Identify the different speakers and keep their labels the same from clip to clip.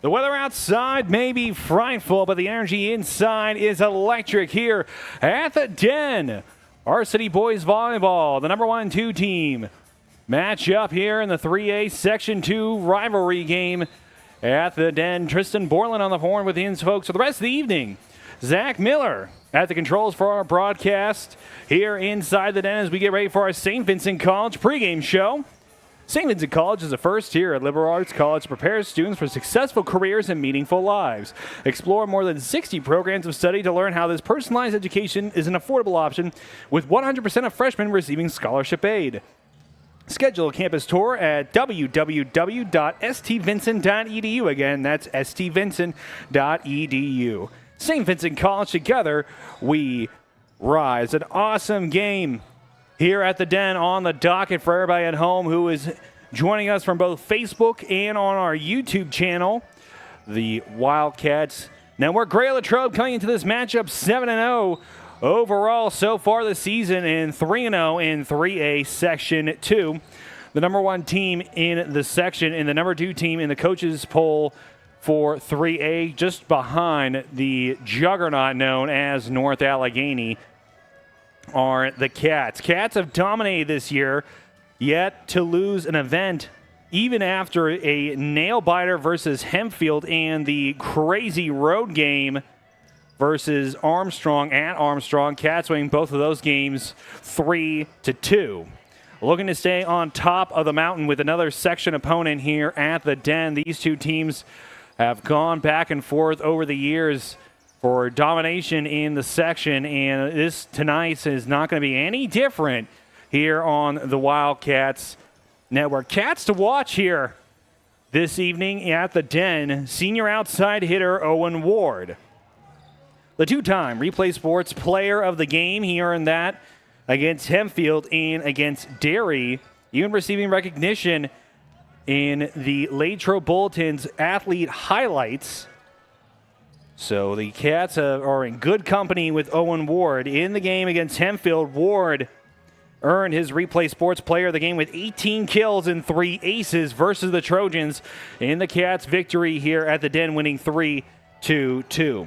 Speaker 1: The weather outside may be frightful, but the energy inside is electric here at the Den. Varsity Boys Volleyball, the number 1-2 team, match up here in the 3A Section 2 rivalry game at the Den. Tristan Borland on the horn with the folks for the rest of the evening. Zach Miller at the controls for our broadcast here inside the Den as we get ready for our St. Vincent College pregame show. St. Vincent College is a first-tier at liberal arts college that prepares students for successful careers and meaningful lives. Explore more than 60 programs of study to learn how this personalized education is an affordable option, with 100% of freshmen receiving scholarship aid. Schedule a campus tour at www.stvincent.edu. Again, that's stvincent.edu. St. Vincent College, together we rise. An awesome game here at the Den on the docket for everybody at home who is joining us from both Facebook and on our YouTube channel. The Wildcats. Now we're Gray Latrobe coming into this matchup 7-0 overall so far this season and 3-0 in 3A Section 2. The number 1 team in the section and the number 2 team in the coaches poll for 3A, just behind the juggernaut known as North Allegheny, are the Cats. Cats have dominated this year, yet to lose an event even after a nail-biter versus Hempfield and the crazy road game versus Armstrong at Armstrong. Cats winning both of those games 3-2. Looking to stay on top of the mountain with another section opponent here at the Den. These two teams have gone back and forth over the years for domination in the section, and this tonight is not going to be any different here on the Wildcats Network. Cats to watch here this evening at the Den, senior outside hitter Owen Ward. The two-time Replay Sports Player of the Game, he earned that against Hempfield and against Derry, even receiving recognition in the Latrobe Bulletin's Athlete Highlights. So the Cats are in good company with Owen Ward. In the game against Hempfield, Ward earned his Replay Sports Player of the Game with 18 kills and 3 aces versus the Trojans in the Cats' victory here at the Den, winning 3-2.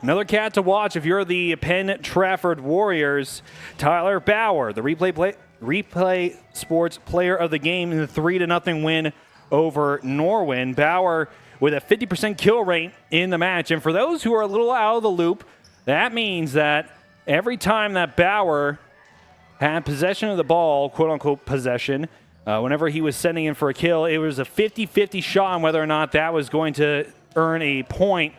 Speaker 1: Another Cat to watch if you're the Penn-Trafford Warriors. Tyler Bauer, the Replay Sports Player of the Game in the 3-0 win over Norwin. Bauer with a 50% kill rate in the match. And for those who are a little out of the loop, that means that every time that Bauer had possession of the ball, quote-unquote possession, whenever he was sending in for a kill, it was a 50-50 shot on whether or not that was going to earn a point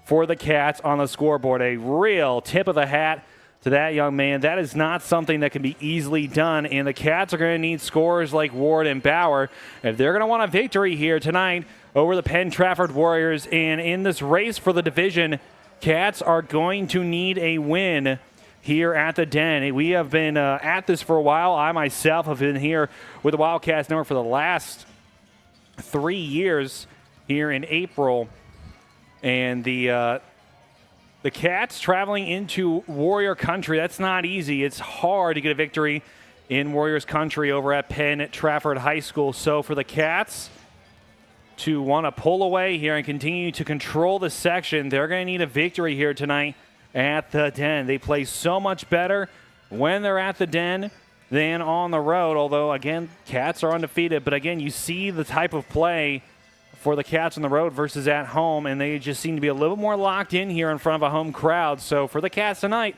Speaker 1: for the Cats on the scoreboard. A real tip of the hat to that young man. That is not something that can be easily done, and the Cats are going to need scorers like Ward and Bauer if they're going to want a victory here tonight over the Penn-Trafford Warriors. And in this race for the division, Cats are going to need a win here at the Den. We have been at this for a while. I myself have been here with the Wildcats Network for the last 3 years here in April. And the Cats traveling into Warrior Country, that's not easy. It's hard to get a victory in Warriors Country over at Penn-Trafford High School. So for the Cats to want to pull away here and continue to control the section, they're going to need a victory here tonight at the Den. They play so much better when they're at the Den than on the road, although, again, Cats are undefeated. But, again, you see the type of play for the Cats on the road versus at home, and they just seem to be a little more locked in here in front of a home crowd. So for the Cats tonight,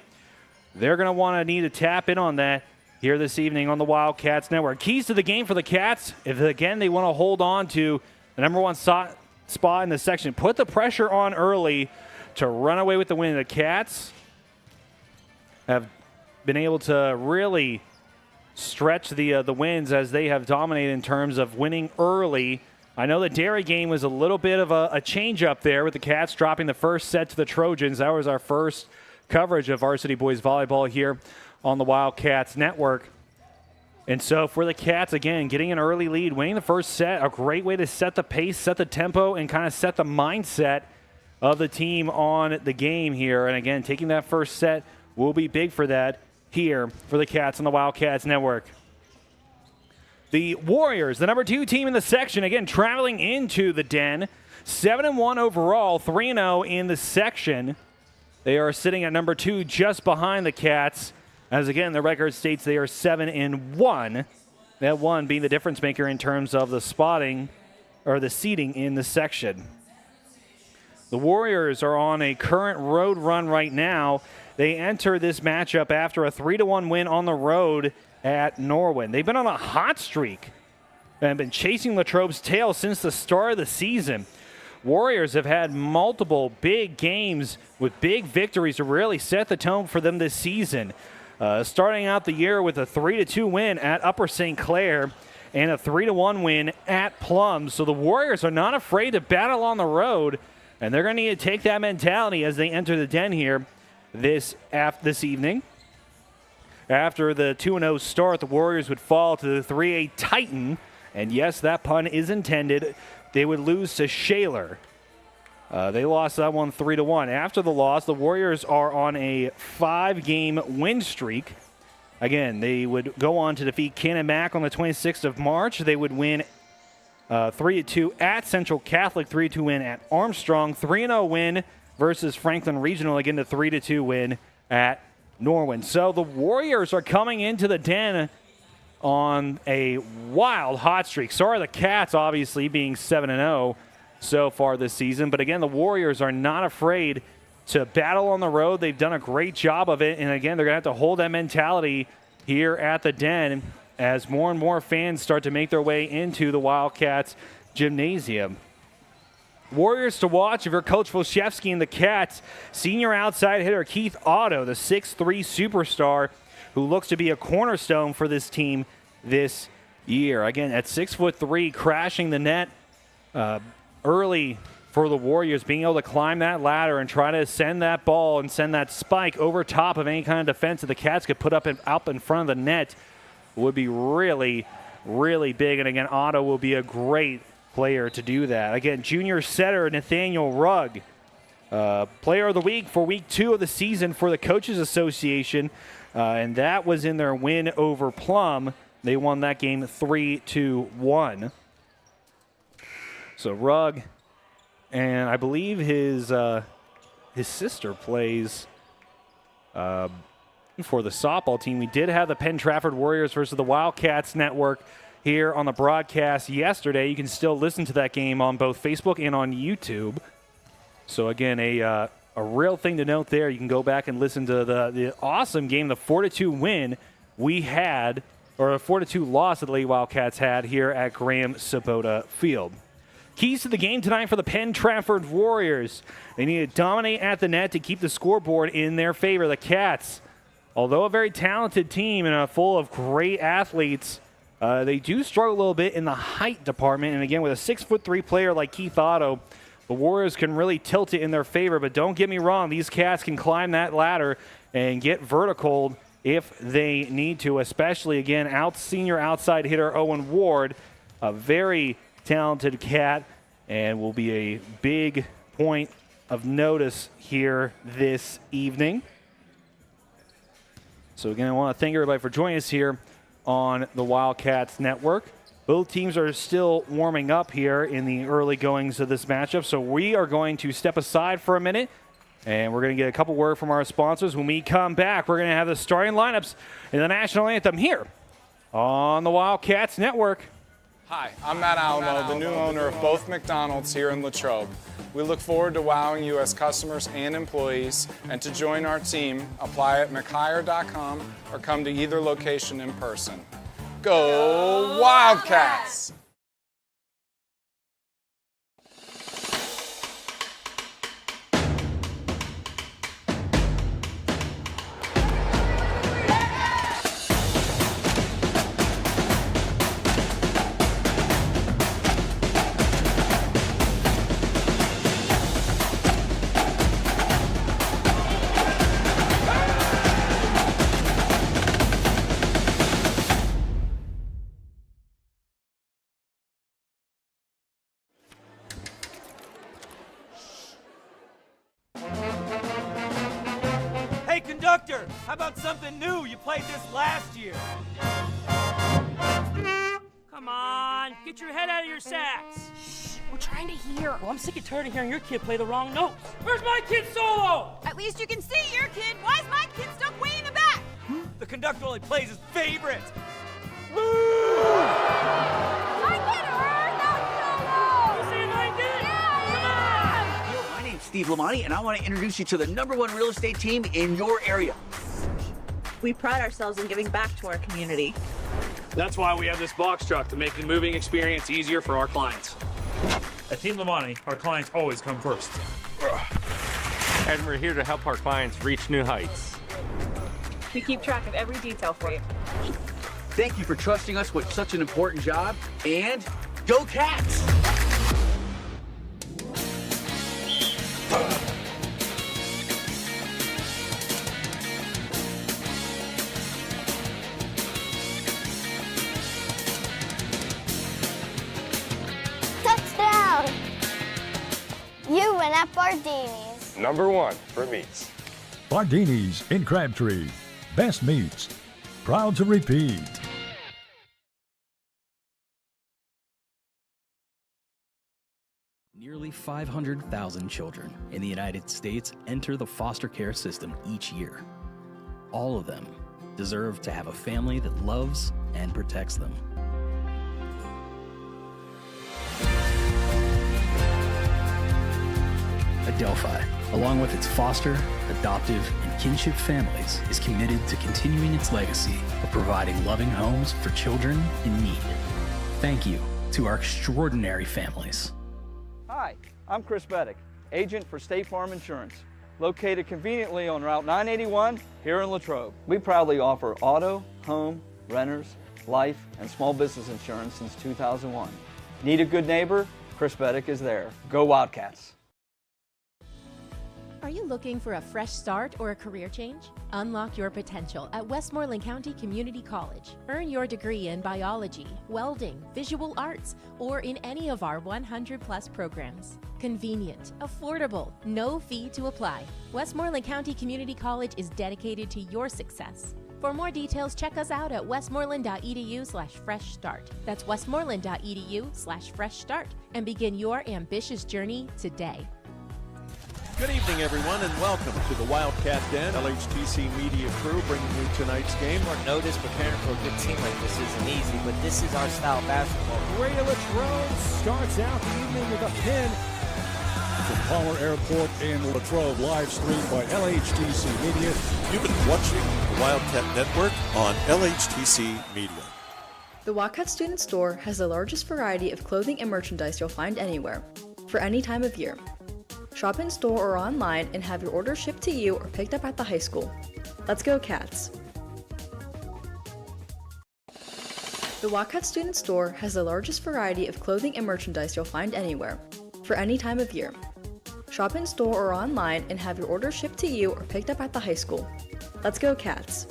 Speaker 1: they're going to need to tap in on that here this evening on the Wildcats Network. Keys to the game for the Cats, if, again, they want to hold on to the number 1 spot in the section, put the pressure on early to run away with the win. The Cats have been able to really stretch the wins as they have dominated in terms of winning early. I know the Derry game was a little bit of a change up there with the Cats dropping the first set to the Trojans. That was our first coverage of Varsity Boys Volleyball here on the Wildcats Network. And so for the Cats, again, getting an early lead, winning the first set, a great way to set the pace, set the tempo, and kind of set the mindset of the team on the game here. And again, taking that first set will be big for that here for the Cats on the Wildcats Network. The Warriors, the number 2 team in the section, again, traveling into the Den. 7-1 overall, 3-0 in the section. They are sitting at number 2 just behind the Cats. As again, the record states they are 7-1. That one being the difference maker in terms of the spotting or the seeding in the section. The Warriors are on a current road run right now. They enter this matchup after a 3-1 win on the road at Norwin. They've been on a hot streak and been chasing Latrobe's tail since the start of the season. Warriors have had multiple big games with big victories to really set the tone for them this season. Starting out the year with a 3-2 win at Upper St. Clair and a 3-1 win at Plum. So the Warriors are not afraid to battle on the road, and they're going to need to take that mentality as they enter the den here this evening. After the 2-0 start, the Warriors would fall to the 3A Titan, and yes, that pun is intended. They would lose to Shaler. They lost that one 3-1. After the loss, the Warriors are on a 5-game win streak. Again, they would go on to defeat Cannon Mac on the 26th of March. They would win 3-2 at Central Catholic, 3-2 win at Armstrong, 3-0 win versus Franklin Regional, again the 3-2 win at Norwin. So the Warriors are coming into the den on a wild hot streak. Sorry, the Cats obviously being 7-0 so far this season. But again, the Warriors are not afraid to battle on the road. They've done a great job of it. And again, they're going to have to hold that mentality here at the den as more and more fans start to make their way into the Wildcats gymnasium. Warriors to watch if you're Coach Volshevsky and the Cats. Senior outside hitter Keith Otto, the 6'3 superstar who looks to be a cornerstone for this team this year. Again, at 6'3", crashing the net early for the Warriors, being able to climb that ladder and try to send that ball and send that spike over top of any kind of defense that the Cats could put up in front of the net would be really, really big. And again, Otto will be a great player to do that. Again, junior setter Nathaniel Rugg, player of the week for week 2 of the season for the Coaches Association, and that was in their win over Plum. They won that game 3-1. So Rugg, and I believe his sister plays for the softball team. We did have the Penn-Trafford Warriors versus the Wildcats network here on the broadcast yesterday. You can still listen to that game on both Facebook and on YouTube. So again, a real thing to note there. You can go back and listen to the awesome game, the 4-2 win we had, or a 4-2 loss that the Lady Wildcats had here at Graham Sabota Field. Keys to the game tonight for the Penn-Trafford Warriors. They need to dominate at the net to keep the scoreboard in their favor. The Cats, although a very talented team and full of great athletes, they do struggle a little bit in the height department. And again, with a 6'3" player like Keith Otto, the Warriors can really tilt it in their favor. But don't get me wrong, these Cats can climb that ladder and get vertical if they need to, especially, again, senior outside hitter Owen Ward, a very talented Cat, and will be a big point of notice here this evening. So again, I want to thank everybody for joining us here on the Wildcats Network. Both teams are still warming up here in the early goings of this matchup, so we are going to step aside for a minute, and we're going to get a couple word from our sponsors. When we come back, we're going to have the starting lineups in the national anthem here on the Wildcats Network.
Speaker 2: Hi, I'm Matt Alamo, the new owner of both McDonald's here in Latrobe. We look forward to wowing you as customers and employees, and to join our team, apply at mchire.com or come to either location in person. Go Wildcats!
Speaker 3: Hey, conductor, how about something new? You played this last year. Come on. on, get your head out of your sacks.
Speaker 4: Shh, we're trying to hear.
Speaker 3: Well, I'm sick and tired of hearing your kid play the wrong notes. Where's my kid solo?
Speaker 4: At least you can see your kid. Why is my kid stuck way in the back?
Speaker 3: The conductor only plays his favorite.
Speaker 4: My kid heard that solo.
Speaker 3: You see my kid?
Speaker 4: Yeah.
Speaker 5: My name's Steve Lamani, and I want to introduce you to the #1 real estate team in your area.
Speaker 6: We pride ourselves in giving back to our community.
Speaker 7: That's why we have this box truck to make the moving experience easier for our clients.
Speaker 8: At Team Lamani, our clients always come first.
Speaker 9: And we're here to help our clients reach new heights.
Speaker 6: We keep track of every detail for you.
Speaker 5: Thank you for trusting us with such an important job, and go Cats!
Speaker 10: Touchdown! You win at Bardini's.
Speaker 9: #1 for meats.
Speaker 11: Bardini's in Crabtree. Best meats. Proud to repeat.
Speaker 12: Nearly 500,000 children in the United States enter the foster care system each year. All of them deserve to have a family that loves and protects them. Adelphi, along with its foster, adoptive, and kinship families, is committed to continuing its legacy of providing loving homes for children in need. Thank you to our extraordinary families.
Speaker 13: Hi, I'm Chris Beddick, agent for State Farm Insurance, located conveniently on Route 981 here in Latrobe. We proudly offer auto, home, renters, life, and small business insurance since 2001. Need a good neighbor? Chris Beddick is there. Go Wildcats!
Speaker 14: Are you looking for a fresh start or a career change? Unlock your potential at Westmoreland County Community College. Earn your degree in biology, welding, visual arts, or in any of our 100+ programs. Convenient, affordable, no fee to apply. Westmoreland County Community College is dedicated to your success. For more details, check us out at westmoreland.edu/fresh start. That's westmoreland.edu/fresh start and begin your ambitious journey today.
Speaker 15: Good evening, everyone, and welcome to the Wildcat Den. LHTC Media Crew bringing you tonight's game.
Speaker 16: Notice preparing for a good team like this isn't easy, but this is our style of basketball.
Speaker 17: Radio Latrobe starts out the evening with a pin from Palmer Airport in Latrobe, live streamed by LHTC Media.
Speaker 15: You've been watching the Wildcat Network on LHTC Media.
Speaker 18: The Wildcat Student Store has the largest variety of clothing and merchandise you'll find anywhere, for any time of year. Shop in store or online and have your order shipped to you or picked up at the high school. Let's go Cats! The Wildcat Student Store has the largest variety of clothing and merchandise you'll find anywhere, for any time of year. Shop in store or online and have your order shipped to you or picked up at the high school. Let's go Cats!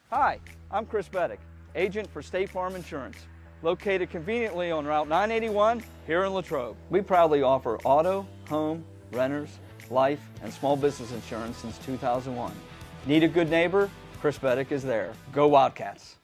Speaker 13: Hi, I'm Chris Beddick, agent for State Farm Insurance, located conveniently on Route 981 here in Latrobe. We proudly offer auto, home, renters, life, and small business insurance since 2001. Need a good neighbor? Chris Beddick is there. Go Wildcats!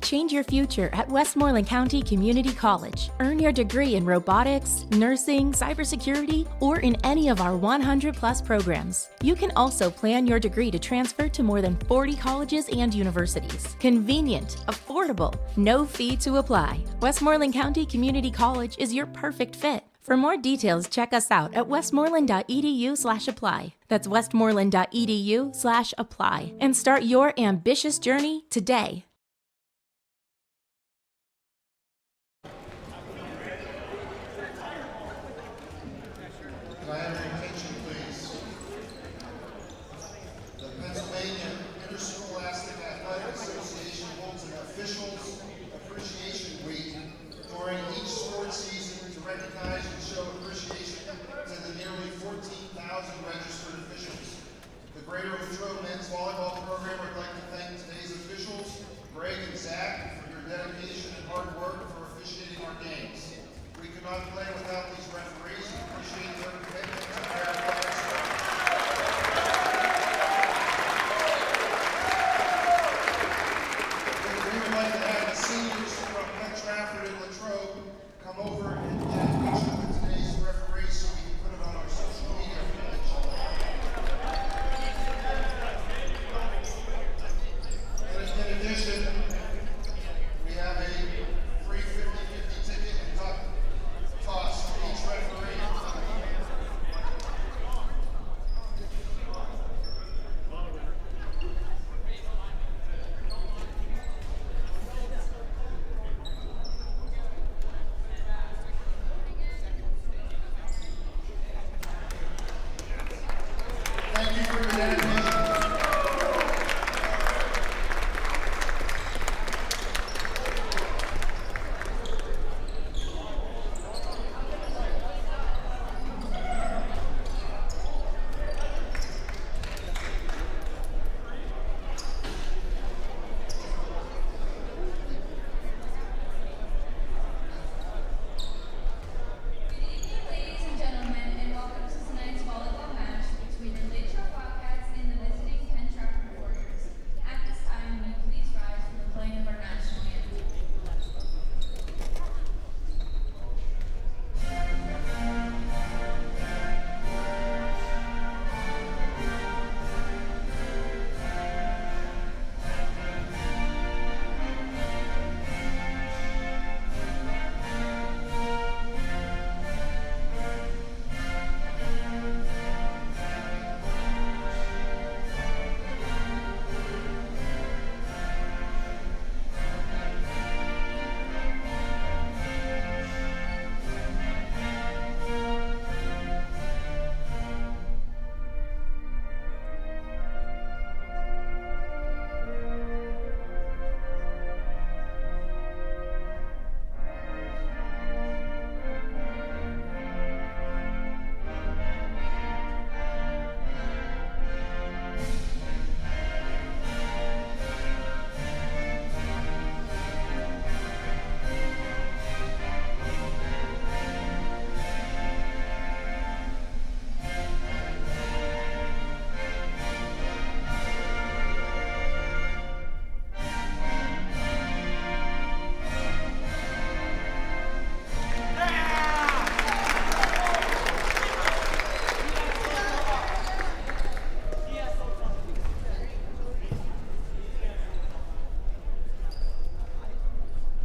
Speaker 14: Change your future at Westmoreland County Community College. Earn your degree in robotics, nursing, cybersecurity, or in any of our 100+ programs. You can also plan your degree to transfer to more than 40 colleges and universities. Convenient, affordable, no fee to apply. Westmoreland County Community College is your perfect fit. For more details, check us out at westmoreland.edu/apply. That's westmoreland.edu/apply. And start your ambitious journey today.
Speaker 19: Greater Latrobe Men's Volleyball Program, I'd like to thank today's officials, Greg and Zach, for your dedication and hard work for officiating our games. We could not play without these referees and appreciate their commitment to our athletics. We would like to have the seniors from Penn-Trafford and Latrobe come over and get a picture with today's referees so we can put it on our social media page. In addition, we have a free 50-50 ticket and toss for each referee. Thank you for your dedication.
Speaker 20: Ladies and gentlemen, and welcome to tonight's volleyball match between the Latrobe Wildcats and the visiting Penn-Trafford Warriors. At this time, will you please rise for the playing of our national anthem?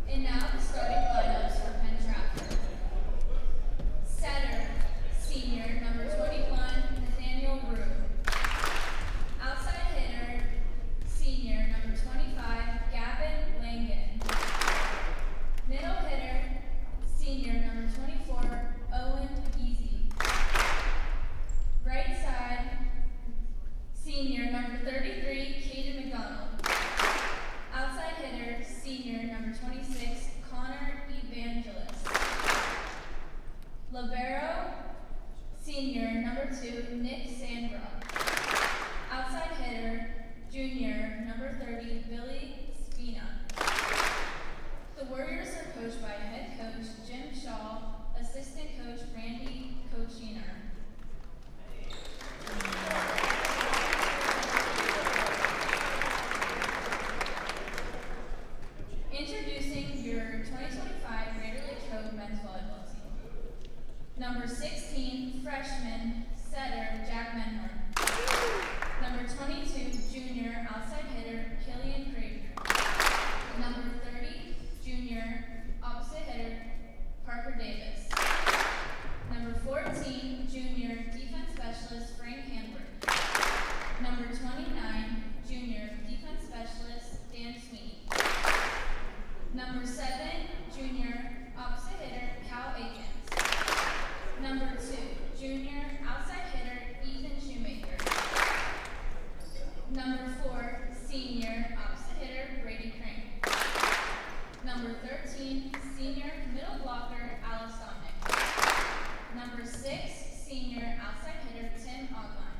Speaker 20: And now the starting lineups for Penn-Trafford. Setter, senior, number 21, Nathaniel Rue. Outside hitter, senior, number 25, Gavin Langan. Middle hitter, senior, number 24, Owen Easy. Right side, senior, number 33, Caden McDonald. Outside hitter, senior, number 26, Connor Evangelist. Libero, senior, number 2, Nick Sandra. Outside hitter, junior, number 30, Billy Spina. The Warriors are coached by head coach Jim Shaw, assistant coach Randy Cochiner. Introducing your 2025 Greater Latrobe men's volleyball team. Number 16, freshman, setter, Jack Menhorn. Number 22, junior, outside hitter, Killian Craver. Number 30, junior, opposite hitter, Parker Davis. Number 14, junior, defense specialist, Frank Hamburg. Number 29, junior, defense specialist, Dan Sweeney. Number 7, junior, opposite hitter, Cal Akins. Number 2, junior, outside hitter, Ethan Shoemaker. Number 4, senior, opposite hitter, Brady Crane. Number 13, senior, middle blocker, Alice Dominic. Number 6, senior, outside hitter, Tim Ogline.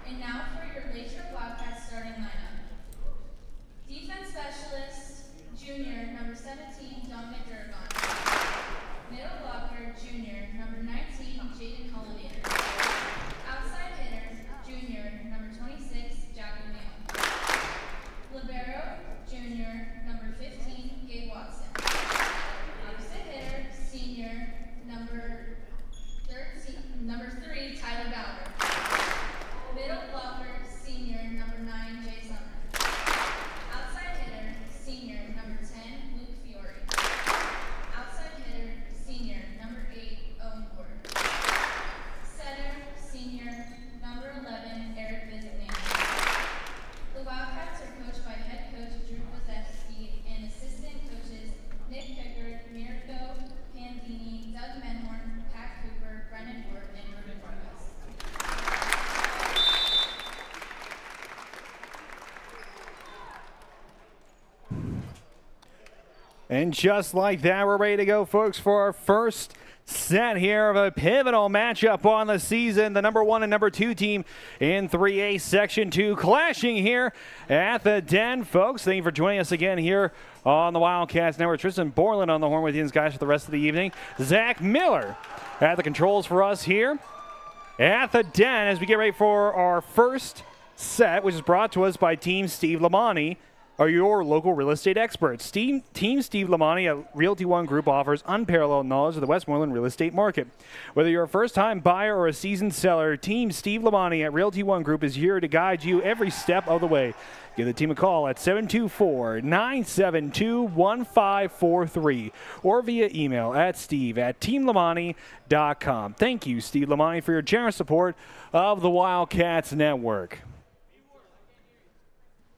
Speaker 20: And now for your Latrobe Wildcats starting lineup. Defense specialist, junior, number 17, Dominic Durgon. Middle blocker, junior, number 19, Jaden Hollinator. Outside hitter, junior, number 26, Jack O'Neill. Libero, junior, number 15, Gabe Watson. Opposite hitter, senior, number 3, Tyler Bauer. Middle blocker, senior, number 9, Jay Summer. Outside hitter, senior, number 10, Luke Fiore. Outside hitter, senior, number 8, Owen Ward. Center, senior, number 11, Eric Vizignani. The Wildcats are coached by head coach Drew Kozetsky and assistant coaches Nick Pickard, Mirko Pandini, Doug Menhorn, Pat Cooper, Brennan Ward, and Ruben Vargas.
Speaker 1: And just like that, we're ready to go, folks, for our first set here of a pivotal matchup on the season. The number 1 and number 2 team in 3A Section 2 clashing here at the Den. Folks, thank you for joining us again here on the Wildcats Network. Tristan Borland on the horn with you guys for the rest of the evening. Zach Miller at the controls for us here at the Den as we get ready for our first set, which is brought to us by Team Steve Lamani, are your local real estate experts. Team Steve Lamani at Realty One Group offers unparalleled knowledge of the Westmoreland real estate market. Whether you're a first-time buyer or a seasoned seller, Team Steve Lamani at Realty One Group is here to guide you every step of the way. Give the team a call at 724-972-1543 or via email at steve@teamlamani.com. Thank you, Steve Lamani, for your generous support of the Wildcats Network.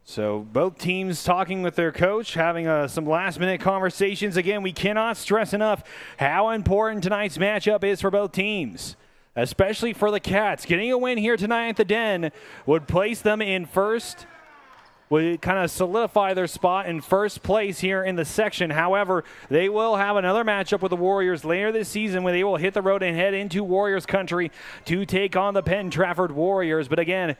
Speaker 1: So both teams talking with their coach, having some last-minute conversations. Again, we cannot stress enough how important tonight's matchup is for both teams, especially for the Cats. Getting a win here tonight at the Den would place them in first, would kind of solidify their spot in first place here in the section. However, they will have another matchup with the Warriors later this season when they will hit the road and head into Warriors country to take on the Penn-Trafford Warriors. But again,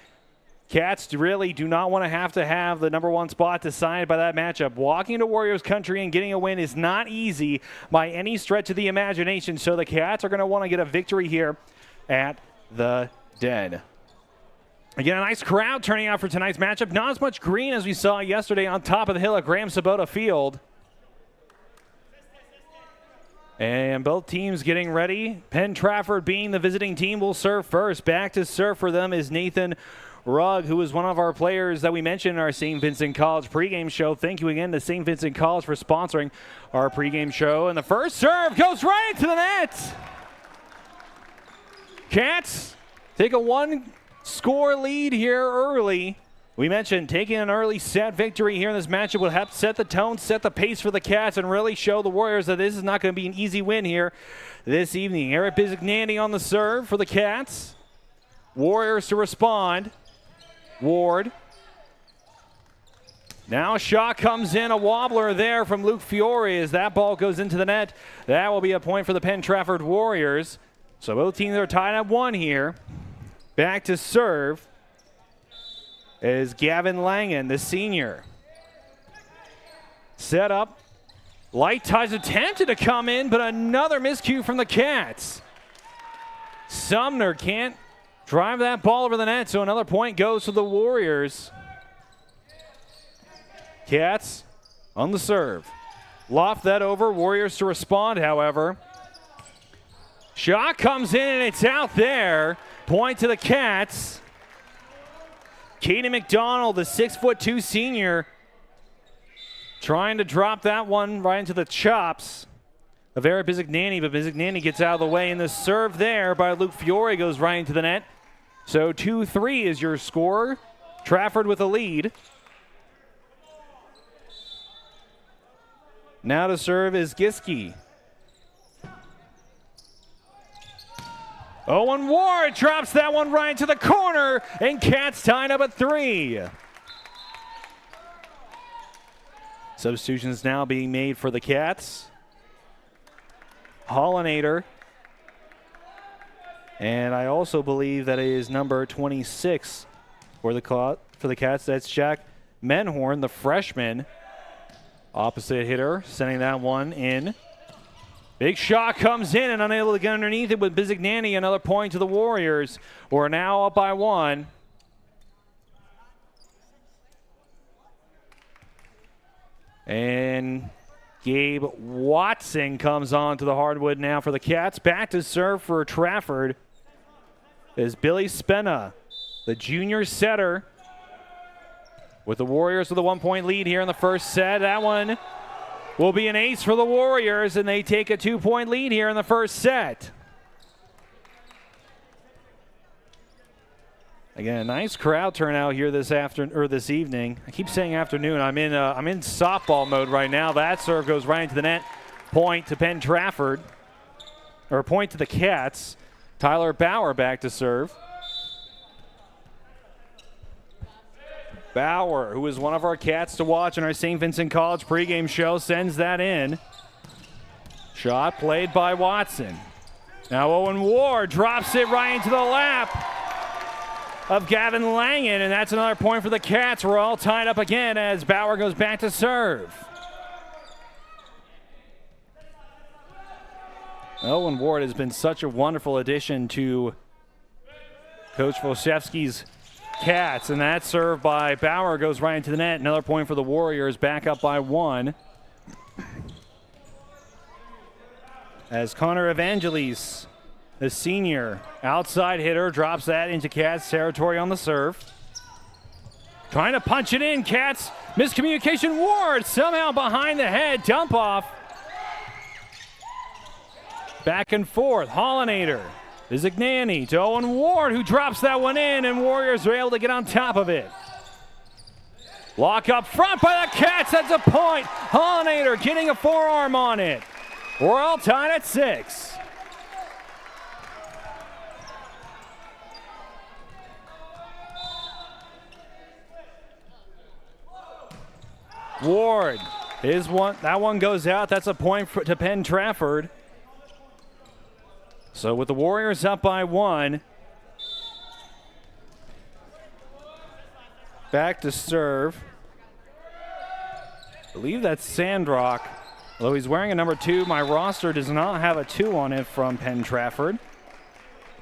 Speaker 1: Cats really do not want to have the number 1 spot decided by that matchup. Walking to Warriors country and getting a win is not easy by any stretch of the imagination, so the Cats are going to want to get a victory here at the Den. Again, a nice crowd turning out for tonight's matchup. Not as much green as we saw yesterday on top of the hill at Graham Sabota Field. And both teams getting ready. Penn-Trafford, being the visiting team, will serve first. Back to serve for them is Nathan Rugg, who is one of our players that we mentioned in our St. Vincent College pregame show. Thank you again to St. Vincent College for sponsoring our pregame show. And the first serve goes right into the net. Cats take a 1-score lead here early. We mentioned taking an early set victory here in this matchup will help set the tone, set the pace for the Cats, and really show the Warriors that this is not going to be an easy win here this evening. Eric Bizignani on the serve for the Cats. Warriors to respond. Ward. Now a shot comes in, a wobbler there from Luke Fiore as that ball goes into the net. That will be a point for the Penn-Trafford Warriors. So both teams are tied at 1 here. Back to serve is Gavin Langen, the senior. Set up. Light touch attempted to come in, but another miscue from the Cats. Sumner can't drive that ball over the net, so another point goes to the Warriors. Cats on the serve. Loft that over. Warriors to respond, however. Shot comes in, and it's out there. Point to the Cats. Katie McDonald, the 6'2" senior, trying to drop that one right into the chops of Eric Bizignani, but Bizignani gets out of the way, and the serve there by Luke Fiore goes right into the net. So 2-3 is your score. Trafford with a lead. Now to serve is Giske. Owen Ward drops that one right into the corner, and Cats tied up at 3. Substitutions now being made for the Cats. Hollinator. And I also believe that it is number 26 for the Cats. That's Jack Menhorn, the freshman. Opposite hitter, sending that one in. Big shot comes in and unable to get underneath it with Bizignani. Another point to the Warriors. We're now up by 1. And Gabe Watson comes on to the hardwood now for the Cats. Back to serve for Trafford is Billy Spenna, the junior setter, with the Warriors with a 1-point lead here in the first set. That one will be an ace for the Warriors, and they take a 2-point lead here in the first set. Again, a nice crowd turnout here this evening. I keep saying afternoon. I'm in softball mode right now. That serve goes right into the net. Point to Penn-Trafford, or point to the Cats. Tyler Bauer back to serve. Bauer, who is one of our Cats to watch in our St. Vincent College pregame show, sends that in. Shot played by Watson. Now Owen Ward drops it right into the lap of Gavin Langen, and that's another point for the Cats. We're all tied up again as Bauer goes back to serve. Owen Ward has been such a wonderful addition to Coach Volshevsky's Cats, and that serve by Bauer goes right into the net. Another point for the Warriors, back up by 1. As Connor Evangelis, the senior outside hitter, drops that into Cats territory on the serve. Trying to punch it in, Cats. Miscommunication. Ward somehow behind the head. Dump off. Back and forth. Hollinator. Bizignani to Owen Ward, who drops that one in, and Warriors are able to get on top of it. Lock up front by the Cats. That's a point. Hollinator getting a forearm on it. We're all tied at 6. Ward, that one goes out. That's a point to Penn-Trafford. So with the Warriors up by 1, back to serve. I believe that's Sandrock. Although he's wearing a number 2, my roster does not have a 2 on it from Penn-Trafford.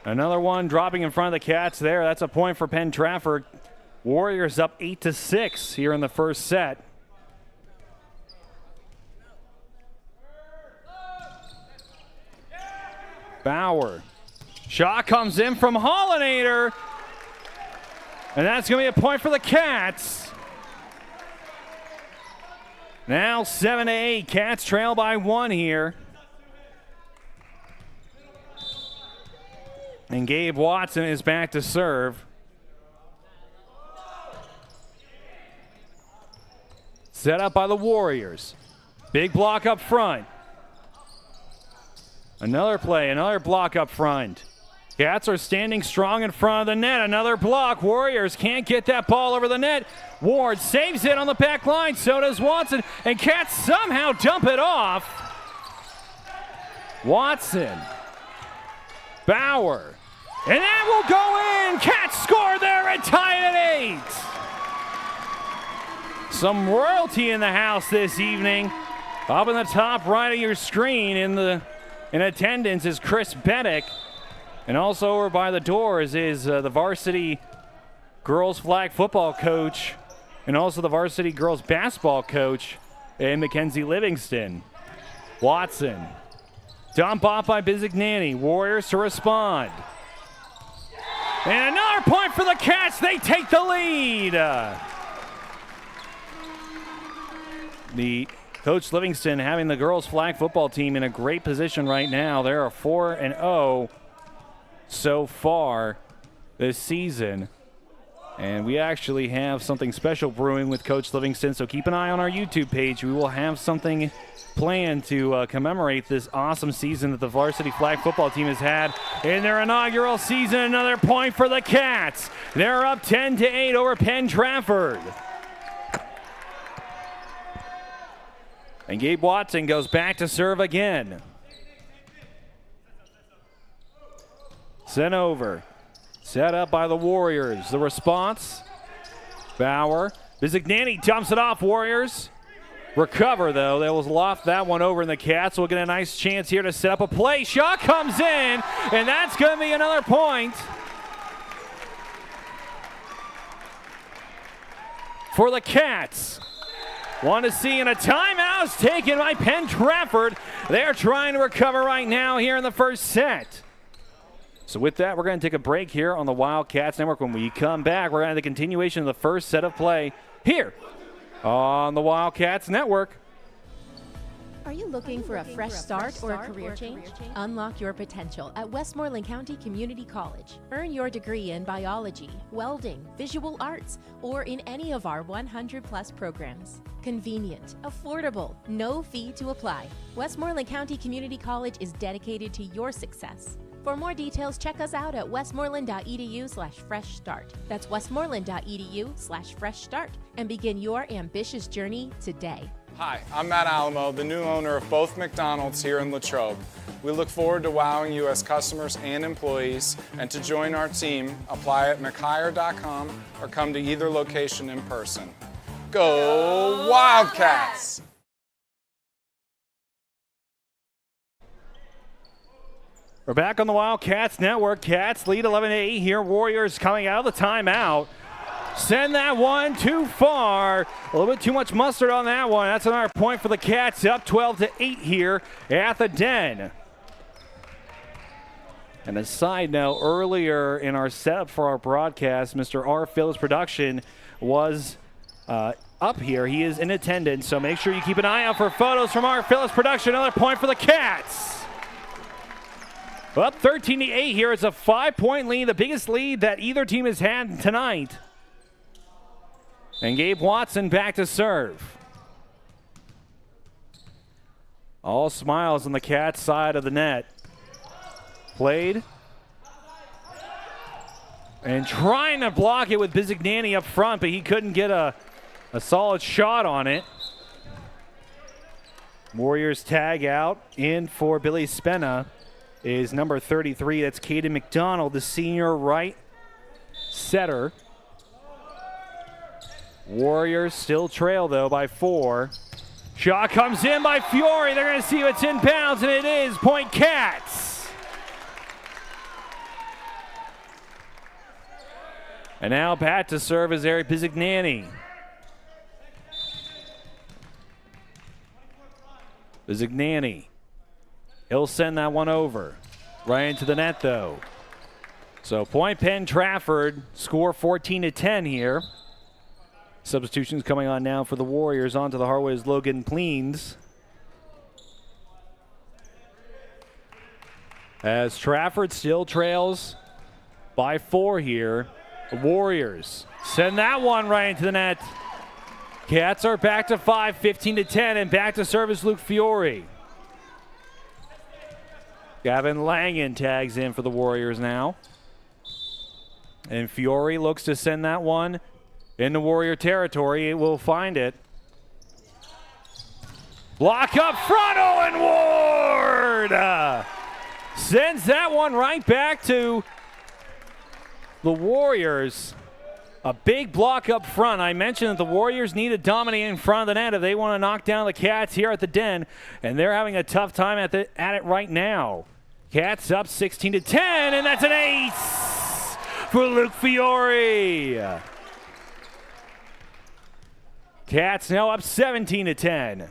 Speaker 1: Another one dropping in front of the Cats there. That's a point for Penn-Trafford. Warriors up 8-6 here in the first set. Bauer. Shot comes in from Hollinator. And that's going to be a point for the Cats. Now 7-8. Cats trail by 1 here. And Gabe Watson is back to serve. Set up by the Warriors. Big block up front. Another play, another block up front. Cats are standing strong in front of the net. Another block. Warriors can't get that ball over the net. Ward saves it on the back line. So does Watson. And Cats somehow dump it off. Watson. Bauer. And that will go in. Cats score there and tie it at 8. Some royalty in the house this evening. Up in the top right of your screen in attendance is Chris Beddick. And also over by the doors is the varsity girls flag football coach and also the varsity girls basketball coach, Mackenzie Livingston. Watson. Dump off by Bizignani. Warriors to respond. And another point for the Cats. They take the lead. The Coach Livingston having the girls flag football team in a great position right now. They are 4-0 so far this season. And we actually have something special brewing with Coach Livingston, so keep an eye on our YouTube page. We will have something planned to commemorate this awesome season that the varsity flag football team has had in their inaugural season. Another point for the Cats. They're up 10-8 over Penn-Trafford. And Gabe Watson goes back to serve again. Sent over. Set up by the Warriors. The response Bauer. Bizignani dumps it off, Warriors. Recover, though. They will loft that one over, and the Cats will get a nice chance here to set up a play. Shot comes in, and that's going to be another point for the Cats. Want to see, and a timeout is taken by Penn-Trafford. They're trying to recover right now here in the first set. So with that, we're going to take a break here on the Wildcats Network. When we come back, we're going to have the continuation of the first set of play here on the Wildcats Network.
Speaker 14: Are you looking for a fresh start or a career change? Unlock your potential at Westmoreland County Community College. Earn your degree in biology, welding, visual arts, or in any of our 100+ programs. Convenient, affordable, no fee to apply. Westmoreland County Community College is dedicated to your success. For more details, check us out at westmoreland.edu/fresh start. That's westmoreland.edu/fresh start, and begin your ambitious journey today.
Speaker 2: Hi, I'm Matt Alamo, the new owner of both McDonald's here in Latrobe. We look forward to wowing you as customers and employees, and to join our team, apply at mchire.com or come to either location in person. Go Wildcats!
Speaker 1: We're back on the Wildcats Network. Cats lead 11-8 here. Warriors coming out of the timeout. Send that one too far. A little bit too much mustard on that one. That's another point for the Cats, up 12-8 here at the Den. And a side note, earlier in our setup for our broadcast, Mr. R. Phillips Production was up here. He is in attendance, so make sure you keep an eye out for photos from R. Phillips Production. Another point for the Cats. Up 13-8 here. It's a 5-point lead, the biggest lead that either team has had tonight. And Gabe Watson back to serve. All smiles on the Cats side of the net. Played. And trying to block it with Bizignani up front, but he couldn't get a solid shot on it. Warriors tag out. In for Billy Spenna is number 33. That's Caden McDonald, the senior right setter. Warriors still trail, though, by 4. Shot comes in by Fiore. They're going to see if it's inbounds, and it is. Point Cats. And now bat to serve is Eric Bizignani. Bizignani. He'll send that one over. Right into the net, though. So point Penn-Trafford, score 14-10 here. Substitutions coming on now for the Warriors. Onto the hardwood is Logan Pleens. As Trafford still trails by 4 here. The Warriors send that one right into the net. Cats are back to 5, 15-10, and back to service Luke Fiore. Gavin Langen tags in for the Warriors now. And Fiore looks to send that one into Warrior territory. It will find it. Block up front, Owen Ward! Sends that one right back to the Warriors. A big block up front. I mentioned that the Warriors need to dominate in front of the net if they want to knock down the Cats here at the Den, and they're having a tough time at it right now. Cats up 16-10, and that's an ace for Luke Fiore. Cats now up 17-10.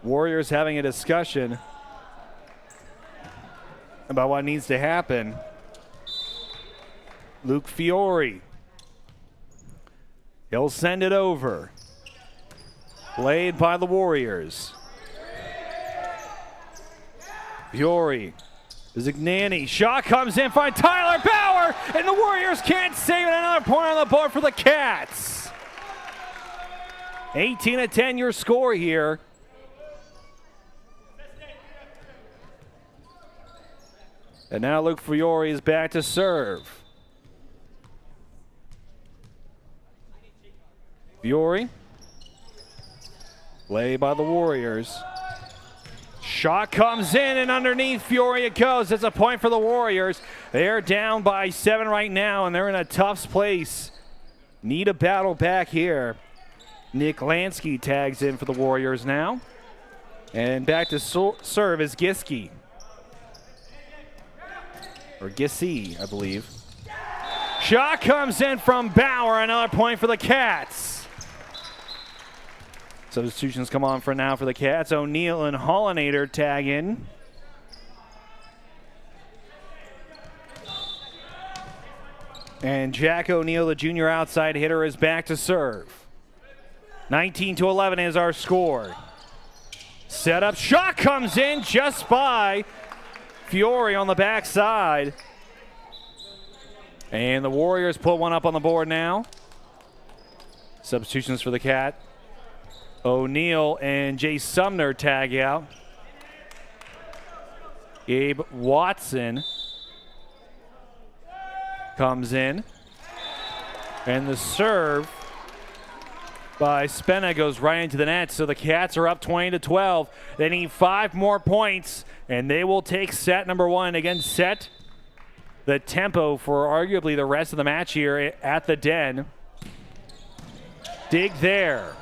Speaker 1: Warriors having a discussion about what needs to happen. Luke Fiore. He'll send it over. Played by the Warriors. Fiore. Zignani. Shot comes in by Tyler Bauer, and the Warriors can't save it. Another point on the board for the Cats. 18-10 your score here. And now Luke Fiore is back to serve. Fiore. Play by the Warriors. Shot comes in, and underneath Fiore it goes. It's a point for the Warriors. They're down by 7 right now, and they're in a tough place. Need a battle back here. Nick Lansky tags in for the Warriors now. And back to serve is Giske. Or Gissy, I believe. Shot comes in from Bauer. Another point for the Cats. Substitutions come on for now for the Cats. O'Neal and Hollinator tag in. And Jack O'Neal, the junior outside hitter, is back to serve. 19-11 is our score. Set up, shot comes in just by Fiore on the backside. And the Warriors put one up on the board now. Substitutions for the Cat. O'Neal and Jay Sumner tag out. Gabe Watson comes in. And the serve by Spenna goes right into the net. So the Cats are up 20-12. They need 5 more points, and they will take set number 1. Again, set the tempo for arguably the rest of the match here at the Den. Dig there.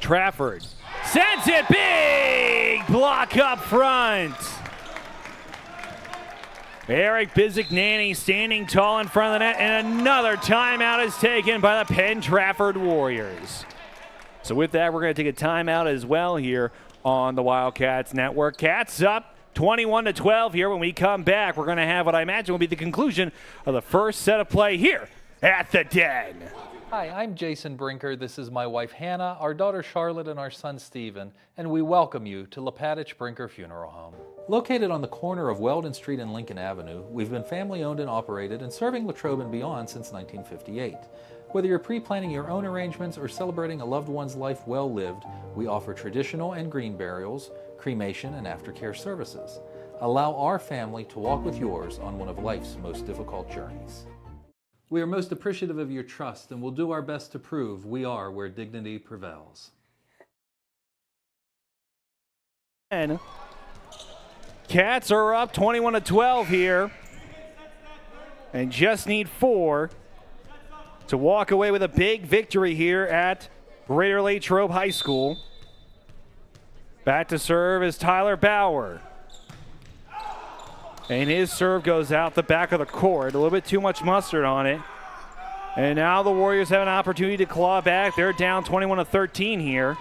Speaker 1: Trafford sends it, big block up front. Eric Bizignani standing tall in front of the net, and another timeout is taken by the Penn-Trafford Warriors. So with that, we're going to take a timeout as well here on the Wildcats Network. Cats up 21-12 here. When we come back, we're going to have what I imagine will be the conclusion of the first set of play here at the Den.
Speaker 21: Hi, I'm Jason Brinker. This is my wife Hannah, our daughter Charlotte, and our son Stephen, and we welcome you to Lepatich Brinker Funeral Home. Located on the corner of Weldon Street and Lincoln Avenue, we've been family owned and operated and serving Latrobe and beyond since 1958. Whether you're pre-planning your own arrangements or celebrating a loved one's life well lived, we offer traditional and green burials, cremation, and aftercare services. Allow our family to walk with yours on one of life's most difficult journeys. We are most appreciative of your trust and will do our best to prove we are where dignity prevails.
Speaker 1: And Cats are up 21-12 here and just need 4 to walk away with a big victory here at Greater Latrobe High School. Back to serve is Tyler Bauer. And his serve goes out the back of the court. A little bit too much mustard on it. And now the Warriors have an opportunity to claw back. They're down 21-13 here.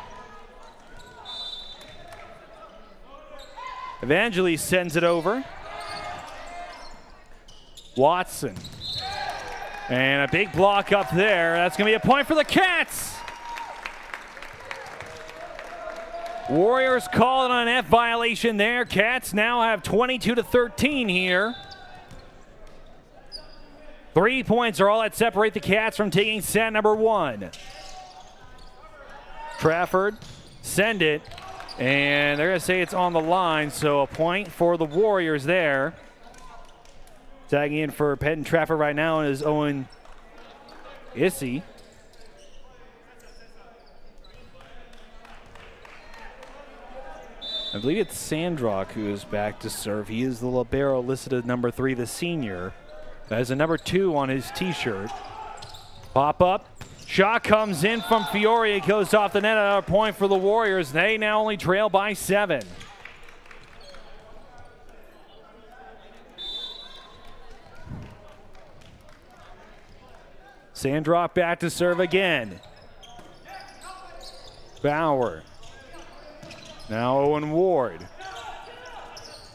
Speaker 1: Evangeli sends it over. Watson. And a big block up there. That's going to be a point for the Cats. Warriors call it on an F violation there. Cats now have 22-13 here. 3 points are all that separate the Cats from taking set number 1. Trafford, send it, and they're going to say it's on the line, so a point for the Warriors there. Tagging in for Penn-Trafford right now is Owen Issy. I believe it's Sandrock who is back to serve. He is the libero listed as number 3, the senior. That is a number 2 on his t-shirt. Pop up. Shot comes in from Fiore. It goes off the net. Another point for the Warriors. They now only trail by 7. Sandrock back to serve again. Bauer. Now Owen Ward.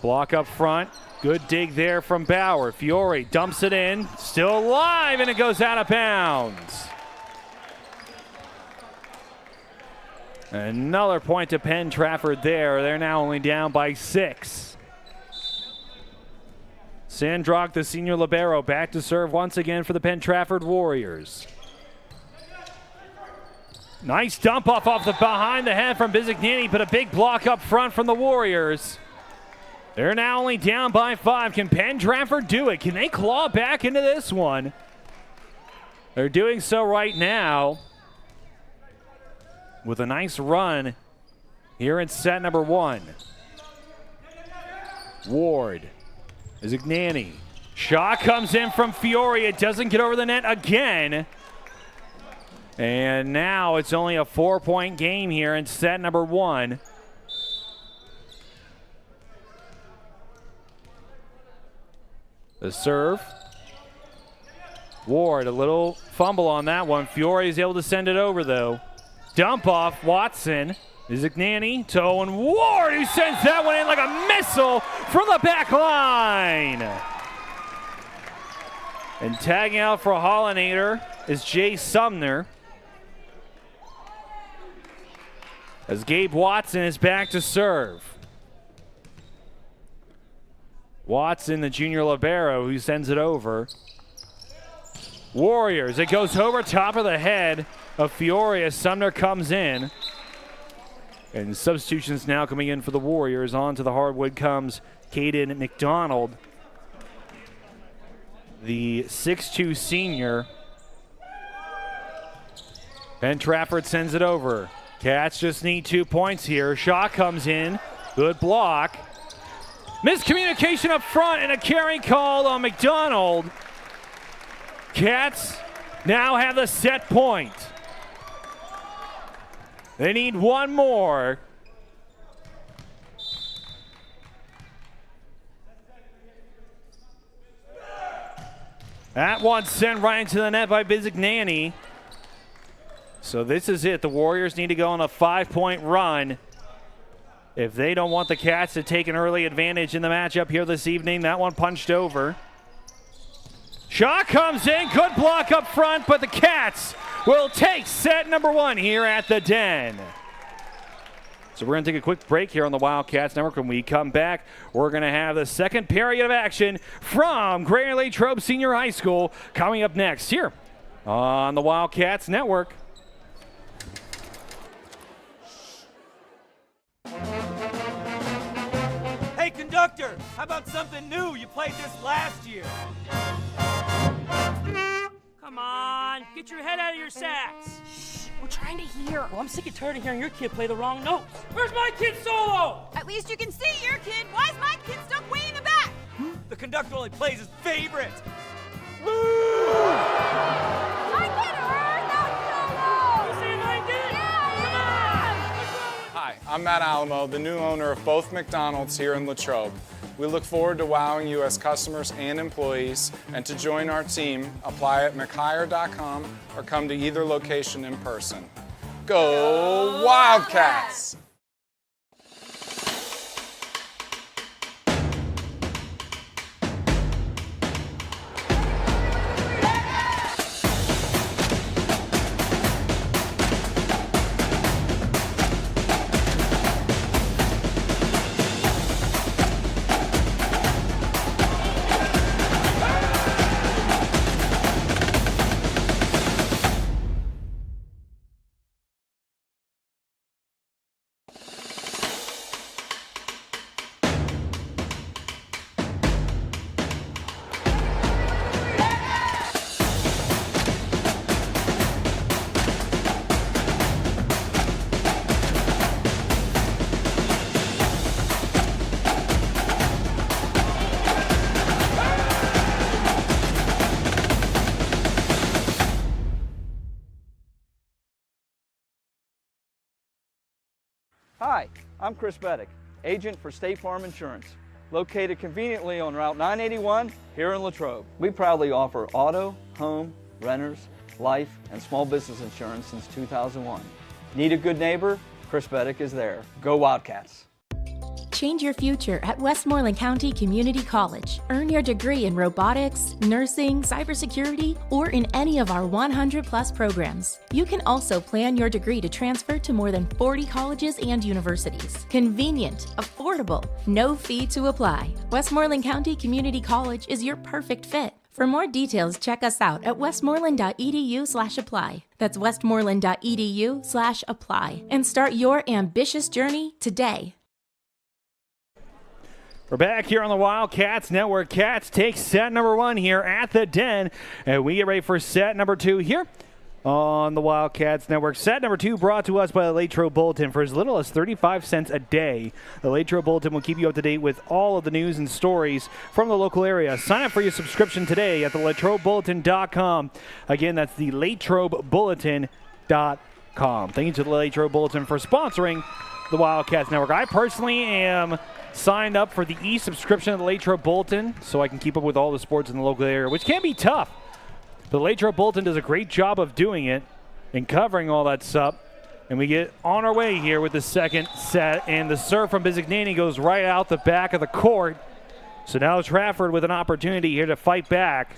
Speaker 1: Block up front. Good dig there from Bauer. Fiore dumps it in. Still alive, and it goes out of bounds. Another point to Penn-Trafford there. They're now only down by 6. Sandrock, the senior libero, back to serve once again for the Penn-Trafford Warriors. Nice dump off the behind the head from Bizignani, but a big block up front from the Warriors. They're now only down by 5. Can Penn-Trafford do it? Can they claw back into this one? They're doing so right now with a nice run here in set number 1. Ward, Zignani. Shot comes in from Fiore. It doesn't get over the net again. And now it's only a 4-point game here in set number 1. The serve. Ward, a little fumble on that one. Fiore is able to send it over, though. Dump off Watson. Zignani to Owen Ward, who sends that one in like a missile from the back line. And tagging out for Hollinator is Jay Sumner. As Gabe Watson is back to serve. Watson, the junior libero, who sends it over. Warriors, it goes over top of the head of Fiore as Sumner comes in. And substitutions now coming in for the Warriors. Onto the hardwood comes Caden McDonald, the 6'2 senior. Penn-Trafford sends it over. Cats just need 2 points here. Shot comes in. Good block. Miscommunication up front and a carry call on McDonald. Cats now have the set point. They need one more. That one sent right into the net by Bizignani. So this is it. The Warriors need to go on a 5-point run if they don't want the Cats to take an early advantage in the matchup here this evening. That one punched over. Shot comes in. Good block up front, but the Cats will take set number 1 here at the Den. So we're going to take a quick break here on the Wildcats Network. When we come back, we're going to have the second period of action from Greater Latrobe Senior High School coming up next here on the Wildcats Network.
Speaker 3: Hey, conductor, how about something new? You played this last year.
Speaker 22: Come on, get your head out of your sacks.
Speaker 3: Shh, we're trying to hear. Well, I'm sick and tired of hearing your kid play the wrong notes. Where's my kid's solo?
Speaker 4: At least you can see your kid. Why is my kid stuck way in the back?
Speaker 3: The conductor only plays his favorite.
Speaker 4: My kid heard that solo!
Speaker 22: You saying I did?
Speaker 4: Yeah!
Speaker 2: Hi, I'm Matt Alamo, the new owner of both McDonald's here in Latrobe. We look forward to wowing you as customers and employees, and to join our team, apply at mchire.com or come to either location in person. Go Wildcats!
Speaker 13: Hi, I'm Chris Beddick, agent for State Farm Insurance, located conveniently on Route 981 here in Latrobe. We proudly offer auto, home, renters, life, and small business insurance since 2001. Need a good neighbor? Chris Beddick is there. Go Wildcats!
Speaker 14: Change your future at Westmoreland County Community College. Earn your degree in robotics, nursing, cybersecurity, or in any of our 100+ programs. You can also plan your degree to transfer to more than 40 colleges and universities. Convenient, affordable, no fee to apply. Westmoreland County Community College is your perfect fit. For more details, check us out at westmoreland.edu/apply. That's westmoreland.edu/apply. And start your ambitious journey today.
Speaker 1: We're back here on the Wildcats Network. Cats take set number 1 here at the Den. And we get ready for set number 2 here on the Wildcats Network. Set number 2 brought to us by the Latrobe Bulletin. For as little as 35 cents a day, the Latrobe Bulletin will keep you up to date with all of the news and stories from the local area. Sign up for your subscription today at the LatrobeBulletin.com. Again, that's the LatrobeBulletin.com. Thank you to the Latrobe Bulletin for sponsoring the Wildcats Network. I personally am signed up for the e-subscription of the Latrobe Bulletin so I can keep up with all the sports in the local area, which can be tough. The Latrobe Bulletin does a great job of doing it and covering all that stuff. And we get on our way here with the second set. And the serve from Bizignani goes right out the back of the court. So now Trafford with an opportunity here to fight back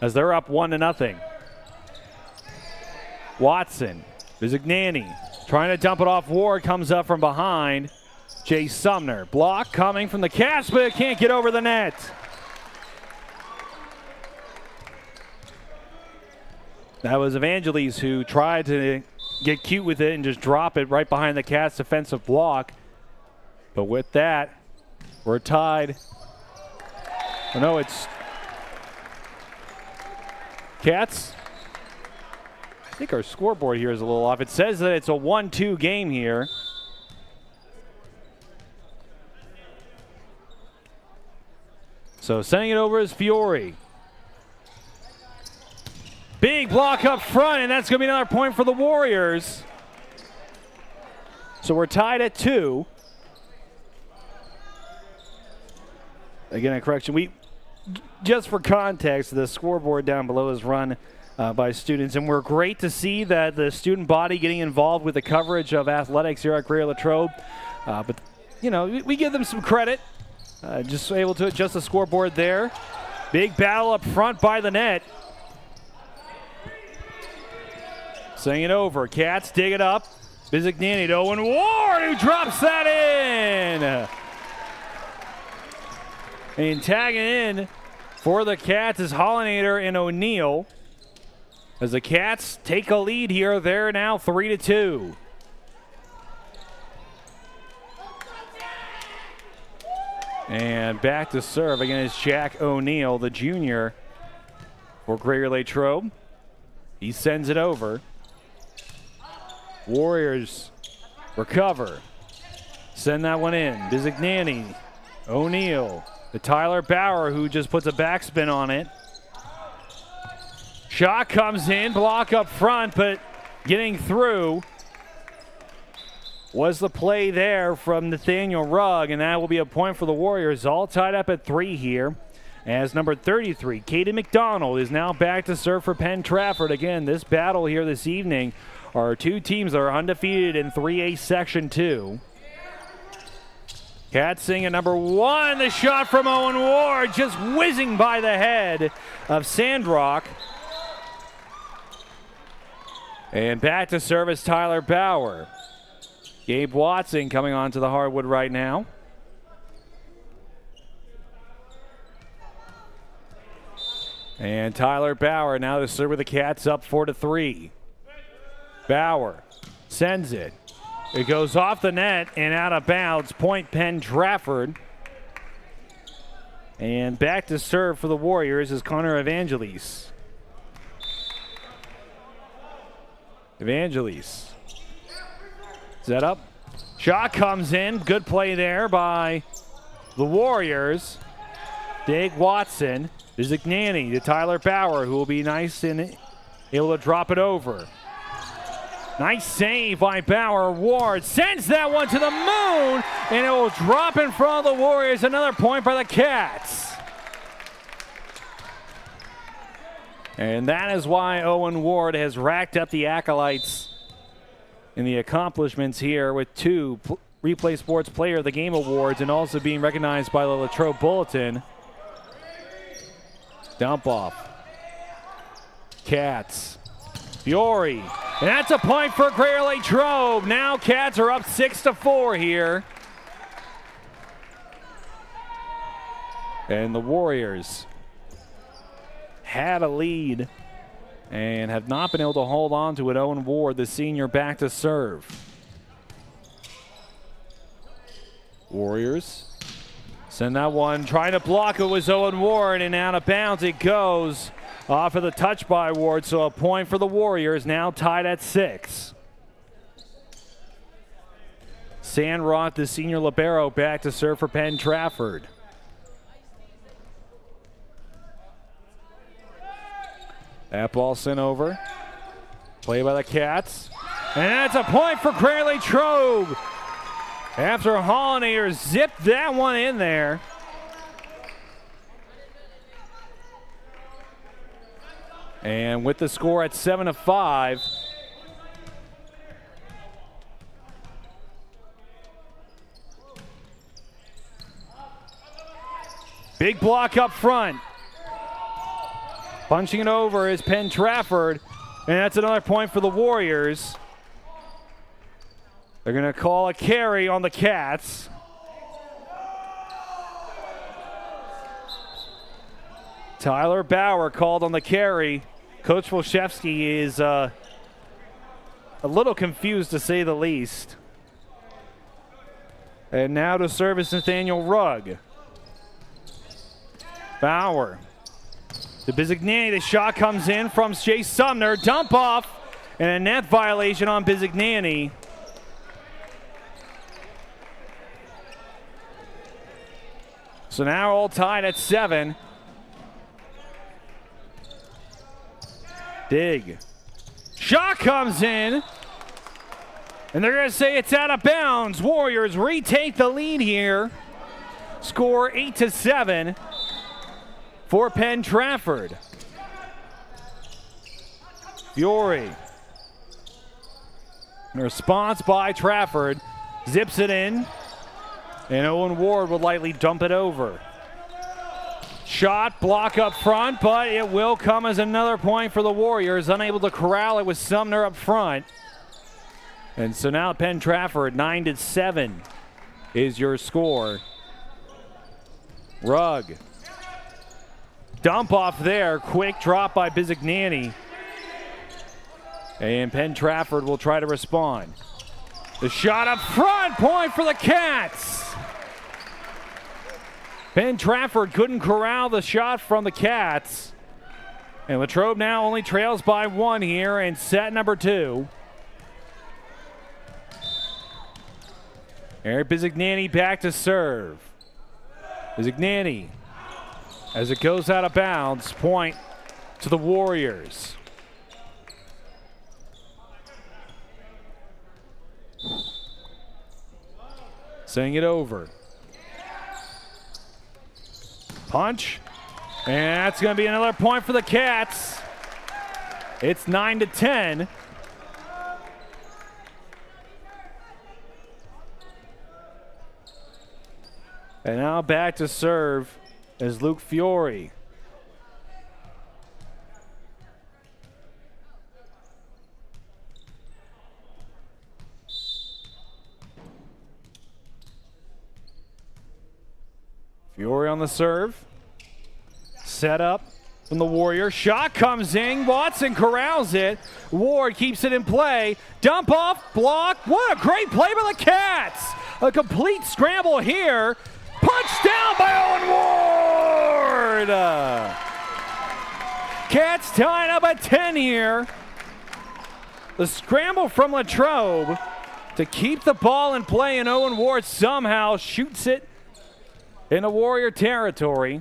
Speaker 1: as they're up 1-0. Watson, Bizignani trying to dump it off. Ward comes up from behind. Jay Sumner. Block coming from the Cats, but can't get over the net. That was Evangelis who tried to get cute with it and just drop it right behind the Cats' defensive block. But with that, we're tied. Oh, no, it's Cats. I think our scoreboard here is a little off. It says that it's a 1-2 game here. So sending it over is Fiore. Big block up front, and that's going to be another point for the Warriors. So we're tied at 2. Again, a correction. Just for context, the scoreboard down below is run by students, and we're great to see that the student body getting involved with the coverage of athletics here at Greater Latrobe. But, you know, we give them some credit. Just able to adjust the scoreboard there. Big battle up front by the net. Sending it over. Cats dig it up. Bizignani to Owen Ward, who drops that in. And tagging in for the Cats is Hollinator and O'Neal. As the Cats take a lead here, they're now 3-2. And back to serve again is Jack O'Neal, the junior for Greater Latrobe. He sends it over. Warriors recover. Send that one in. Bizignani, O'Neal, the Tyler Bauer who just puts a backspin on it. Shot comes in, block up front, but getting through was the play there from Nathaniel Rugg, and that will be a point for the Warriors. All tied up at 3 here. As number 33, Katie McDonald, is now back to serve for Penn-Trafford. Again, this battle here this evening are two teams that are undefeated in 3A Section 2. Katzing at number 1. The shot from Owen Ward just whizzing by the head of Sandrock. And back to service Tyler Bauer. Gabe Watson coming onto the hardwood right now. And Tyler Bauer now to serve with the Cats up 4-3. Bauer sends it. It goes off the net and out of bounds. Point Penn-Trafford. And back to serve for the Warriors is Connor Evangelis. Evangelis. Set up. Shot comes in. Good play there by the Warriors. Dig Watson. Bizignani to Tyler Bauer, who will be nice and able to drop it over. Nice save by Bauer. Ward sends that one to the moon, and it will drop in front of the Warriors. Another point by the Cats. And that is why Owen Ward has racked up the accolades in the accomplishments here with 2 Replay Sports Player of the Game awards and also being recognized by the Latrobe Bulletin. Dump off. Cats. Fiore. And that's a point for Greater Latrobe. Now Cats are up 6-4 here. And the Warriors had a lead and have not been able to hold on to it. Owen Ward, the senior, back to serve. Warriors send that one. Trying to block it was Owen Ward, and out of bounds it goes off of the touch by Ward, so a point for the Warriors, now tied at 6. Sandroth, the senior libero, back to serve for Penn-Trafford. That ball sent over. Play by the Cats. And that's a point for Latrobe. After Hollinator zipped that one in there. And with the score at 7-5. Big block up front. Punching it over is Penn-Trafford. And that's another point for the Warriors. They're going to call a carry on the Cats. Tyler Bauer called on the carry. Coach Wolszewski is a little confused, to say the least. And now to serve is Nathaniel Rugg. Bauer to Bizignani. The shot comes in from Jay Sumner. Dump off and a net violation on Bizignani. So now all tied at 7. Dig. Shot comes in. And they're going to say it's out of bounds. Warriors retake the lead here. Score 8-7 for Penn-Trafford. Fiore. In response by Trafford. Zips it in. And Owen Ward would lightly dump it over. Shot, block up front, but it will come as another point for the Warriors. Unable to corral it with Sumner up front. And so now Penn-Trafford, 9-7 is your score. Rugg. Dump off there. Quick drop by Bizignani. And Penn-Trafford will try to respond. The shot up front, point for the Cats. Penn-Trafford couldn't corral the shot from the Cats. And Latrobe now only trails by 1 here in set number 2. Eric Bizignani back to serve. Bizignani, as it goes out of bounds, point to the Warriors. Sending it over. Punch. And that's going to be another point for the Cats. It's 9-10. And now back to serve is Luke Fiore. Fiore on the serve. Set up from the Warriors. Shot comes in. Watson corrals it. Ward keeps it in play. Dump off, block. What a great play by the Cats. A complete scramble here. Punch down by Owen Ward. Cats tying up at 10 here. The scramble from Latrobe to keep the ball in play, and Owen Ward somehow shoots it into Warrior territory.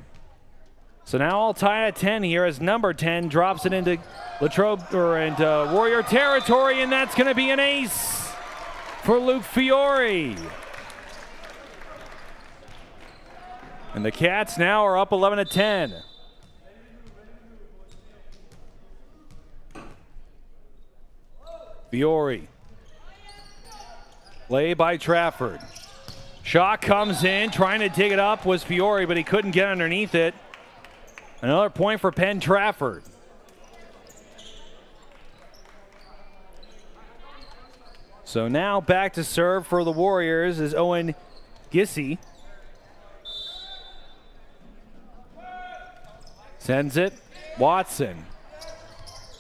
Speaker 1: So now all tied at 10 here as number 10 drops it into Latrobe or into Warrior territory, and that's going to be an ace for Luke Fiore. And the Cats now are up 11-10. Fiore. Play by Trafford. Shot comes in, trying to dig it up was Fiore, but he couldn't get underneath it. Another point for Penn-Trafford. So now back to serve for the Warriors is Owen Gissy. Sends it. Watson.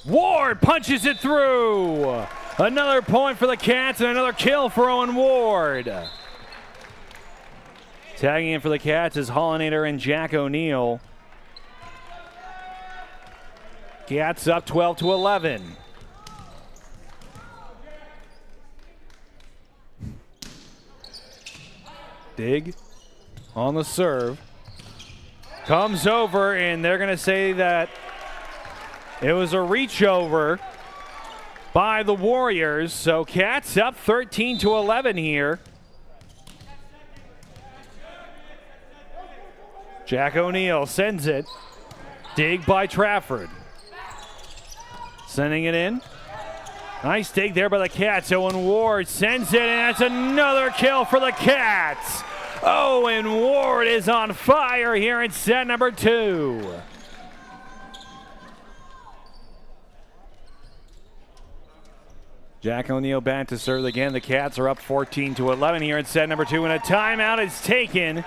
Speaker 1: Ward punches it through. Another point for the Cats and another kill for Owen Ward. Tagging in for the Cats is Hollinator and Jack O'Neill. Cats up 12-11. Dig on the serve. Comes over, and they're going to say that it was a reach over by the Warriors. So Cats up 13-11 here. Jack O'Neal sends it. Dig by Trafford. Sending it in. Nice dig there by the Cats. Owen Ward sends it, and that's another kill for the Cats. Owen Ward is on fire here in set number 2. Jack O'Neal back to serve again. The Cats are up 14-11 here in set number 2, and a timeout is taken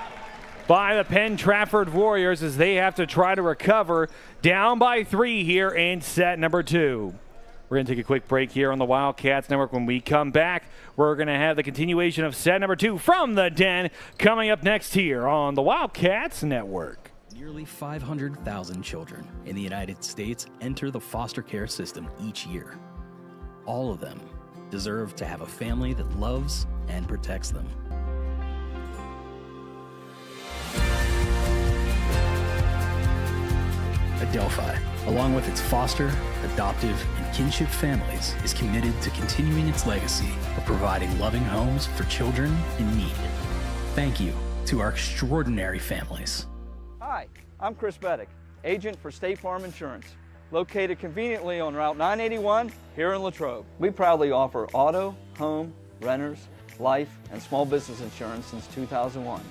Speaker 1: by the Penn-Trafford Warriors as they have to try to recover, down by 3 here in set number 2. We're going to take a quick break here on the Wildcats Network. When we come back, we're going to have the continuation of set number 2 from the Den coming up next here on the Wildcats Network.
Speaker 12: Nearly 500,000 children in the United States enter the foster care system each year. All of them deserve to have a family that loves and protects them. Adelphi, along with its foster, adoptive, and kinship families, is committed to continuing its legacy of providing loving homes for children in need. Thank you to our extraordinary families.
Speaker 13: Hi, I'm Chris Beddick, agent for State Farm Insurance, located conveniently on Route 981 here in Latrobe. We proudly offer auto, home, renters, life, and small business insurance since 2001.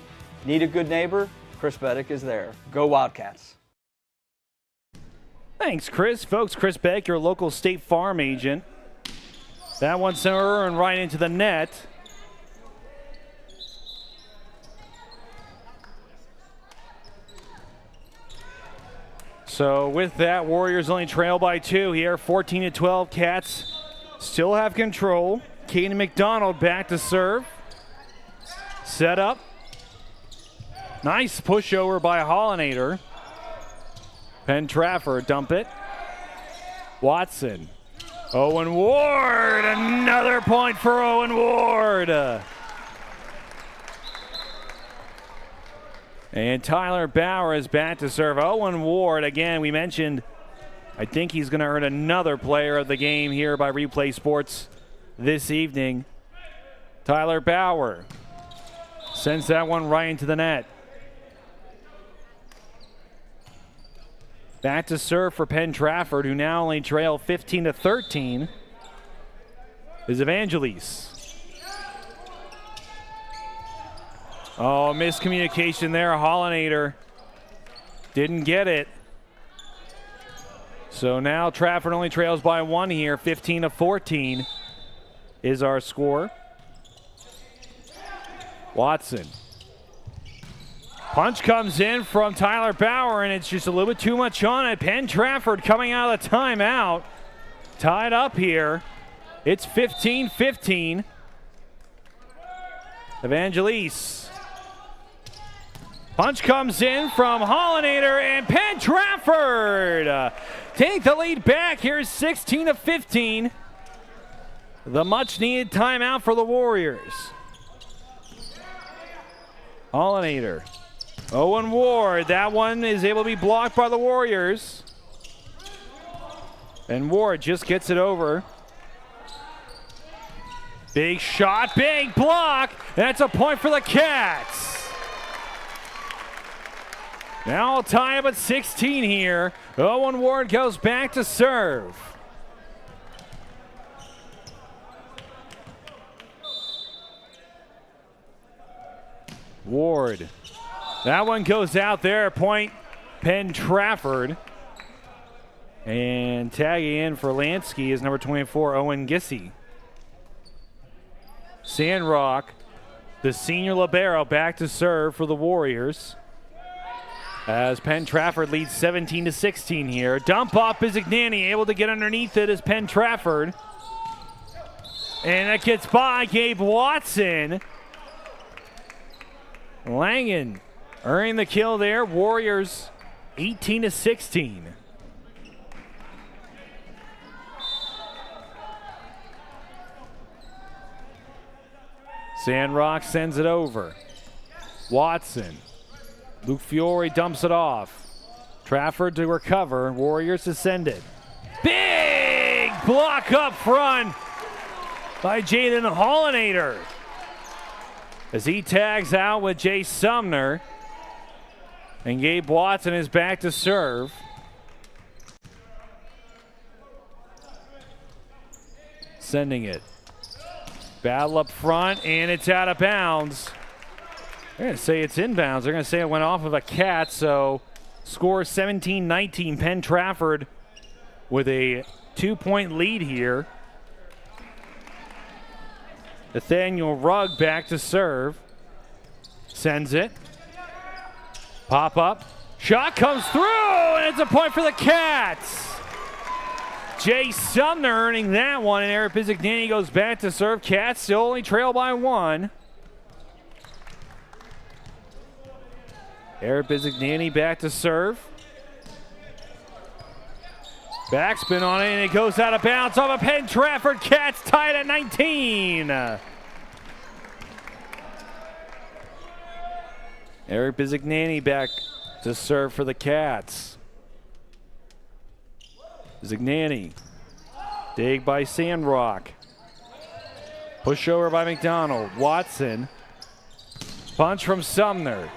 Speaker 13: Need a good neighbor? Chris Beddick is there. Go Wildcats.
Speaker 1: Thanks, Chris. Folks, Chris Beck, your local State Farm agent. That one's and right into the net. So with that, Warriors only trail by 2 here. 14-12. Cats still have control. Caden McDonald back to serve. Set up. Nice pushover by Hollinator. Penn-Trafford dump it. Watson. Owen Ward. Another point for Owen Ward. And Tyler Bauer is back to serve. Owen Ward, again, we mentioned, I think he's going to earn another player of the game here by Replay Sports this evening. Tyler Bauer sends that one right into the net. Back to serve for Penn-Trafford, who now only trail 15-13, is Evangelis. Oh, miscommunication there. Hollinator didn't get it. So now Trafford only trails by 1 here. 15-14 is our score. Watson. Punch comes in from Tyler Bauer, and it's just a little bit too much on it. Penn-Trafford coming out of the timeout. Tied up here. It's 15-15. Evangelis. Punch comes in from Hollinator, and Penn-Trafford take the lead back. Here's 16-15. The much-needed timeout for the Warriors. Hollinator. Owen Ward, that one is able to be blocked by the Warriors. And Ward just gets it over. Big shot, big block. That's a point for the Cats. Now I'll tie up at 16 here. Owen Ward goes back to serve. Ward. That one goes out there. Point Penn-Trafford. And tagging in for Lansky is number 24, Owen Gissy. Sandrock, the senior libero, back to serve for the Warriors. As Penn-Trafford leads 17-16 here. Dump off Bizignani, able to get underneath it as Penn-Trafford. And that gets by Gabe Watson. Langen earning the kill there. Warriors 18-16. Sandrock sends it over. Watson. Luke Fiore dumps it off. Trafford to recover. Warriors to send it. Big block up front by Jaden Hollinator as he tags out with Jay Sumner. And Gabe Watson is back to serve. Sending it. Battle up front, and it's out of bounds. They're going to say it's inbounds. They're going to say it went off of a cat, so score 17-19. Penn-Trafford with a 2-point lead here. Nathaniel Rugg back to serve. Sends it. Pop up. Shot comes through, and it's a point for the Cats. Jay Sumner earning that one, and Eric Bizignani goes back to serve. Cats still only trail by 1. Eric Bizignani back to serve. Backspin on it, and it goes out of bounds off of Penn-Trafford. Cats tied at 19. Eric Bizignani back to serve for the Cats. Bizignani. Dig by Sandrock. Push over by McDonald. Watson. Punch from Sumner.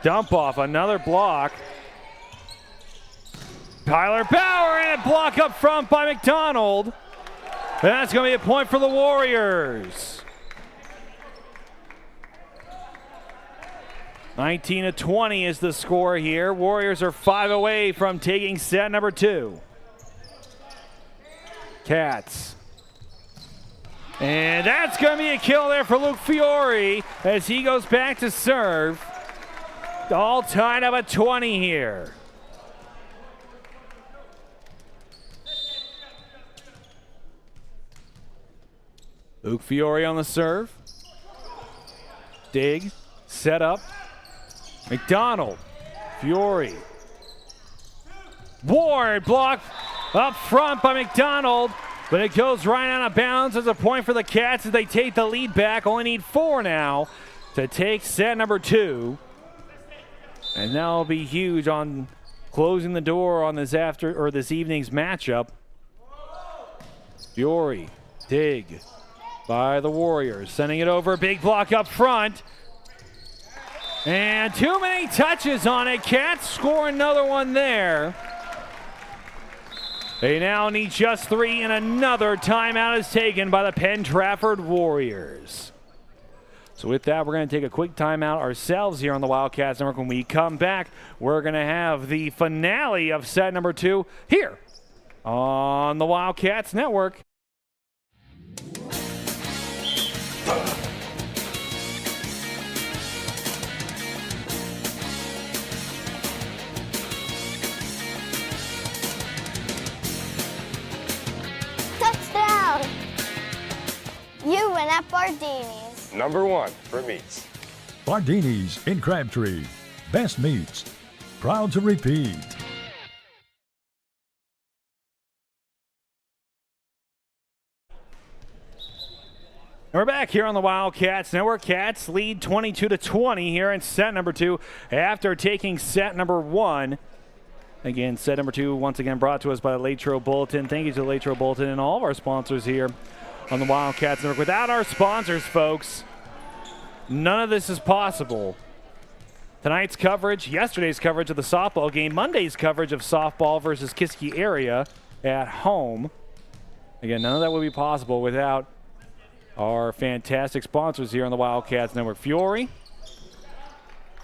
Speaker 1: Dump off, another block. Tyler Bauer, and a block up front by McDonald. And that's going to be a point for the Warriors. 19-20 is the score here. Warriors are 5 away from taking set number 2. Cats. And that's going to be a kill there for Luke Fiore as he goes back to serve. All tied up at 20 here. Luke Fiore on the serve. Dig. Set up. McDonald. Fiore. Ward blocked up front by McDonald, but it goes right out of bounds as a point for the Cats as they take the lead back. Only need 4 now to take set number 2. And that'll be huge on closing the door on this evening's matchup. Fiore. Dig by the Warriors. Sending it over. Big block up front. And too many touches on it. Cats score another one there. They now need just 3, and another timeout is taken by the Penn-Trafford Warriors. So with that, we're going to take a quick timeout ourselves here on the Wildcats Network. When we come back, we're going to have the finale of set number 2 here on the Wildcats Network.
Speaker 10: Touchdown! You win at Bardini's.
Speaker 7: Number 1 for meats.
Speaker 11: Bardini's in Crabtree. Best meats. Proud to repeat.
Speaker 1: We're back here on the Wildcats Network. Cats lead 22-20 here in set number 2 after taking set number 1. Again, set number 2 once again brought to us by the Latrobe Bulletin. Thank you to the Latrobe Bulletin and all of our sponsors here on the Wildcats Network. Without our sponsors, folks, none of this is possible. Tonight's coverage, yesterday's coverage of the softball game, Monday's coverage of softball versus Kiski area at home. Again, none of that would be possible without our fantastic sponsors here on the Wildcats Network. Fiore,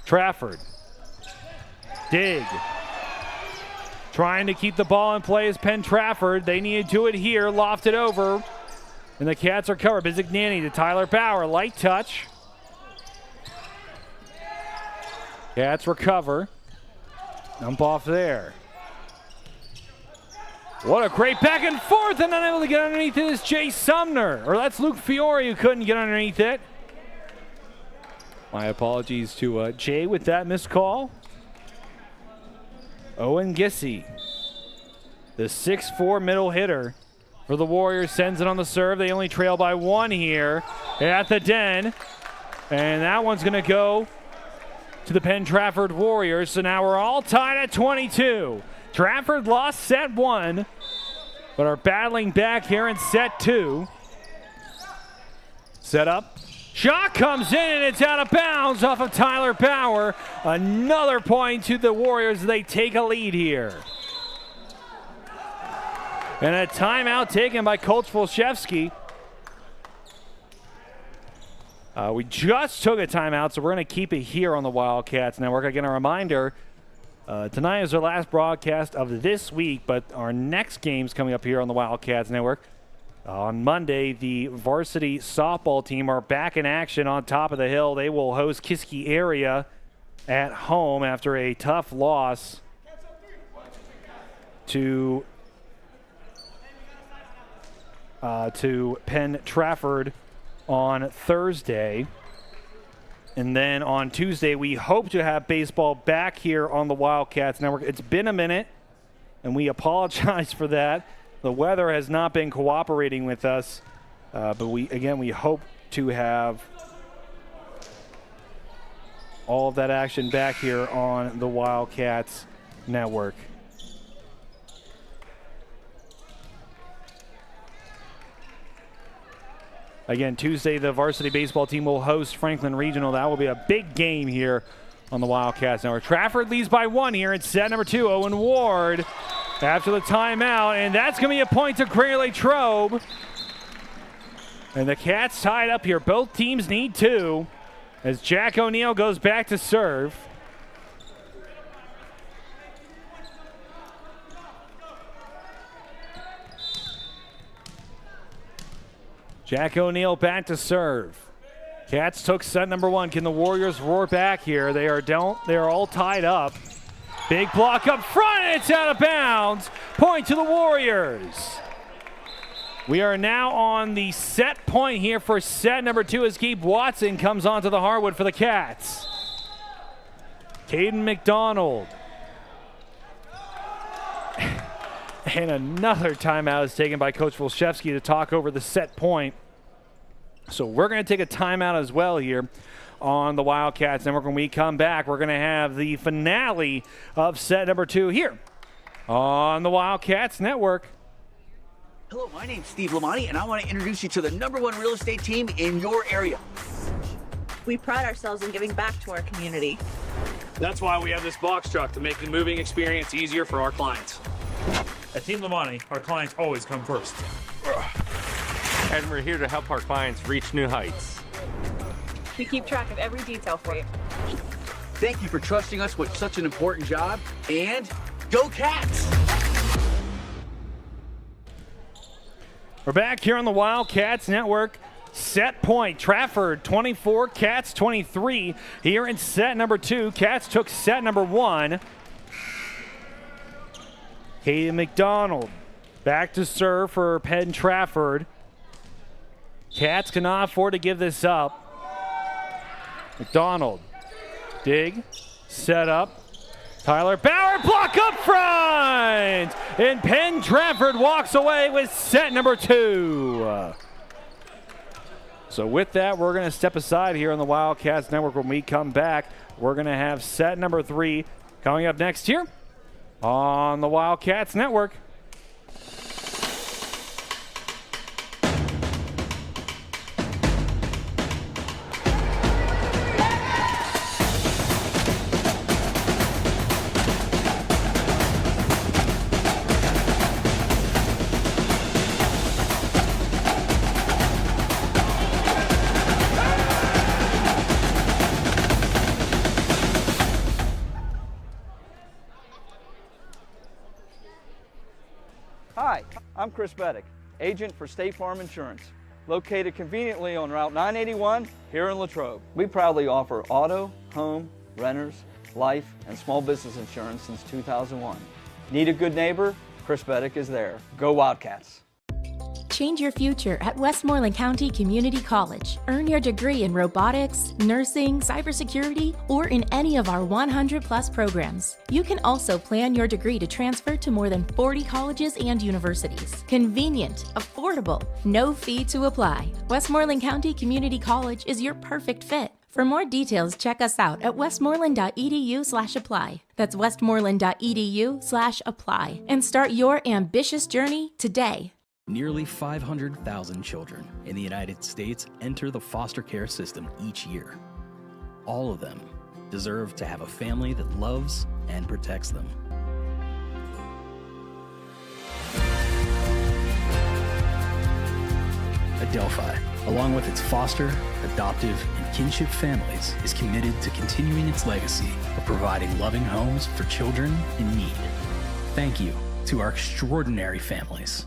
Speaker 1: Trafford, Dig. Trying to keep the ball in play is Penn-Trafford. They need to do it here, lofted over. And the Cats are covered. Bizignani to Tyler Bauer, light touch. Cats recover. Dump off there. What a great back and forth, and unable to get underneath it is Jay Sumner. Or that's Luke Fiore who couldn't get underneath it. My apologies to Jay with that missed call. Owen Gissy, the 6'4" middle hitter for the Warriors, sends it on the serve. They only trail by 1 here. at the Den. And that one's going to go to the Penn-Trafford Warriors. So now we're all tied at 22. Trafford lost set 1, but are battling back here in set 2. Set up. Shot comes in, and it's out of bounds off of Tyler Bauer. Another point to the Warriors. They take a lead here. And a timeout taken by Coach Volshevsky. We just took a timeout, so we're going to keep it here on the Wildcats Network. Again, a reminder, tonight is our last broadcast of this week, but our next game's coming up here on the Wildcats Network. On Monday, the varsity softball team are back in action on top of the hill. They will host Kiski area at home after a tough loss to Penn-Trafford on Thursday. And then on Tuesday, we hope to have baseball back here on the Wildcats Network. It's been a minute, and we apologize for that. The weather has not been cooperating with us, but we hope to have all of that action back here on the Wildcats Network. Again, Tuesday, the varsity baseball team will host Franklin Regional. That will be a big game here on the Wildcats Network. Trafford leads by 1 here in set number 2. Owen Ward after the timeout, and that's going to be a point to Greater Latrobe. And the Cats tied up here. Both teams need 2 as Jack O'Neill goes back to serve. Jack O'Neill back to serve. Cats took set number 1. Can the Warriors roar back here? They are all tied up. Big block up front, and it's out of bounds. Point to the Warriors. We are now on the set point here for set number 2 as Gabe Watson comes onto the hardwood for the Cats. Caden McDonald. And another timeout is taken by Coach Volshevsky to talk over the set point. So we're going to take a timeout as well here on the Wildcats. And when we come back, we're going to have the finale of set number 2 here on the Wildcats Network.
Speaker 5: Hello, my name's Steve Lamani, and I want to introduce you to the #1 real estate team in your area.
Speaker 6: We pride ourselves in giving back to our community.
Speaker 7: That's why we have this box truck to make the moving experience easier for our clients.
Speaker 8: At Team Lamani, our clients always come first.
Speaker 9: And we're here to help our clients reach new heights.
Speaker 4: We keep track of every detail for you.
Speaker 5: Thank you for trusting us with such an important job, and go Cats!
Speaker 1: We're back here on the Wildcats Network. Set point, Trafford 24, Cats 23. Here in set number 2, Cats took set number 1. Caden McDonald back to serve for Penn-Trafford. Cats cannot afford to give this up. McDonald, dig, set up. Tyler Bauer, block up front! And Penn-Trafford walks away with set number 2. So with that, we're going to step aside here on the Wildcats Network. When we come back, we're going to have set number 3 coming up next here on the Wildcats Network.
Speaker 13: Hi, I'm Chris Beddick, agent for State Farm Insurance, located conveniently on Route 981 here in Latrobe. We proudly offer auto, home, renters, life, and small business insurance since 2001. Need a good neighbor? Chris Beddick is there. Go Wildcats!
Speaker 14: Change your future at Westmoreland County Community College. Earn your degree in robotics, nursing, cybersecurity, or in any of our 100+ programs. You can also plan your degree to transfer to more than 40 colleges and universities. Convenient, affordable, no fee to apply. Westmoreland County Community College is your perfect fit. For more details, check us out at westmoreland.edu/apply. That's westmoreland.edu/apply. And start your ambitious journey today.
Speaker 12: Nearly 500,000 children in the United States enter the foster care system each year. All of them deserve to have a family that loves and protects them. Adelphi, along with its foster, adoptive, and kinship families, is committed to continuing its legacy of providing loving homes for children in need. Thank you to our extraordinary families.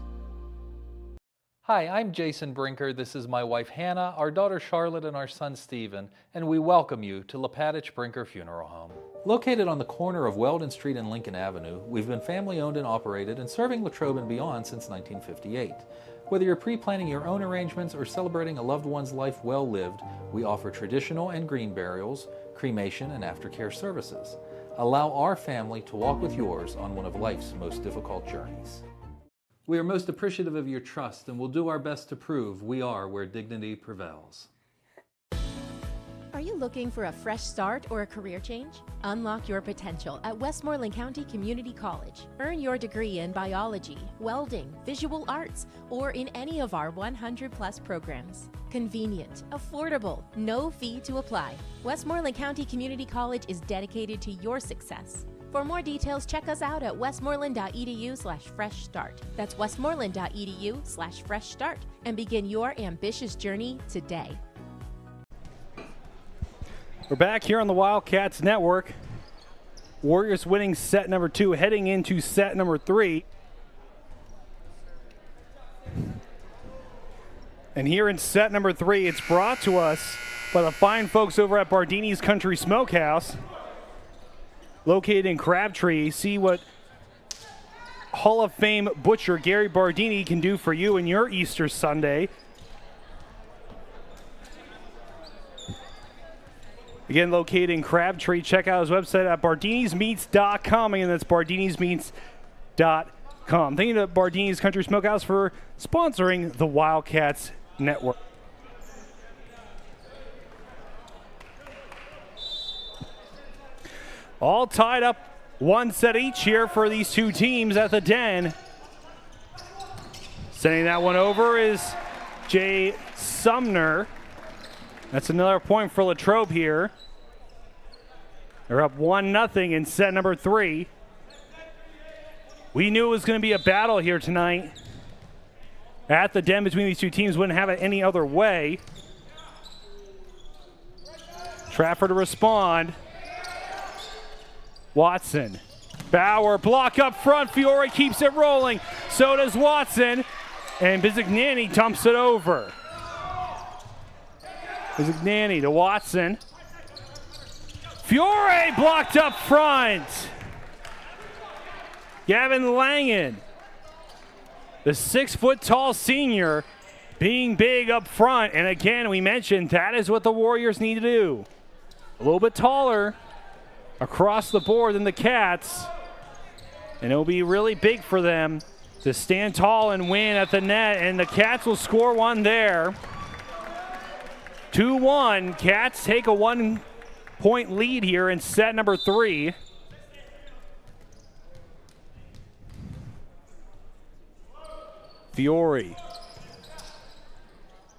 Speaker 21: Hi, I'm Jason Brinker. This is my wife Hannah, our daughter Charlotte, and our son Stephen, and we welcome you to Latrobe Brinker Funeral Home. Located on the corner of Weldon Street and Lincoln Avenue, we've been family owned and operated and serving Latrobe and beyond since 1958. Whether you're pre-planning your own arrangements or celebrating a loved one's life well lived, we offer traditional and green burials, cremation, and aftercare services. Allow our family to walk with yours on one of life's most difficult journeys. We are most appreciative of your trust and will do our best to prove we are where dignity prevails.
Speaker 14: Are you looking for a fresh start or a career change? Unlock your potential at Westmoreland County Community College. Earn your degree in biology, welding, visual arts, or in any of our 100+ programs. Convenient, affordable, no fee to apply. Westmoreland County Community College is dedicated to your success. For more details, check us out at westmoreland.edu/fresh start. That's westmoreland.edu/fresh start and begin your ambitious journey today.
Speaker 1: We're back here on the Wildcats Network. Warriors winning set number 2, heading into set number 3. And here in set number 3, it's brought to us by the fine folks over at Bardini's Country Smokehouse, located in Crabtree. See what Hall of Fame butcher Gary Bardini can do for you in your Easter Sunday. Again, located in Crabtree. Check out his website at bardinismeats.com. Again, that's bardinismeats.com. Thank you to Bardini's Country Smokehouse for sponsoring the Wildcats Network. All tied up, one set each here for these two teams at the Den. Sending that one over is Jay Sumner. That's another point for Latrobe here. They're up 1-0 in set number 3. We knew it was going to be a battle here tonight at the Den between these two teams. Wouldn't have it any other way. Trafford to respond. Watson. Bauer, block up front. Fiore keeps it rolling. So does Watson. And Bizignani dumps it over. Bizignani to Watson. Fiore blocked up front. Gavin Langen, the 6-foot-tall senior, being big up front. And again, we mentioned that is what the Warriors need to do. A little bit taller across the board than the Cats. And it'll be really big for them to stand tall and win at the net. And the Cats will score one there. 2-1. Cats take a 1-point lead here in set number 3. Fiore.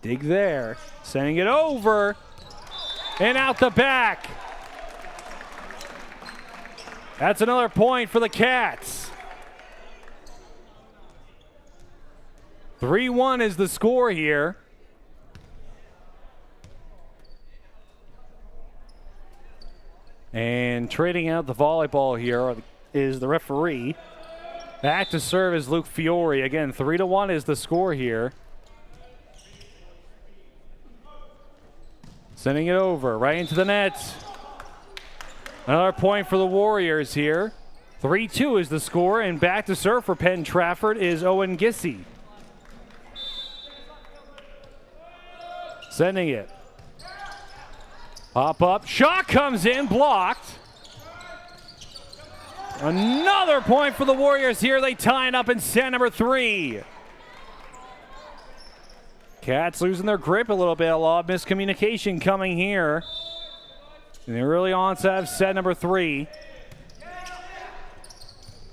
Speaker 1: Dig there. Sending it over. And out the back. That's another point for the Cats. 3-1 is the score here. And trading out the volleyball here is the referee. Back to serve is Luke Fiore. Again, 3-1 is the score here. Sending it over right into the net. Another point for the Warriors here. 3-2 is the score, and back to serve for Penn-Trafford is Owen Gissy. Sending it. Pop up. Shot comes in. Blocked. Another point for the Warriors here. They tie it up in set number 3. Cats losing their grip a little bit. A lot of miscommunication coming here in the early onset of set number 3.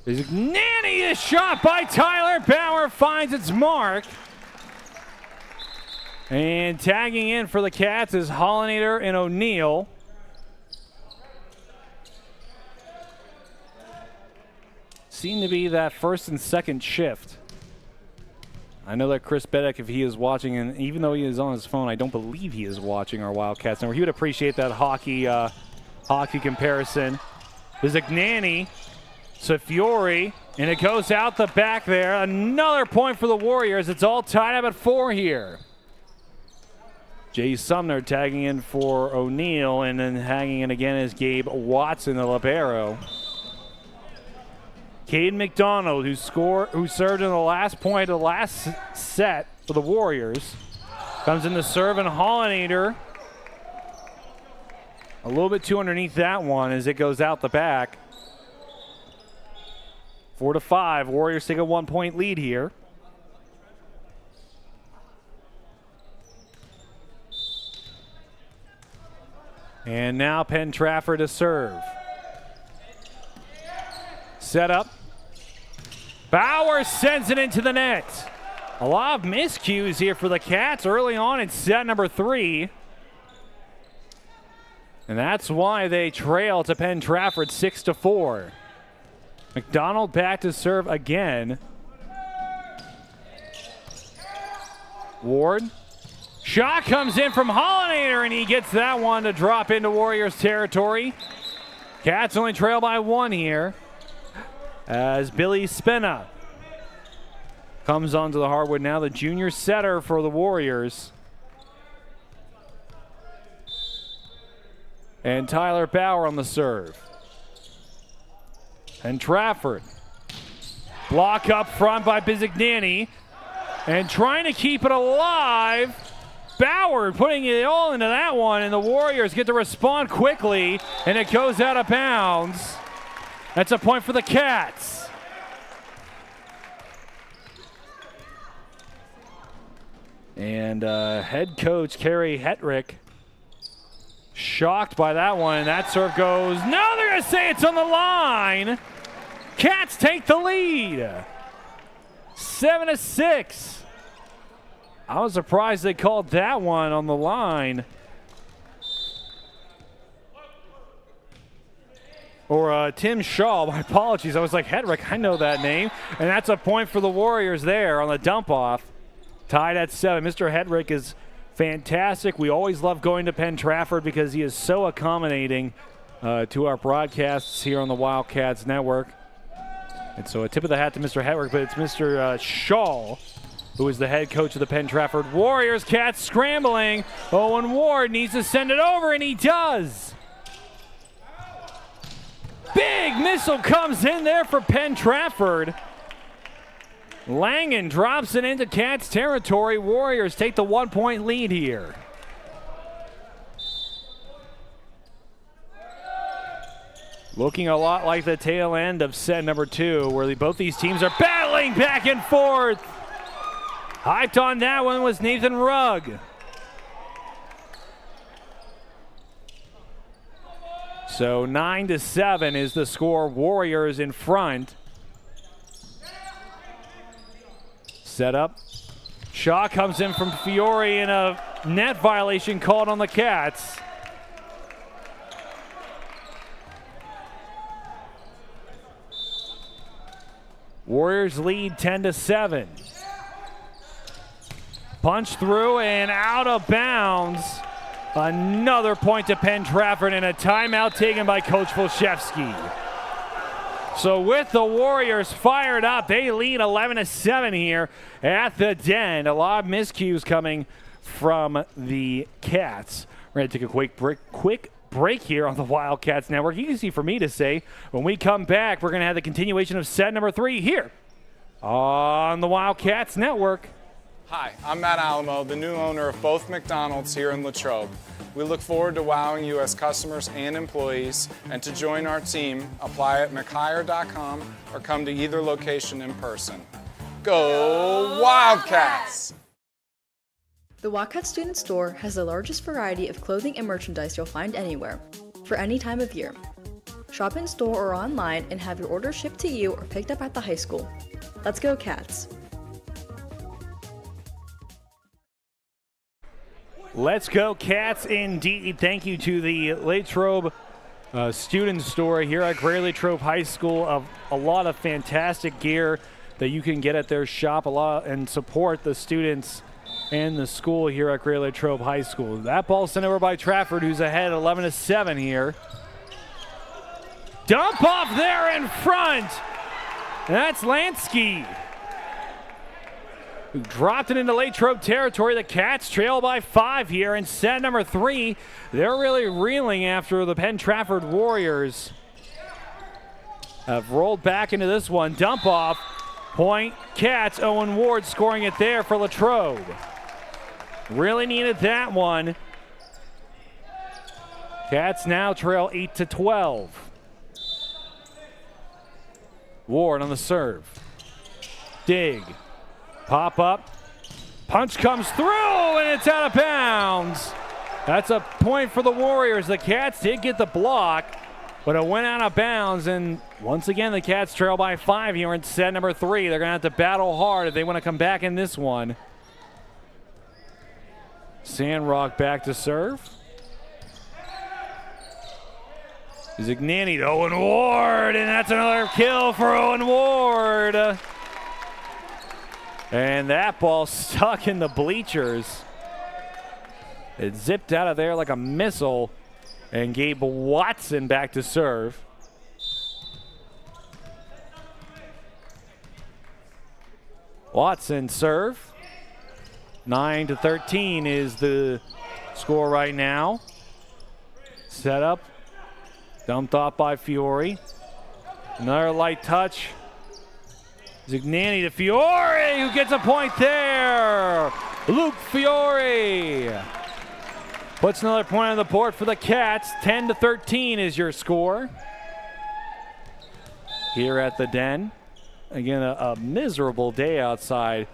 Speaker 1: Nanny, a shot by Tyler Bauer finds its mark. And tagging in for the Cats is Hollinator and O'Neal. Seem to be that first and second shift. I know that Chris Bedek, if he is watching, and even though he is on his phone, I don't believe he is watching our Wildcats Network. He would appreciate that hockey comparison. Bizignani, Safiori, and it goes out the back there. Another point for the Warriors. It's all tied up at 4 here. Jay Sumner tagging in for O'Neal, and then hanging in again is Gabe Watson, the libero. Caden McDonald, who served in the last point of the last set for the Warriors, comes in to serve, and Hollinator a little bit too underneath that one as it goes out the back. 4-5. Warriors take a 1-point lead here. And now Penn-Trafford to serve. Set up. Bauer sends it into the net. A lot of miscues here for the Cats early on in set number 3. And that's why they trail to Penn-Trafford 6-4. McDonald back to serve again. Ward. Shot comes in from Hollinator, and he gets that one to drop into Warriors territory. Cats only trail by 1 here as Billy Spina comes onto the hardwood now, the junior setter for the Warriors. And Tyler Bauer on the serve. And Trafford. Block up front by Bizignani. And trying to keep it alive. Bauer putting it all into that one, and the Warriors get to respond quickly, and it goes out of bounds. That's a point for the Cats. And head coach Kerry Hetrick shocked by that one, and that serve goes. No, they're going to say it's on the line. Cats take the lead. 7-6. I was surprised they called that one on the line. Or Tim Shaw, my apologies. I was like, Hedrick, I know that name. And that's a point for the Warriors there on the dump off. Tied at 7. Mr. Hedrick is fantastic. We always love going to Penn-Trafford because he is so accommodating to our broadcasts here on the Wildcats Network. And so a tip of the hat to Mr. Hedrick, but it's Mr. Shaw, who is the head coach of the Penn-Trafford Warriors. Cats scrambling. Owen Ward needs to send it over, and he does. Big missile comes in there for Penn-Trafford. Langen drops it into Cats territory. Warriors take the 1-point lead here. Looking a lot like the tail end of set number 2, where both these teams are battling back and forth. Hyped on that one was Nathan Rugg. So 9-7 is the score. Warriors in front. Set up. Shaw comes in from Fiore, and a net violation called on the Cats. Warriors lead 10-7. Punch through and out of bounds. Another point to Penn-Trafford, and a timeout taken by Coach Volshevsky. So with the Warriors fired up, they lead 11-7 here at the Den. A lot of miscues coming from the Cats. We're going to take a quick break here on the Wildcats Network. Easy for me to say. When we come back, we're going to have the continuation of set number 3 here on the Wildcats Network.
Speaker 2: Hi, I'm Matt Alamo, the new owner of both McDonald's here in Latrobe. We look forward to wowing you as customers and employees, and to join our team, apply at mchire.com or come to either location in person. Go Wildcats!
Speaker 18: The Wildcat Student Store has the largest variety of clothing and merchandise you'll find anywhere, for any time of year. Shop in store or online and have your order shipped to you or picked up at the high school. Let's go Cats!
Speaker 1: Let's go Cats indeed. Thank you to the Latrobe Student Store here at Greater Latrobe High School. Of a lot of fantastic gear that you can get at their shop and support the students and the school here at Greater Latrobe High School. That ball sent over by Trafford, who's ahead 11-7 here. Dump off there in front. And that's Lansky, who dropped it into Latrobe territory. The Cats trail by 5 here in set number 3. They're really reeling after the Penn-Trafford Warriors have rolled back into this one. Dump off. Point Cats. Owen Ward scoring it there for Latrobe. Really needed that one. Cats now trail 8-12. Ward on the serve. Dig. Pop up. Punch comes through, and it's out of bounds. That's a point for the Warriors. The Cats did get the block, but it went out of bounds. And once again, the Cats trail by 5 here in set number 3. They're going to have to battle hard if they want to come back in this one. Sandrock back to serve. Zignani to Owen Ward, and that's another kill for Owen Ward. And that ball stuck in the bleachers. It zipped out of there like a missile, and Gabe Watson back to serve. Watson serve. 9-13 is the score right now. Set up. Dumped off by Fiore. Another light touch. Zignani to Fiore, who gets a point there. Luke Fiore puts another point on the board for the Cats. 10-13 is your score here at the Den. Again, a miserable day outside.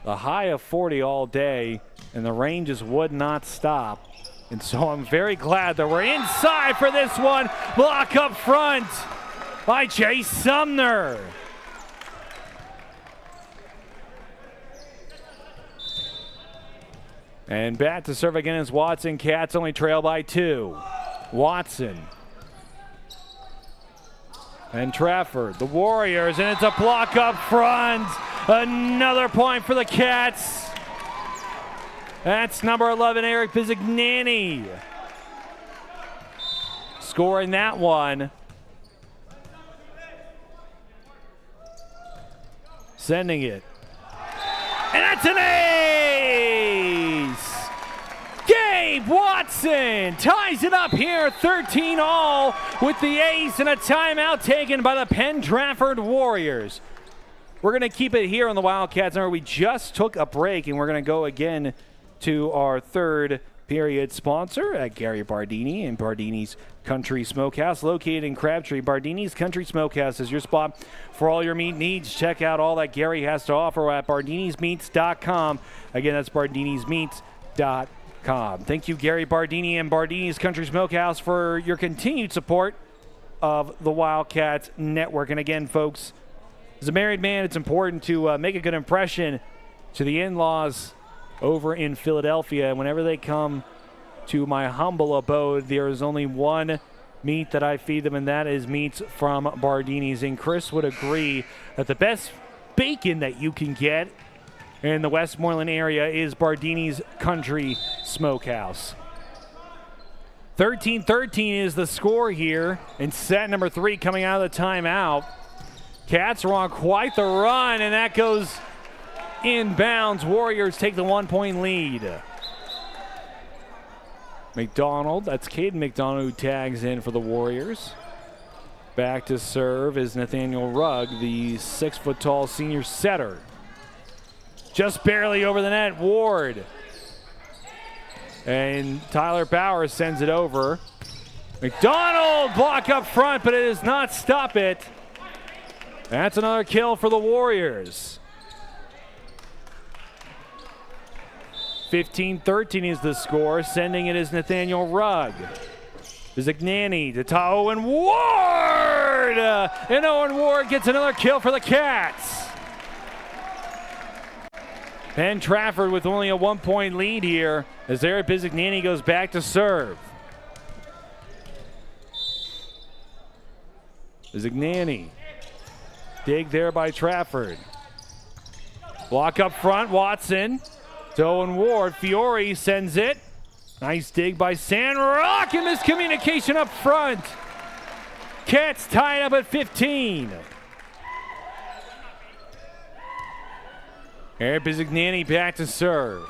Speaker 1: The high of 40 all day, and the rain just would not stop. And so I'm very glad that we're inside for this one. Block up front by Chase Sumner. And bat to serve again is Watson. Cats only trail by 2. Watson. And Trafford, the Warriors, and it's a block up front. Another point for the Cats. That's number 11, Eric Bizignani, scoring that one. Sending it. And that's an ace! Gabe Watson ties it up here, 13-all with the ace, and a timeout taken by the Penn-Trafford Warriors. We're going to keep it here on the Wildcats. Remember, we just took a break, and we're going to go again to our third period sponsor at Gary Bardini and Bardini's Country Smokehouse, located in Crabtree. Bardini's Country Smokehouse is your spot for all your meat needs. Check out all that Gary has to offer at bardinismeats.com. Again, that's bardinismeats.com. Thank you, Gary Bardini and Bardini's Country Smokehouse, for your continued support of the Wildcats Network. And again, folks, as a married man, it's important to make a good impression to the in-laws over in Philadelphia. Whenever they come to my humble abode, there is only one meat that I feed them, and that is meats from Bardini's. And Chris would agree that the best bacon that you can get in the Westmoreland area is Bardini's Country Smokehouse. 13-13 is the score here in set number 3 coming out of the timeout. Cats are on quite the run, and that goes inbounds. Warriors take the 1-point lead. McDonald, that's Caden McDonald who tags in for the Warriors. Back to serve is Nathaniel Rugg, the 6-foot-tall senior setter. just barely over the net. Ward. And Tyler Bauer sends it over. McDonald block up front, but it does not stop it. That's another kill for the Warriors. 15-13 is the score. Sending it is Nathaniel Rugg. Zignani to Owen Ward! And Owen Ward gets another kill for the Cats. Penn-Trafford with only a 1-point lead here as Eric Bizignani goes back to serve. Zignani. Dig there by Trafford. Block up front, Watson. To Owen Ward. Fiore sends it. Nice dig by Sandrock and miscommunication up front. Cats tied up at 15. Eric Bizignani back to serve.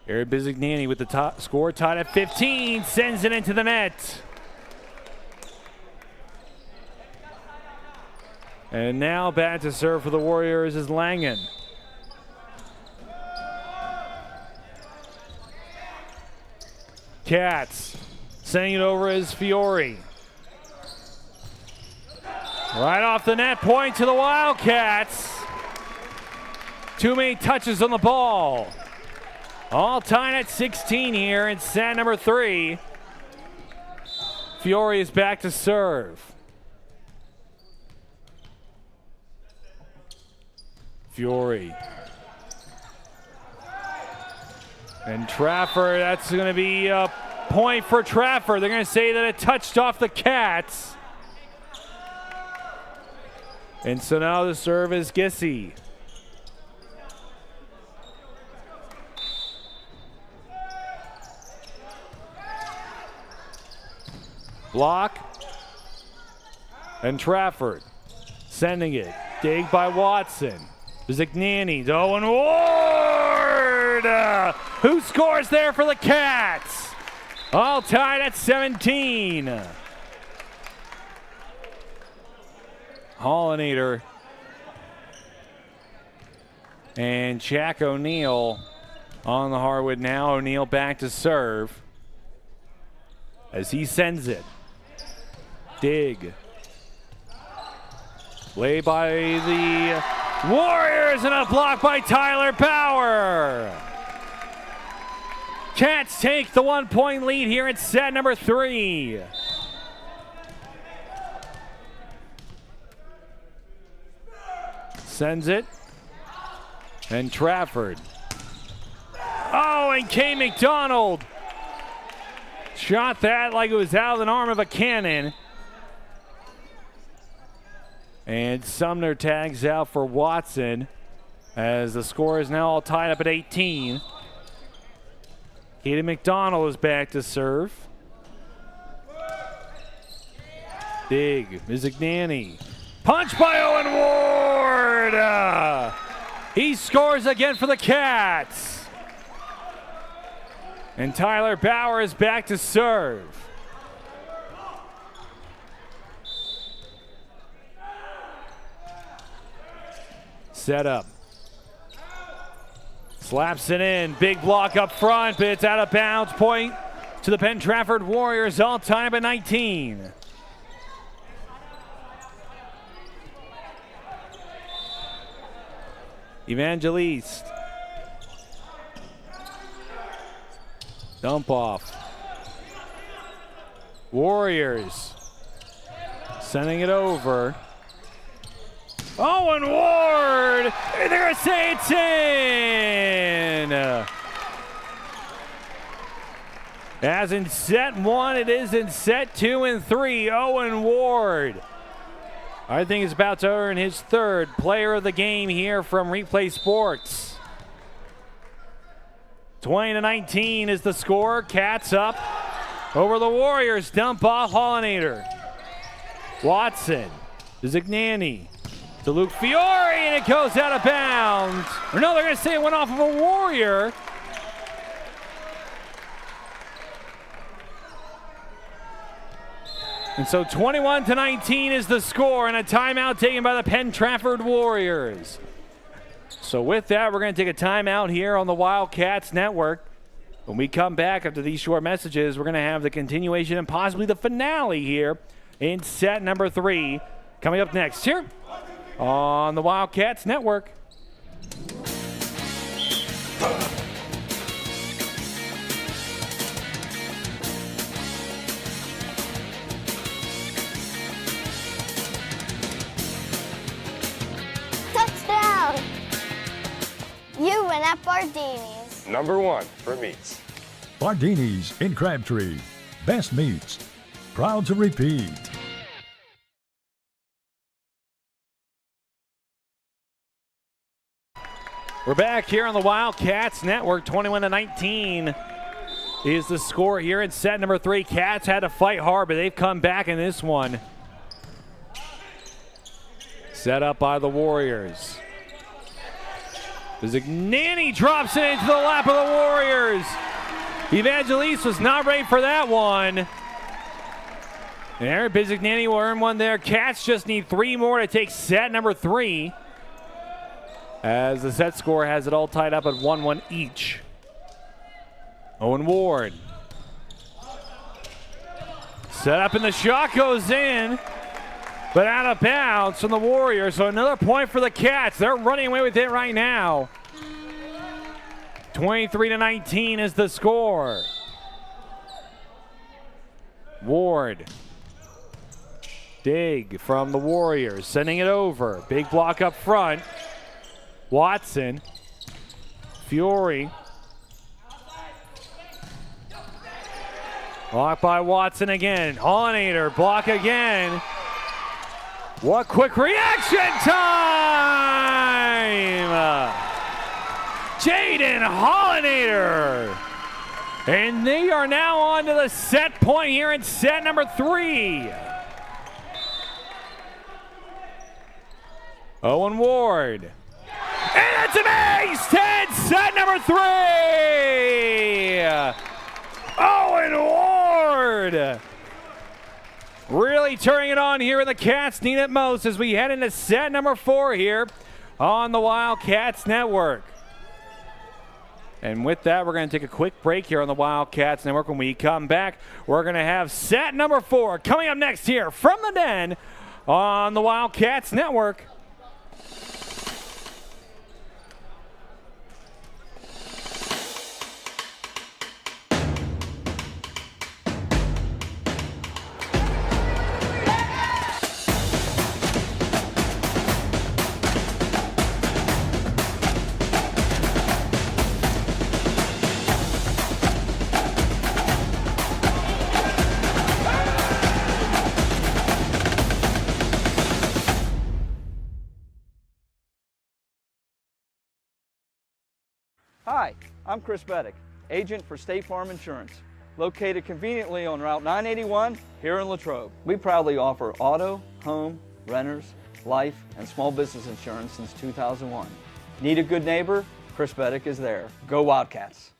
Speaker 1: Eric Bizignani with the top score tied at 15. Sends it into the net. And now back to serve for the Warriors is Langen. Cats sending it over is Fiore. Right off the net, point to the Wildcats. Too many touches on the ball. All tied at 16 here in set number 3. Fiore is back to serve. Fiore. And Trafford, that's going to be a point for Trafford. They're going to say that it touched off the Cats. And so now the serve is Gissy. Block. And Trafford sending it. Dig by Watson. Zignani to Owen Ward. Who scores there for the Cats? All tied at 17. Hollinator and Jack O'Neal on the hardwood now. O'Neal back to serve as he sends it. Dig. Play by the Warriors and a block by Tyler Bauer. Cats take the 1-point lead here in set number 3. Sends it. And Trafford. Oh, and K. McDonald shot that like it was out of an arm of a cannon. And Sumner tags out for Watson as the score is now all tied up at 18. Kaden McDonald is back to serve. Dig. Zignani. Punch by Owen Ward. He scores again for the Cats. And Tyler Bauer is back to serve. Set up. Slaps it in. Big block up front, but it's out of bounds. Point to the Penn-Trafford Warriors, all time at 19. Evangeliste. Dump off. Warriors sending it over. Owen Ward! They're going to say it's in! As in set 1, it is in set 2 and 3. Owen Ward, I think, is about to earn his 3rd player of the game here from Replay Sports. 20-19 is the score. Cats up over the Warriors. Dump off Hollinator. Watson, Zignani. To Luke Fiore, and it goes out of bounds. Or no, they're going to say it went off of a Warrior. And so 21-19 is the score, and a timeout taken by the Penn-Trafford Warriors. So with that, we're going to take a timeout here on the Wildcats Network. When we come back after these short messages, we're going to have the continuation and possibly the finale here in set number 3 coming up next here on the Wildcats Network.
Speaker 10: Touchdown! You win at Bardini's.
Speaker 9: Number 1 for meats.
Speaker 11: Bardini's in Crabtree. Best meats. Proud to repeat.
Speaker 1: We're back here on the Wildcats Network. 21-19 is the score here in set number 3. Cats had to fight hard, but they've come back in this one. Set up by the Warriors. Bizignani drops it into the lap of the Warriors. Evangeliste was not ready for that one. There, Bizignani will earn one there. Cats just need 3 more to take set number 3. As the set score has it all tied up at 1-1 each. Owen Ward. Set up and the shot goes in, but out of bounds from the Warriors. So another point for the Cats. They're running away with it right now. 23-19 is the score. Ward. Dig from the Warriors, sending it over. Big block up front. Watson. Fury. Block by Watson again. Hollinator, block again. What quick reaction time! Jaden Hollinator. And they are now on to the set point here in set number 3. Owen Ward. And it's an ace! 10, set number 3! Owen Ward! Really turning it on here, and the Cats need it most as we head into set number 4 here on the Wildcats Network. And with that, we're going to take a quick break here on the Wildcats Network. When we come back, we're going to have set number 4 coming up next here from the Den on the Wildcats Network.
Speaker 13: Hi, I'm Chris Beddick, agent for State Farm Insurance, located conveniently on Route 981 here in Latrobe. We proudly offer auto, home, renters, life, and small business insurance since 2001. Need a good neighbor? Chris Beddick is there. Go Wildcats!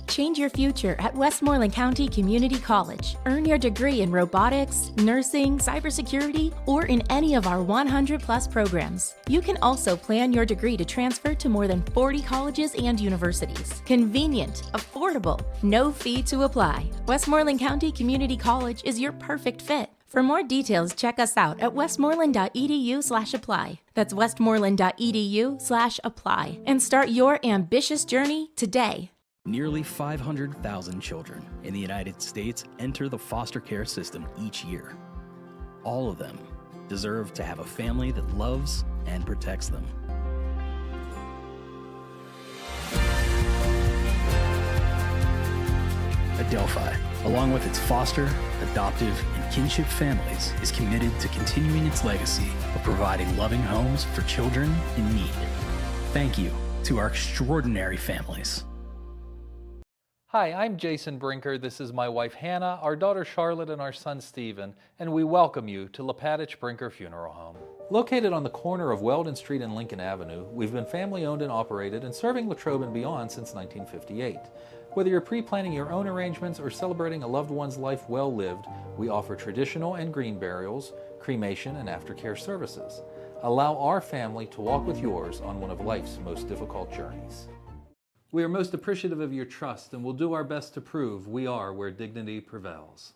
Speaker 14: Change your future at Westmoreland County Community College. Earn your degree in robotics, nursing, cybersecurity, or in any of our 100+ programs. You can also plan your degree to transfer to more than 40 colleges and universities. Convenient, affordable, no fee to apply. Westmoreland County Community College is your perfect fit. For more details, check us out at westmoreland.edu/apply. That's westmoreland.edu/apply. And start your ambitious journey today.
Speaker 12: Nearly 500,000 children in the United States enter the foster care system each year. All of them deserve to have a family that loves and protects them. Adelphi, along with its foster, adoptive, and kinship families, is committed to continuing its legacy of providing loving homes for children in need. Thank you to our extraordinary families.
Speaker 21: Hi, I'm Jason Brinker. This is my wife Hannah, our daughter Charlotte, and our son Stephen, and we welcome you to Latrobe Brinker Funeral Home. Located on the corner of Weldon Street and Lincoln Avenue, we've been family owned and operated and serving Latrobe and beyond since 1958. Whether you're pre-planning your own arrangements or celebrating a loved one's life well lived, we offer traditional and green burials, cremation, and aftercare services. Allow our family to walk with yours on one of life's most difficult journeys. We are most appreciative of your trust and will do our best to prove we are where dignity prevails.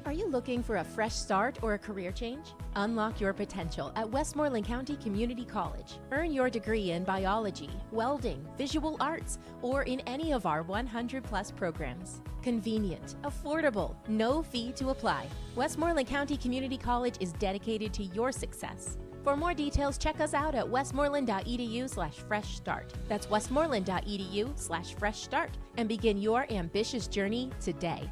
Speaker 14: Are you looking for a fresh start or a career change? Unlock your potential at Westmoreland County Community College. Earn your degree in biology, welding, visual arts, or in any of our 100-plus programs. Convenient, affordable, no fee to apply. Westmoreland County Community College is dedicated to your success. For more details, check us out at westmoreland.edu/fresh start. That's westmoreland.edu/fresh start and begin your ambitious journey today.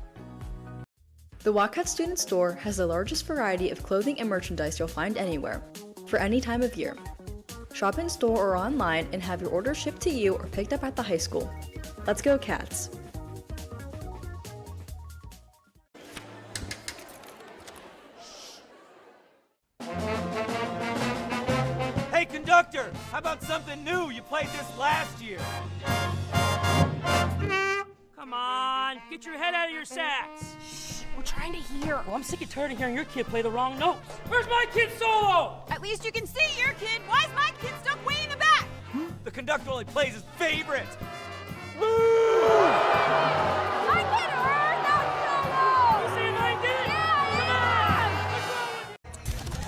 Speaker 18: The Wildcat Student Store has the largest variety of clothing and merchandise you'll find anywhere, for any time of year. Shop in store or online and have your order shipped to you or picked up at the high school. Let's go, Cats!
Speaker 22: Hey, conductor, how about something new? You played this last year.
Speaker 3: Come on, get your head out of your sacks.
Speaker 4: We're trying to hear.
Speaker 3: Well, I'm sick and tired of hearing your kid play the wrong notes. Where's my kid solo?
Speaker 4: At least you can see your kid. Why is my kid stuck way in the back?
Speaker 22: The conductor only plays his favorite.
Speaker 4: I get her! Not solo!
Speaker 3: You say I did it?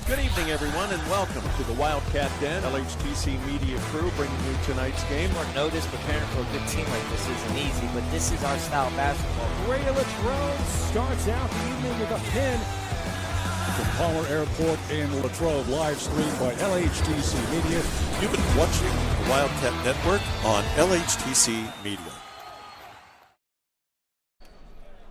Speaker 15: Good evening, everyone, and welcome to the Wildcat Den. LHTC Media Crew bringing you tonight's game.
Speaker 16: Short notice, preparing for a good team like this isn't easy, but this is our style of basketball.
Speaker 11: Radio Latrobe starts out the evening with a pin from Palmer Airport in Latrobe, live streamed by LHTC Media.
Speaker 15: You've been watching the Wildcat Network on LHTC Media.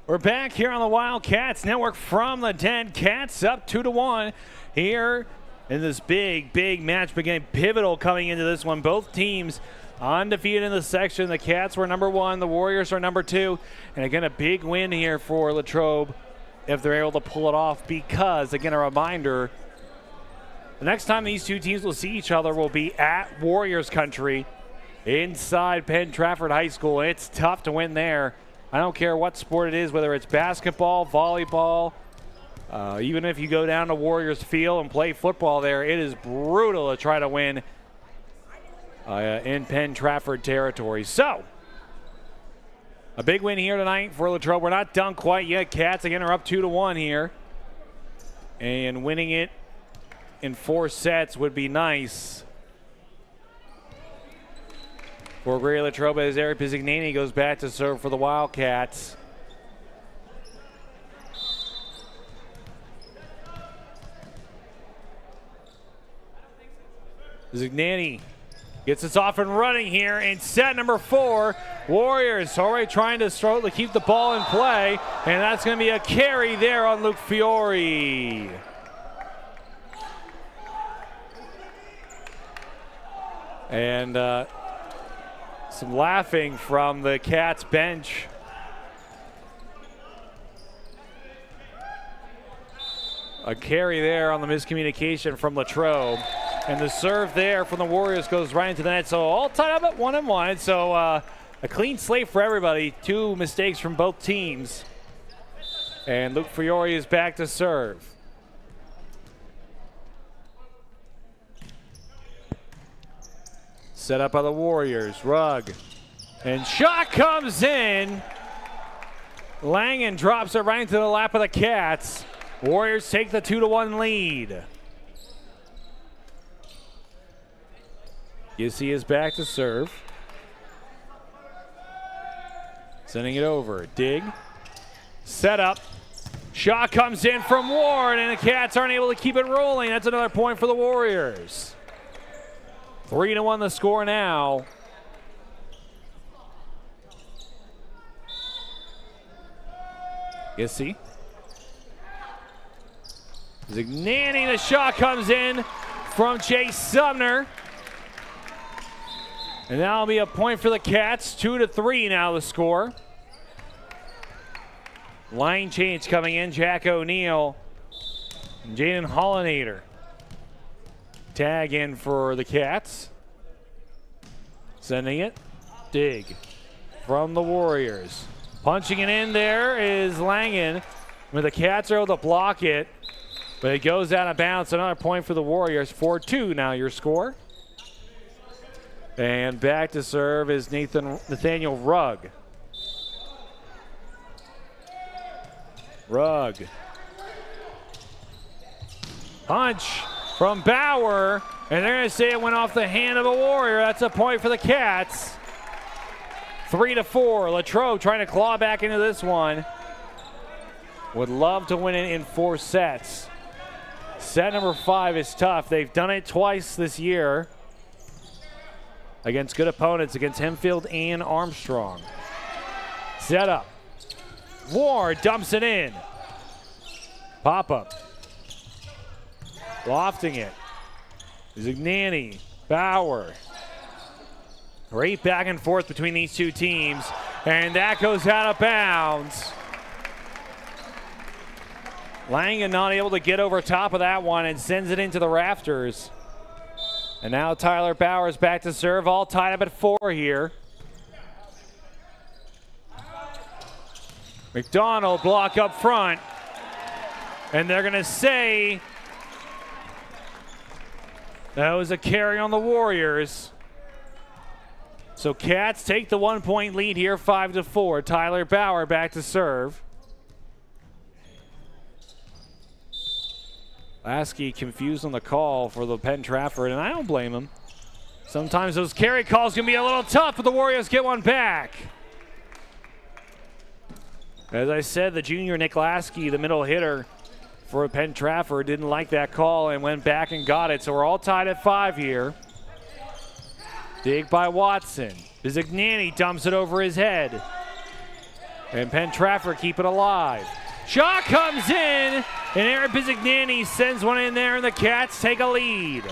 Speaker 1: We're back here on the Wildcats Network from the Den. Cats up 2-1 here in this big match, beginning pivotal coming into this one. Both teams undefeated in the section. The Cats were number 1, the Warriors are number 2. And again, a big win here for Latrobe if they're able to pull it off, because, again, a reminder, the next time these two teams will see each other will be at Warriors country inside Penn-Trafford High School. It's tough to win there. I don't care what sport it is, whether it's basketball, volleyball, even if you go down to Warriors Field and play football there, it is brutal to try to win in Penn-Trafford territory. So, a big win here tonight for Latrobe. We're not done quite yet. Cats, again, are up 2-1 here. And winning it in 4 sets would be nice for Gray Latrobe, as Eric Pizzignani goes back to serve for the Wildcats. Pizzignani gets us off and running here in set number 4. Warriors already trying to keep the ball in play, and that's going to be a carry there on Luke Fiore. And some laughing from the Cats bench. A carry there on the miscommunication from Latrobe. And the serve there from the Warriors goes right into the net. So all tied up at 1-1. So a clean slate for everybody. 2 mistakes from both teams. And Luke Fiore is back to serve. Set up by the Warriors. Rugg. And shot comes in. Langen drops it right into the lap of the Cats. Warriors take the 2-1 lead. Gissy is back to serve. Sending it over. Dig. Set up. Shot comes in from Ward, and the Cats aren't able to keep it rolling. That's another point for the Warriors. 3-1 the score now. Gissy. Zignani, the shot comes in from Chase Sumner. And that'll be a point for the Cats. 2-3 now the score. Line change coming in. Jack O'Neal and Jaden Hollinator. Tag in for the Cats. Sending it. Dig. from the Warriors. Punching it in there is Langen. When the Cats are able to block it, but it goes out of bounds. Another point for the Warriors. 4-2 now your score. And back to serve is Nathaniel Rugg. Rugg. Punch from Bauer. And they're going to say it went off the hand of a Warrior. That's a point for the Cats. 3-4. Latrobe trying to claw back into this one. Would love to win it in 4 sets. Set number 5 is tough. They've done it twice this year against good opponents, against Hempfield and Armstrong. Set up. Ward dumps it in. Pop up. Lofting it. Zignani, Bauer. Great back and forth between these two teams. And that goes out of bounds. Langen not able to get over top of that one and sends it into the rafters. And now Tyler Bauer's back to serve, all tied up at 4 here. McDonald block up front. And they're going to say that was a carry on the Warriors. So Cats take the 1-point lead here, 5-4. Tyler Bauer back to serve. Lasky confused on the call for the Penn-Trafford, and I don't blame him. Sometimes those carry calls can be a little tough, but the Warriors get one back. As I said, the junior Nick Lasky, the middle hitter for Penn-Trafford, didn't like that call and went back and got it. So we're all tied at 5 here. Dig by Watson. Bizignani dumps it over his head. And Penn-Trafford keep it alive. Shot comes in, and Aaron Bizignani sends one in there, and the Cats take a lead.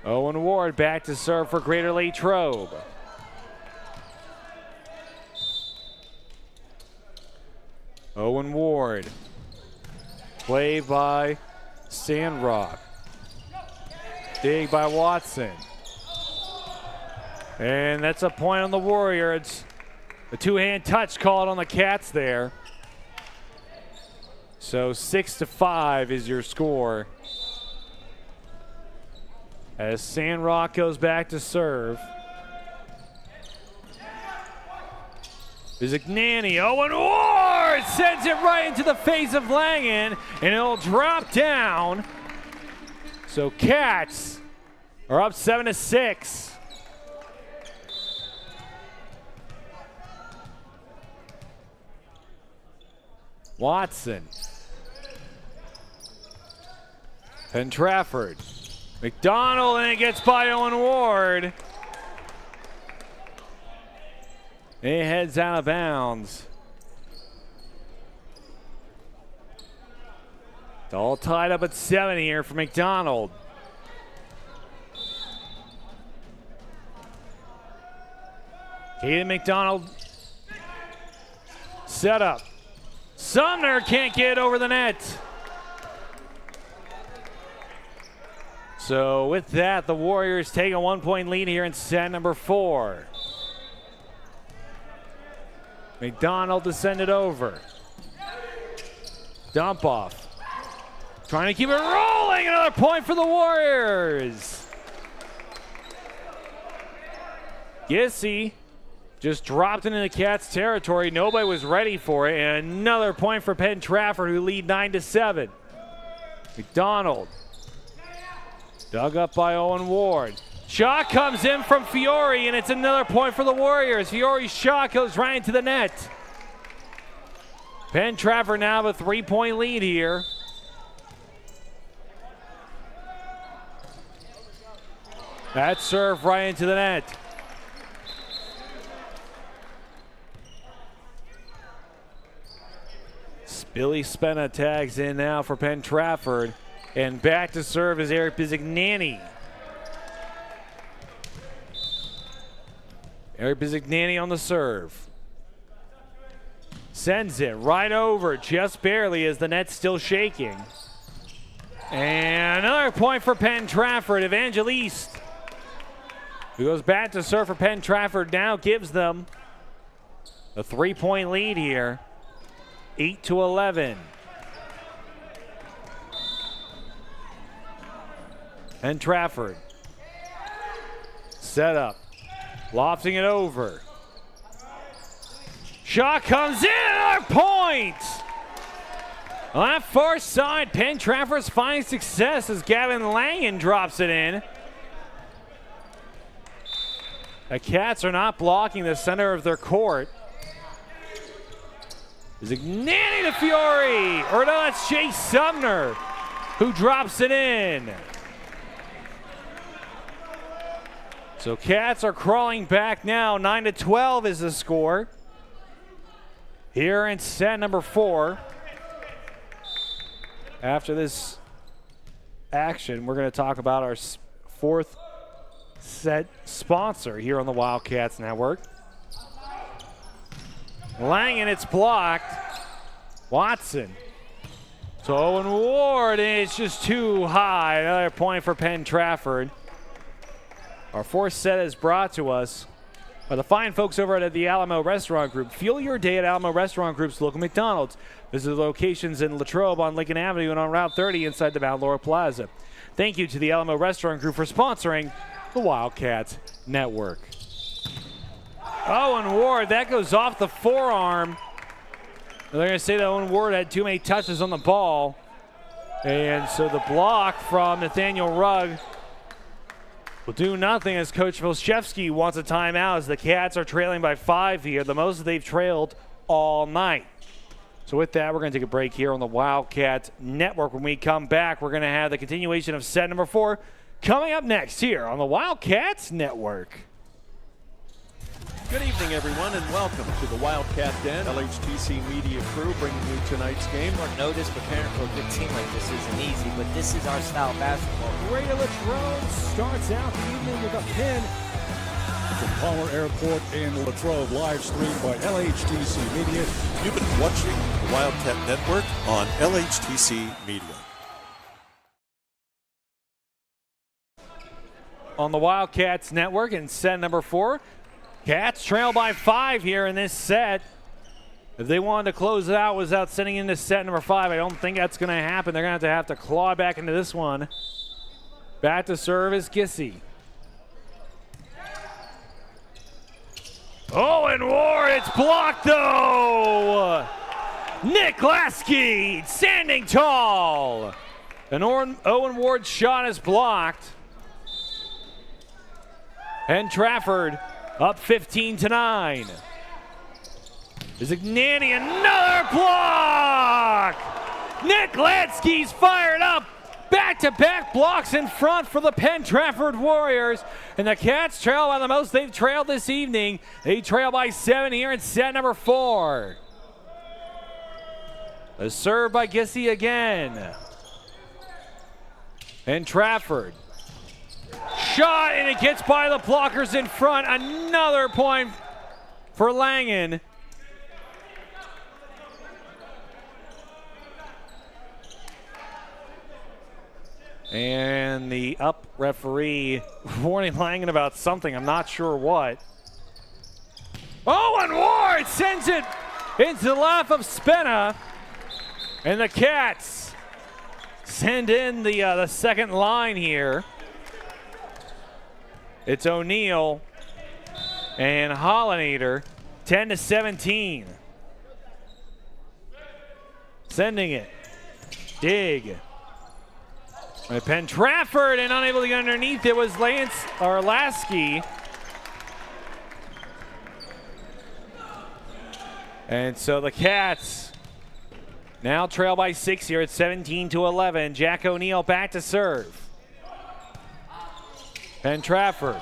Speaker 1: Owen Ward back to serve for Greater Latrobe. Owen Ward. Play by Sandrock. Dig by Watson. And that's a point on the Warrior. It's a two-hand touch called on the Cats there. So 6-5 is your score. As Sandrock goes back to serve. Bizignani, Owen Ward sends it right into the face of Langen, and it'll drop down. So Cats are up 7-6. Watson. Penn-Trafford. McDonald, and it gets by Owen Ward. It heads out of bounds. It's all tied up at 7 here for McDonald. Caden McDonald. Set up. Sumner can't get over the net. So with that, the Warriors take a 1-point lead here in set number 4. McDonald to send it over. Dump off. Trying to keep it rolling. Another point for the Warriors. Gissy just dropped into the Cats' territory. Nobody was ready for it. And another point for Penn-Trafford, who lead 9-7. McDonald. Dug up by Owen Ward. Shot comes in from Fiore, and it's another point for the Warriors. Fiore's shot goes right into the net. Penn-Trafford now have a 3-point lead here. That serve right into the net. Billy Spenna tags in now for Penn-Trafford. And back to serve is Eric Bizignani. Eric Bizignani on the serve. Sends it right over, just barely, as the net's still shaking. And another point for Penn-Trafford. Evangeliste who goes back to serve for Penn-Trafford, now gives them a 3-point lead here, 8-11. Penn-Trafford set up, lofting it over. Shot comes in, another point! On that far side, Penn-Trafford's finding success as Gavin Langen drops it in. The Cats are not blocking the center of their court. Zignani to Fiore, or no, that's Chase Sumner who drops it in. So Cats are crawling back now. 9-12 is the score. Here in set number 4. After this action, we're going to talk about our 4th set sponsor here on the Wildcats Network. Langen, it's blocked. Watson. So Owen Ward, and it's just too high. Another point for Penn-Trafford. Our 4th set is brought to us by the fine folks over at the Alamo Restaurant Group. Fuel your day at Alamo Restaurant Group's local McDonald's. Visit locations in Latrobe on Lincoln Avenue and on Route 30 inside the Mount Laurel Plaza. Thank you to the Alamo Restaurant Group for sponsoring the Wildcats Network. Owen Ward, that goes off the forearm. They're going to say that Owen Ward had too many touches on the ball. And so the block from Nathaniel Rugg will do nothing as Coach Volshevsky wants a timeout as the Cats are trailing by 5 here, the most they've trailed all night. So with that, we're going to take a break here on the Wildcats Network. When we come back, we're going to have the continuation of set number 4 coming up next here on the Wildcats Network.
Speaker 15: Good evening, everyone, and welcome to the Wildcat Den. LHTC Media Crew bringing you tonight's game.
Speaker 16: Notice preparing for a good team like this isn't easy, but this is our style of basketball.
Speaker 11: Radio Latrobe starts out the evening with a pin from Palmer Airport in Latrobe, live streamed by LHTC Media.
Speaker 15: You've been watching the Wildcat Network on LHTC Media.
Speaker 1: On the Wildcats Network in set number 4, Cats trail by 5 here in this set. If they wanted to close it out without sending into set number 5, I don't think that's going to happen. They're going to have to claw back into this one. Back to serve is Gissy. Owen Ward, it's blocked though! Nick Lasky standing tall. An Owen Ward shot is blocked. Penn-Trafford up 15-9. Zignani, another block! Nick Lansky's fired up. Back-to-back blocks in front for the Penn-Trafford Warriors. And the Cats trail by the most they've trailed this evening. They trail by 7 here in set number 4. A serve by Gissy again. Penn-Trafford. Shot, and it gets by the blockers in front. Another point for Langen. And the up referee warning Langen about something. I'm not sure what. Owen Ward sends it into the lap of Spenna. And the Cats send in the second line here. It's O'Neal and Hollinator, 10-17. Sending it. Dig. And Penn-Trafford, and unable to get underneath it was Lasky. And so the Cats now trail by 6 here at 17-11. Jack O'Neal back to serve. Penn-Trafford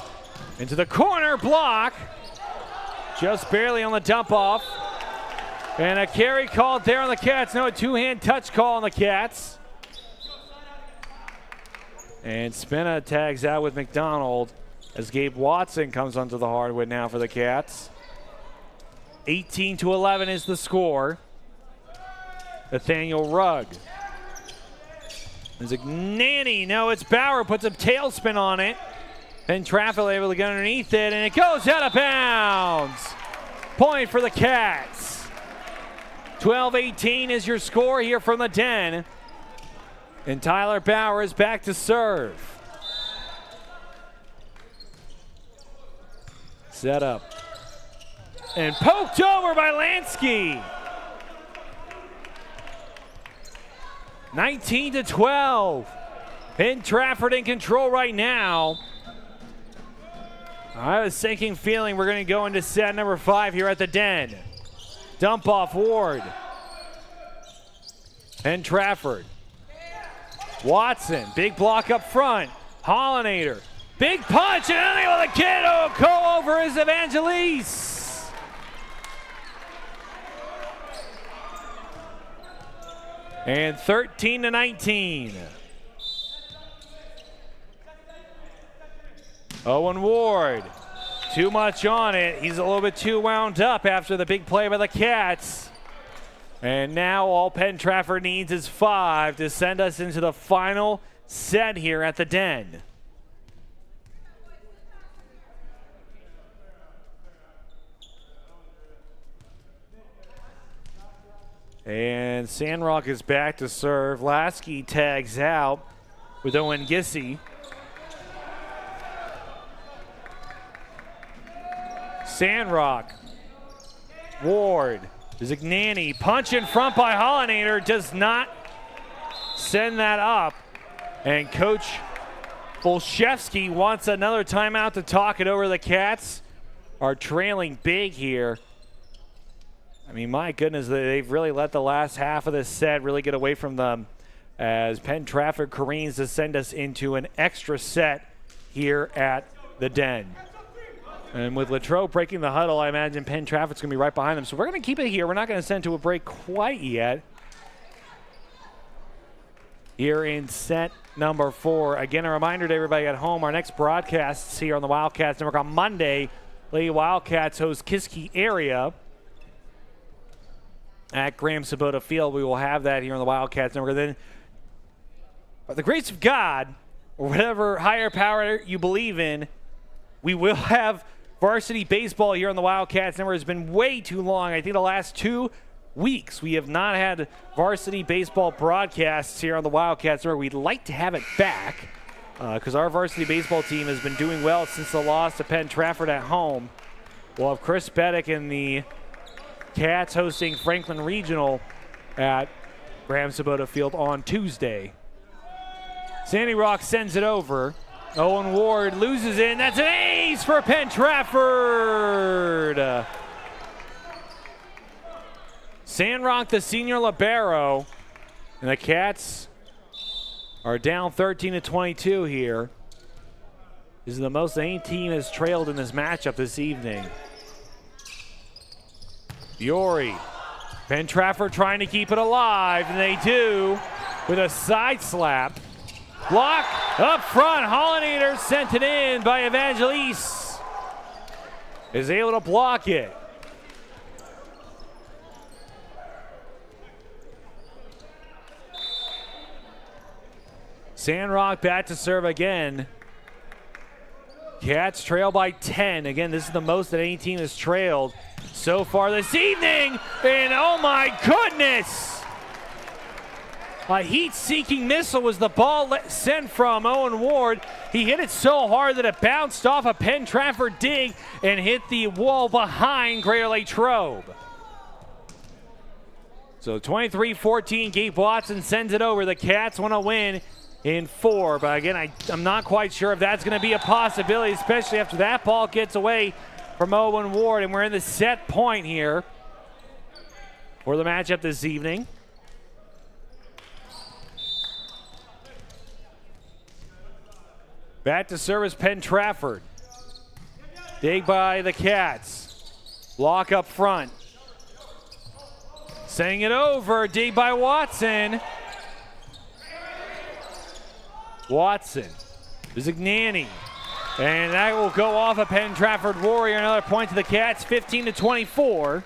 Speaker 1: into the corner, block. Just barely on the dump off. And a carry called there on the Cats. No, a two-hand touch call on the Cats. And Spenna tags out with McDonald as Gabe Watson comes onto the hardwood now for the Cats. 18-11 is the score. Nathaniel Rugg. There's a Nanny. No, it's Bauer. Puts a tailspin on it. Penn-Trafford able to get underneath it, and it goes out of bounds. Point for the Cats. 12-18 is your score here from the Den. And Tyler Bauer is back to serve. Set up. And poked over by Lansky. 19-12. Penn-Trafford in control right now. I have a sinking feeling we're going to go into set number 5 here at the Den. Dump off Ward. Penn-Trafford. Watson, big block up front. Hollinator, big punch, and unable to get go over is Evangelise. And 13-19. Owen Ward, too much on it. He's a little bit too wound up after the big play by the Cats. And now all Penn-Trafford needs is 5 to send us into the final set here at the Den. And Sandrock is back to serve. Lasky tags out with Owen Gissy. Sandrock, Ward, Zignani, punch in front by Hollinator, does not send that up. And Coach Bolszewski wants another timeout to talk it over. The Cats are trailing big here. I mean, my goodness, they've really let the last half of this set really get away from them as Penn-Trafford careens to send us into an extra set here at the Den. And with Latrobe breaking the huddle, I imagine Penn-Trafford's going to be right behind them. So we're going to keep it here. We're not going to send to a break quite yet. Here in set number 4. Again, a reminder to everybody at home, our next broadcasts here on the Wildcats Network on Monday. Lady Wildcats host Kiski area at Graham Sabota Field. We will have that here on the Wildcats Network. Then, by the grace of God, or whatever higher power you believe in, we will have varsity baseball here on the Wildcats Network. It's been way too long. I think the last 2 weeks we have not had varsity baseball broadcasts here on the Wildcats Network. We'd like to have it back because our varsity baseball team has been doing well since the loss to Penn-Trafford at home. We'll have Chris Beddick and the Cats hosting Franklin Regional at Graham Sabota Field on Tuesday. Sandy Rock sends it over. Owen Ward loses it, and that's an ace for Penn-Trafford. Sandrock, the senior libero, and the Cats are down 13-22 here. This is the most any team has trailed in this matchup this evening. Fiore, Penn-Trafford trying to keep it alive, and they do with a side slap. Block up front. Hollinator sent it in by Evangelise. Is able to block it. Sandrock back to serve again. Cats trail by 10. Again, this is the most that any team has trailed so far this evening. And oh my goodness! A heat-seeking missile was the ball sent from Owen Ward. He hit it so hard that it bounced off a Penn-Trafford dig and hit the wall behind Greater Latrobe. So 23-14, Gabe Watson sends it over. The Cats want to win in 4. But again, I'm not quite sure if that's going to be a possibility, especially after that ball gets away from Owen Ward. And we're in the set point here for the matchup this evening. Back to service Penn-Trafford. Dig by the Cats. Block up front. Sending it over. Dig by Watson. Watson. Zignani. And that will go off a Penn-Trafford Warrior. Another point to the Cats. 15-24.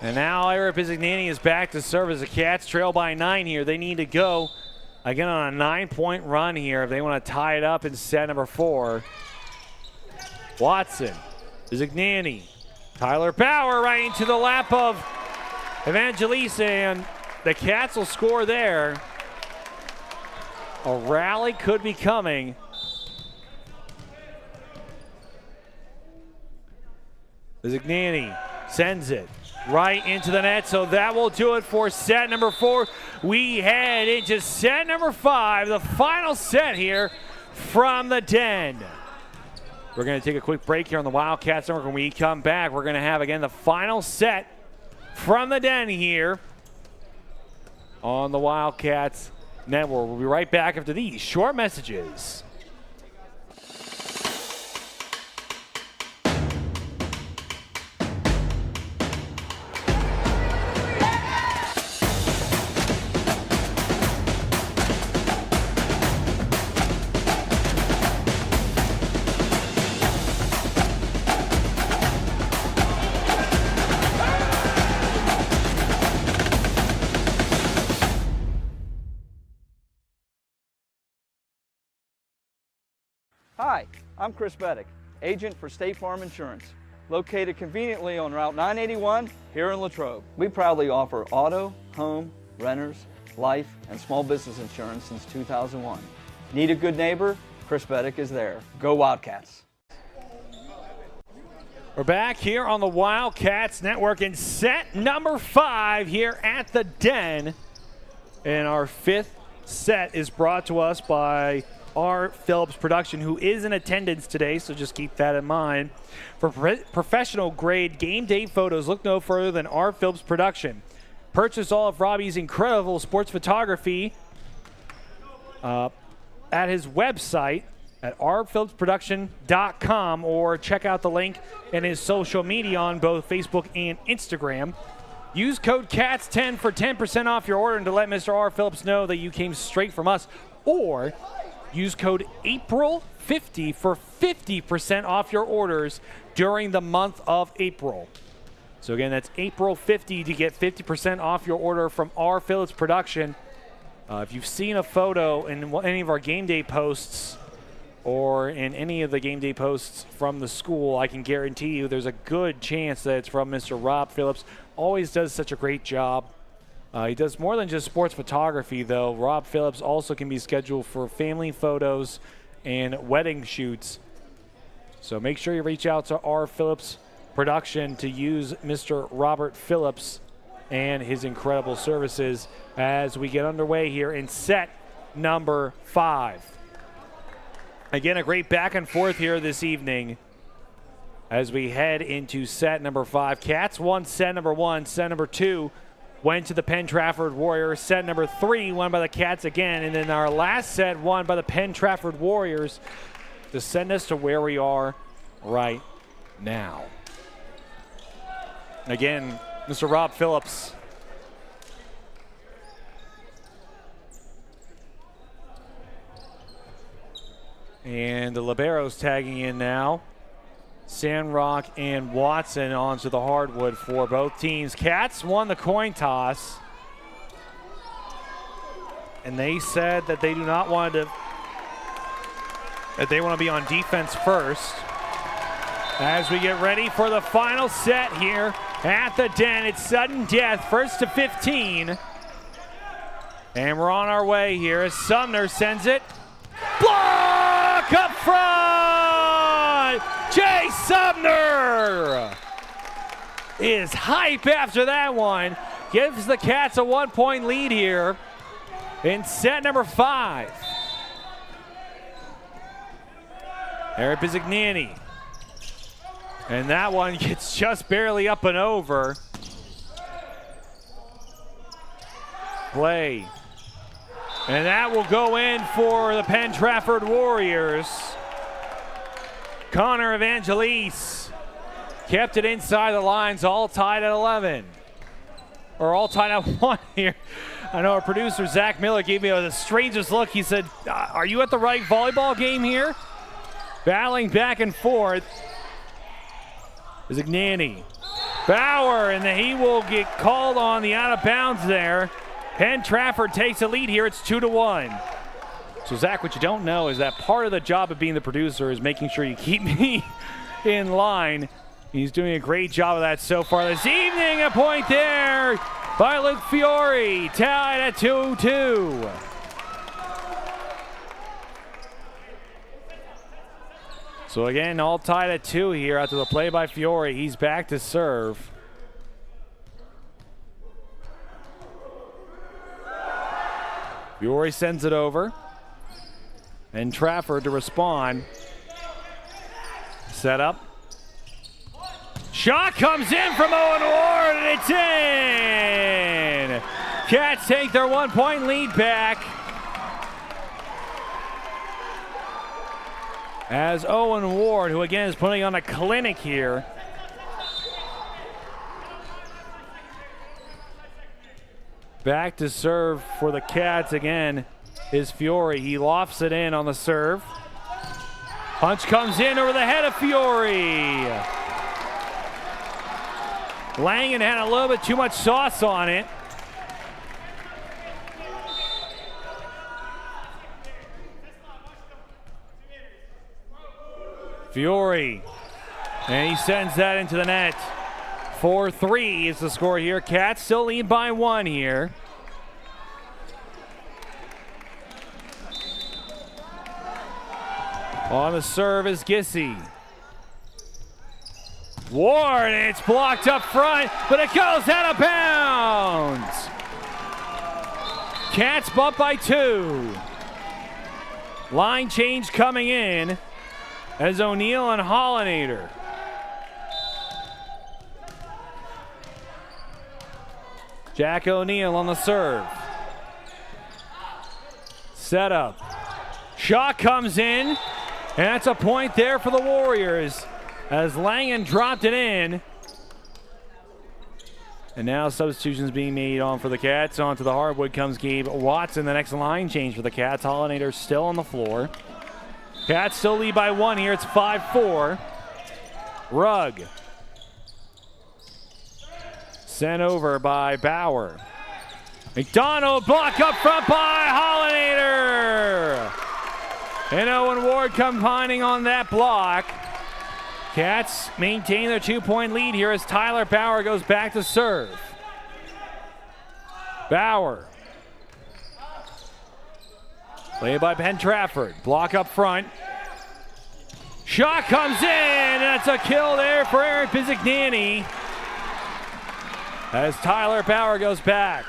Speaker 1: And now Ira Pizzignani is back to serve as the Cats trail by 9 here. They need to go again on a 9-point run here if they want to tie it up in set number 4. Watson, Pizzignani, Tyler Bauer right into the lap of Evangelista, and the Cats will score there. A rally could be coming. Pizzignani sends it right into the net, so that will do it for set number 4. We head into set number 5, the final set here from the Den. We're going to take a quick break here on the Wildcats Network. When we come back, we're going to have, again, the final set from the Den here on the Wildcats Network. We'll be right back after these short messages.
Speaker 13: Hi, I'm Chris Beddick, agent for State Farm Insurance, located conveniently on Route 981 here in Latrobe. We proudly offer auto, home, renters, life, and small business insurance since 2001. Need a good neighbor? Chris Beddick is there. Go Wildcats.
Speaker 1: We're back here on the Wildcats Network in set number 5 here at the Den. And our 5th set is brought to us by R. Phillips Production, who is in attendance today, so just keep that in mind. For professional grade game day photos, look no further than R. Phillips Production. Purchase all of Robbie's incredible sports photography at his website at rphillipsproduction.com, or check out the link in his social media on both Facebook and Instagram. Use code CATS10 for 10% off your order and to let Mr. R. Phillips know that you came straight from us, or use code APRIL50 for 50% off your orders during the month of April. So again, that's April50 to get 50% off your order from R. Phillips Production. If you've seen a photo in any of our game day posts or in any of the game day posts from the school, I can guarantee you there's a good chance that it's from Mr. Rob Phillips. Always does such a great job. He does more than just sports photography, though. Rob Phillips also can be scheduled for family photos and wedding shoots. So make sure you reach out to R. Phillips Production to use Mr. Robert Phillips and his incredible services as we get underway here in set number 5. Again, a great back and forth here this evening as we head into set number 5. Cats won set number 1. Set number 2 went to the Penn-Trafford Warriors. Set number 3 won by the Cats again. And then our last set won by the Penn-Trafford Warriors to send us to where we are right now. Again, Mr. Rob Phillips. And the liberos tagging in now. Sandrock and Watson onto the hardwood for both teams. Cats won the coin toss. And they said that they do not want to, that they want to be on defense first. As we get ready for the final set here at the Den, it's sudden death, 1st to 15. And we're on our way here as Sumner sends it. Block up front! Jay Sumner is hype after that one. Gives the Cats a 1-point lead here in set number 5. Eric Pizzignani. And that one gets just barely up and over. Play. And that will go in for the Penn-Trafford Warriors. Connor Evangelista kept it inside the lines, all tied at 11. Or all tied at 1 here. I know our producer, Zach Miller, gave me the strangest look. He said, are you at the right volleyball game here? Battling back and forth. Pizzignani Bauer, and he will get called on the out of bounds there. Penn-Trafford takes a lead here. It's 2-1. So, Zach, what you don't know is that part of the job of being the producer is making sure you keep me in line. He's doing a great job of that so far this evening. A point there by Luke Fiore, tied at 2-2. So again, all tied at 2 here after the play by Fiore. He's back to serve. Fiore sends it over. And Trafford to respond. Set up. Shot comes in from Owen Ward, and it's in! Cats take their 1-point lead back. As Owen Ward, who again is putting on a clinic here. Back to serve for the Cats again is Fiore. He lofts it in on the serve. Punch comes in over the head of Fiore. Langen had a little bit too much sauce on it. Fiore, and he sends that into the net. 4-3 is the score here. Cats still lead by 1 here. On the serve is Gissy. Ward, and it's blocked up front, but it goes out of bounds. Cats bump by 2. Line change coming in as O'Neal and Hollinator. Jack O'Neal on the serve. Set up. Shot comes in, and that's a point there for the Warriors as Langen dropped it in. And now substitutions being made on for the Cats. Onto the hardwood comes Gabe Watson. The next line change for the Cats. Hollinator still on the floor. Cats still lead by 1 here. It's 5-4. Rugg. Sent over by Bauer. McDonald block up front by Hollinator. And Owen Ward combining on that block. Cats maintain their 2-point lead here as Tyler Bauer goes back to serve. Bauer. Played by Penn-Trafford. Block up front. Shot comes in. That's a kill there for Aaron Pizzignani. As Tyler Bauer goes back.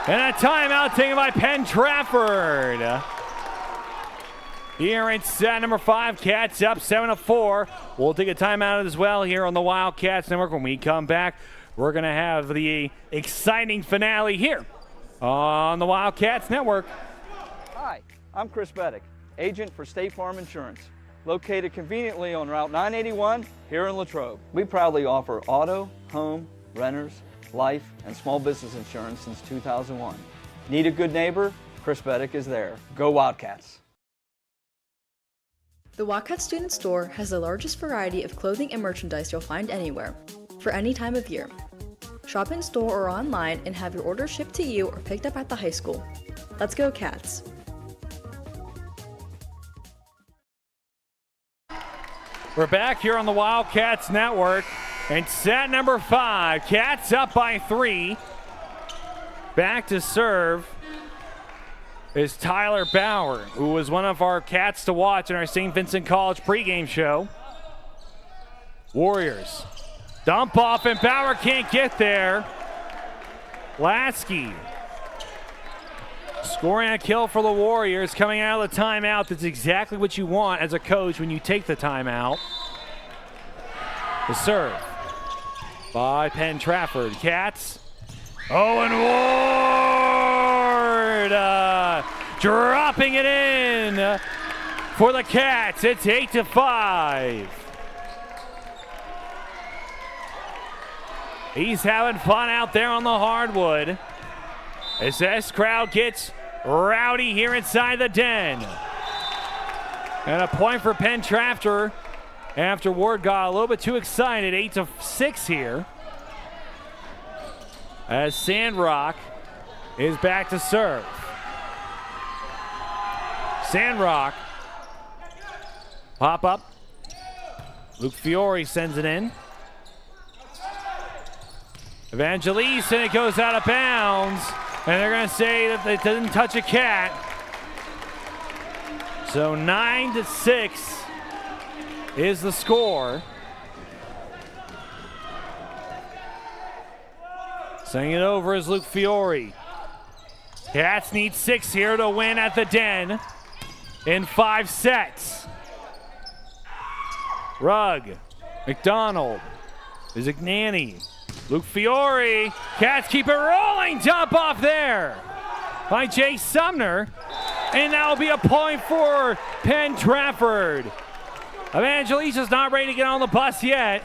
Speaker 1: And a timeout taken by Penn-Trafford. Here in set number 5, Cats up 7-4. We'll take a timeout as well here on the Wildcats Network. When we come back, we're going to have the exciting finale here on the Wildcats Network.
Speaker 13: Hi, I'm Chris Beddick, agent for State Farm Insurance, located conveniently on Route 981 here in Latrobe. We proudly offer auto, home, renters, life, and small business insurance since 2001. Need a good neighbor? Chris Beddick is there. Go Wildcats!
Speaker 18: The Wildcats Student Store has the largest variety of clothing and merchandise you'll find anywhere, for any time of year. Shop in store or online and have your order shipped to you or picked up at the high school. Let's go Cats!
Speaker 1: We're back here on the Wildcats Network, and set number 5, Cats up by 3. Back to serve is Tyler Bauer, who was one of our Cats to watch in our St. Vincent College pregame show. Warriors dump off, and Bauer can't get there. Lasky scoring a kill for the Warriors coming out of the timeout. That's exactly what you want as a coach when you take the timeout. The serve by Penn-Trafford. Cats. Owen Ward dropping it in for the Cats. It's 8-5. He's having fun out there on the hardwood as this crowd gets rowdy here inside the den. And a point for Penn-Trafford after Ward got a little bit too excited. 8-6 here. As Sandrock is back to serve. Sandrock. Pop up. Luke Fiore sends it in. Evangeliste, and it goes out of bounds. And they're going to say that it didn't touch a cat. So 9-6 is the score. Sending it over is Luke Fiore. Cats need 6 here to win at the Den in 5 sets. Rugg, McDonald, Visignani, Luke Fiore. Cats keep it rolling. Dump off there by Jay Sumner. And that will be a point for Penn-Trafford. Evangelista's not ready to get on the bus yet.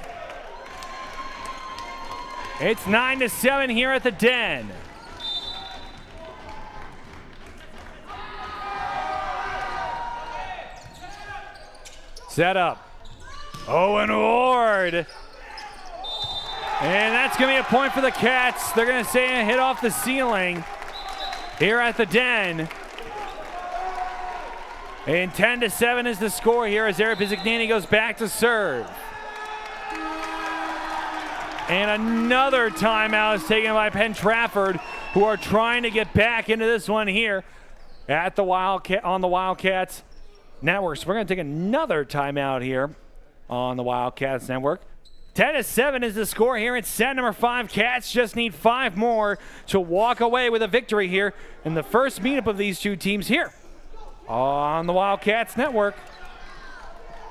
Speaker 1: It's 9-7 here at the Den. Set up. Owen Ward. And that's going to be a point for the Cats. They're going to say a hit off the ceiling here at the Den. And 10-7 is the score here as Eric Visignani goes back to serve. And another timeout is taken by Penn-Trafford, who are trying to get back into this one here at the on the Wildcats Network. So we're going to take another timeout here on the Wildcats Network. 10-7 is the score here in set number 5. Cats just need 5 more to walk away with a victory here in the first meetup of these two teams here on the Wildcats Network.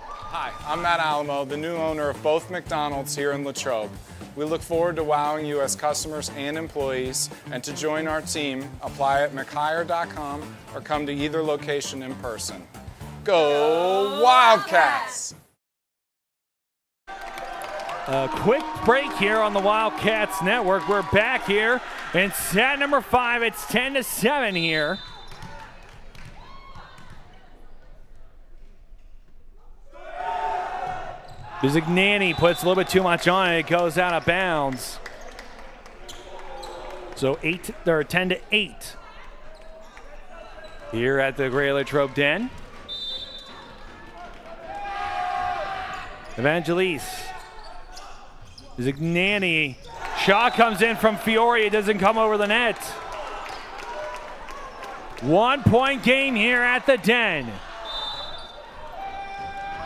Speaker 2: Hi, I'm Matt Alamo, the new owner of both McDonald's here in Latrobe. We look forward to wowing you as customers and employees, and to join our team, apply at mchire.com or come to either location in person. Go Wildcats!
Speaker 1: A quick break here on the Wildcats Network. We're back here in set number 5. It's 10-7 here. Visignani puts a little bit too much on it. It goes out of bounds. So 10-8 here at the Great Latrobe Den. Evangeliste. Visignani. Shot comes in from Fiore. It doesn't come over the net. 1-point game here at the Den.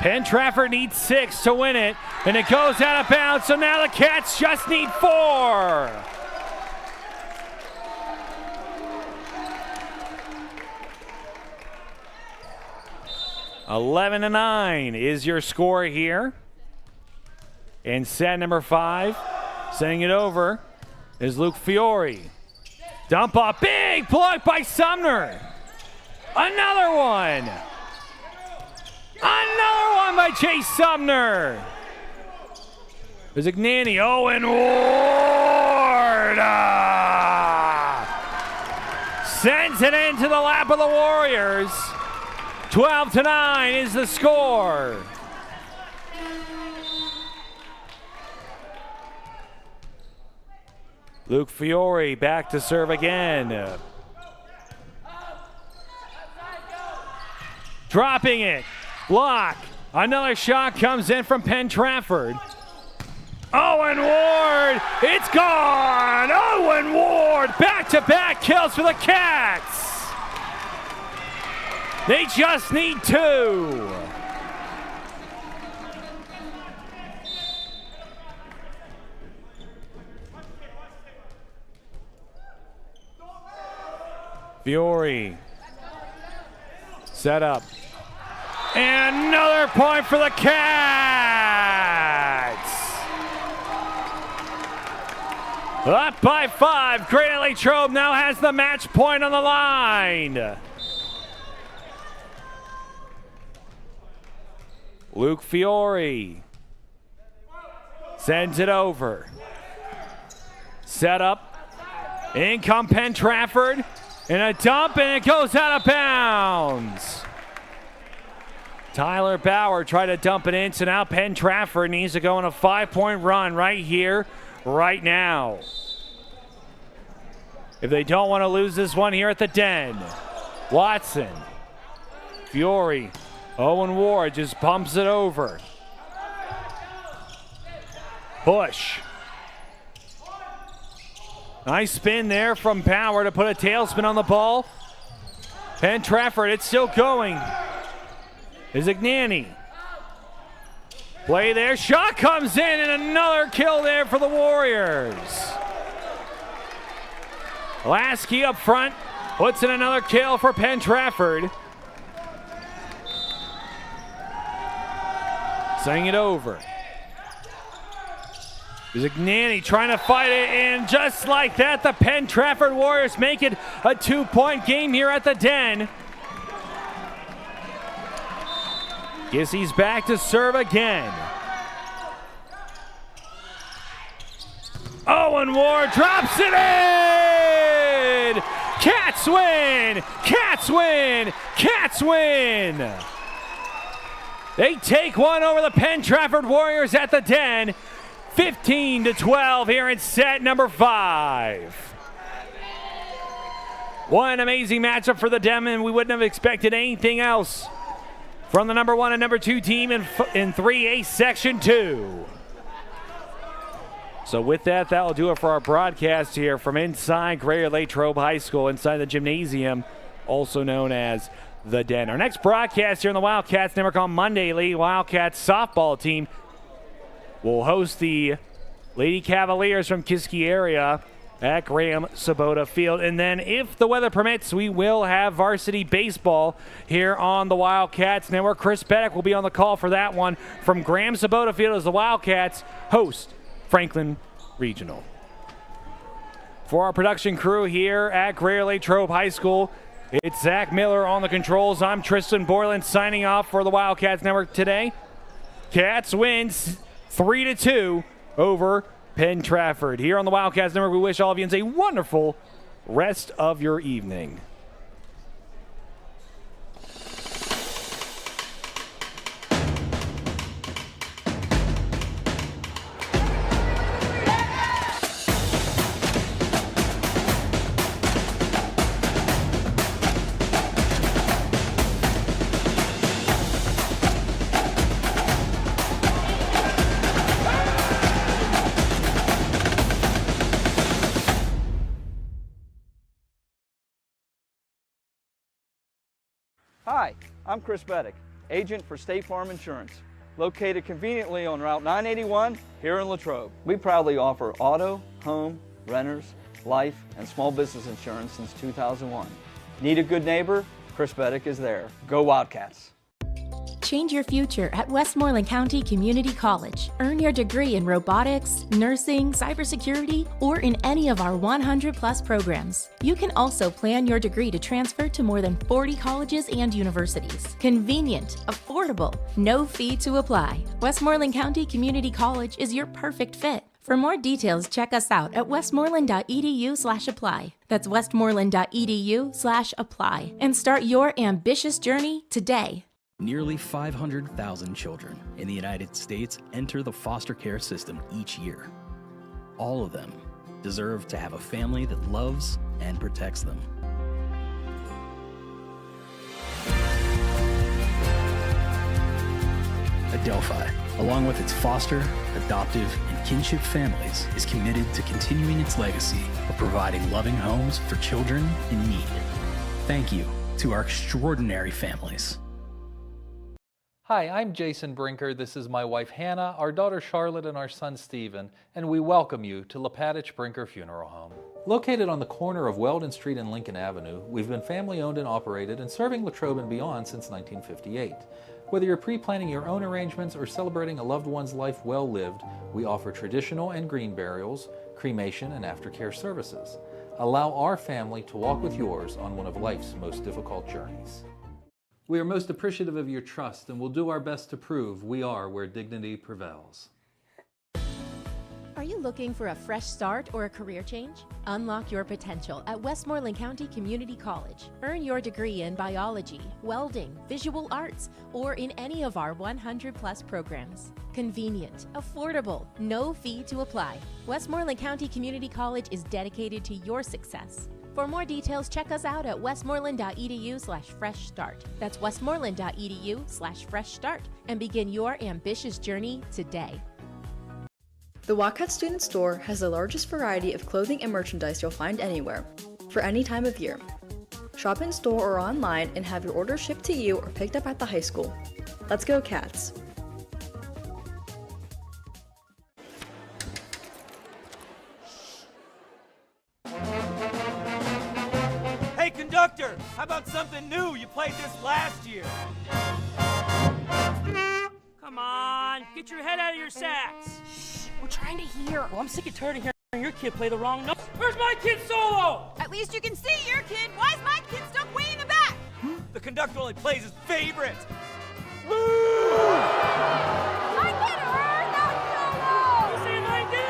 Speaker 1: Penn-Trafford needs 6 to win it, and it goes out of bounds, so now the Cats just need 4. (11-9) is your score here in set number 5. Sending it over is Luke Fiore. Dump off, big block by Sumner. Another one. Another one by Chase Sumner. Visignani, Owen Ward. Sends it into the lap of the Warriors. 12-9 is the score. Luke Fiore back to serve again. Dropping it. Block. Another shot comes in from Penn-Trafford. Owen Ward. It's gone. Owen Ward. Back-to-back kills for the Cats. They just need 2. Fiore. Set up. And another point for the Cats. Up by 5. Great Latrobe now has the match point on the line. Luke Fiore sends it over. Set up. In come Penn-Trafford. And a dump, and it goes out of bounds. Tyler Bauer tried to dump it in, so now Penn-Trafford needs to go on a 5-point run right here, right now, if they don't want to lose this one here at the Den. Watson, Fiore, Owen Ward just pumps it over. Push. Nice spin there from Power to put a tailspin on the ball. Penn-Trafford, it's still going. Izignani. Play there, shot comes in, and another kill there for the Warriors. Lasky up front, puts in another kill for Penn-Trafford. Sending it over. Izignani trying to fight it, and just like that, the Penn-Trafford Warriors make it a 2-point game here at the Den. Gissy's back to serve again. Owen Ward drops it in! Cats win! Cats win! Cats win! They take one over the Penn-Trafford Warriors at the Den. 15-12 here in set number 5. What an amazing matchup for the Den, and we wouldn't have expected anything else from the number 1 and number 2 team in 3A Section 2. So with that, that'll do it for our broadcast here from inside Greater Latrobe High School, inside the gymnasium, also known as the Den. Our next broadcast here in the Wildcats Network on Monday, Lady Wildcats softball team will host the Lady Cavaliers from Kiski area at Graham Sabota Field. And then if the weather permits, we will have varsity baseball here on the Wildcats Network. Chris Pettick will be on the call for that one from Graham Sabota Field as the Wildcats host Franklin Regional. For our production crew here at Greater Latrobe High School, it's Zach Miller on the controls. I'm Tristan Borland signing off for the Wildcats Network today. Cats wins 3-2 over Penn-Trafford. Here on the Wildcats Network, we wish all of you a wonderful rest of your evening.
Speaker 13: Hi, I'm Chris Pettick, agent for State Farm Insurance, located conveniently on Route 981 here in Latrobe. We proudly offer auto, home, renters, life, and small business insurance since 2001. Need a good neighbor? Chris Pettick is there. Go Wildcats!
Speaker 14: Change your future at Westmoreland County Community College. Earn your degree in robotics, nursing, cybersecurity, or in any of our 100+ programs. You can also plan your degree to transfer to more than 40 colleges and universities. Convenient, affordable, no fee to apply. Westmoreland County Community College is your perfect fit. For more details, check us out at westmoreland.edu/apply. That's westmoreland.edu/apply. And start your ambitious journey today.
Speaker 12: Nearly 500,000 children in the United States enter the foster care system each year. All of them deserve to have a family that loves and protects them. Adelphi, along with its foster, adoptive, and kinship families, is committed to continuing its legacy of providing loving homes for children in need. Thank you to our extraordinary families.
Speaker 21: Hi, I'm Jason Brinker. This is my wife Hannah, our daughter Charlotte, and our son Stephen, and we welcome you to Lapadich Brinker Funeral Home. Located on the corner of Weldon Street and Lincoln Avenue, we've been family owned and operated and serving Latrobe and beyond since 1958. Whether you're pre-planning your own arrangements or celebrating a loved one's life well lived, we offer traditional and green burials, cremation, and aftercare services. Allow our family to walk with yours on one of life's most difficult journeys. We are most appreciative of your trust and will do our best to prove we are where dignity prevails.
Speaker 14: Are you looking for a fresh start or a career change? Unlock your potential at Westmoreland County Community College. Earn your degree in biology, welding, visual arts, or in any of our 100+ programs. Convenient, affordable, no fee to apply. Westmoreland County Community College is dedicated to your success. For more details, check us out at westmoreland.edu/fresh start. That's westmoreland.edu/fresh start and begin your ambitious journey today.
Speaker 18: The Wildcat Student Store has the largest variety of clothing and merchandise you'll find anywhere, for any time of year. Shop in store or online and have your order shipped to you or picked up at the high school. Let's go, Cats!
Speaker 22: Hey, conductor, how about something new? You played this last year.
Speaker 3: Come on, get your head out of your sacks. We're trying to hear. Well, I'm sick and tired of hearing your kid play the wrong notes. Where's my kid solo?
Speaker 4: At least you can see your kid. Why is my kid stuck way in the back?
Speaker 22: The conductor only plays his favorite.
Speaker 4: My kid heard that solo!
Speaker 3: You saying I did?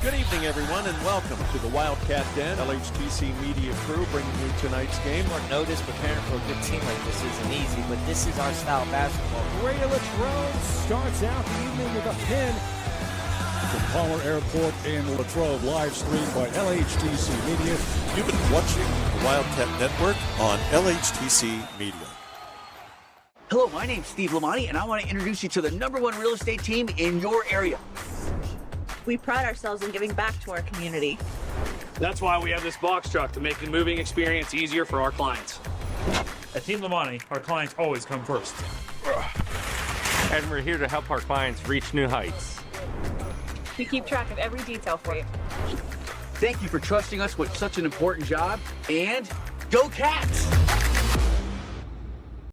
Speaker 15: Good evening, everyone, and welcome to the Wildcat Den. LHTC Media Crew bringing you tonight's game.
Speaker 16: Short notice, preparing for a good team like this isn't easy, but this is our style of basketball.
Speaker 11: Radio Latrobe starts out the evening with a pin from Palmer Airport in Latrobe, live streamed by LHTC Media.
Speaker 15: You've been watching the Wildcat Network on LHTC Media.
Speaker 5: Hello, my name's Steve Lamani, and I want to introduce you to the #1 real estate team in your area.
Speaker 6: We pride ourselves in giving back to our community.
Speaker 7: That's why we have this box truck to make the moving experience easier for our clients.
Speaker 8: At Team Lamani, our clients always come first.
Speaker 9: And we're here to help our clients reach new heights.
Speaker 6: We keep track of every detail for you.
Speaker 5: Thank you for trusting us with such an important job, and go Cats!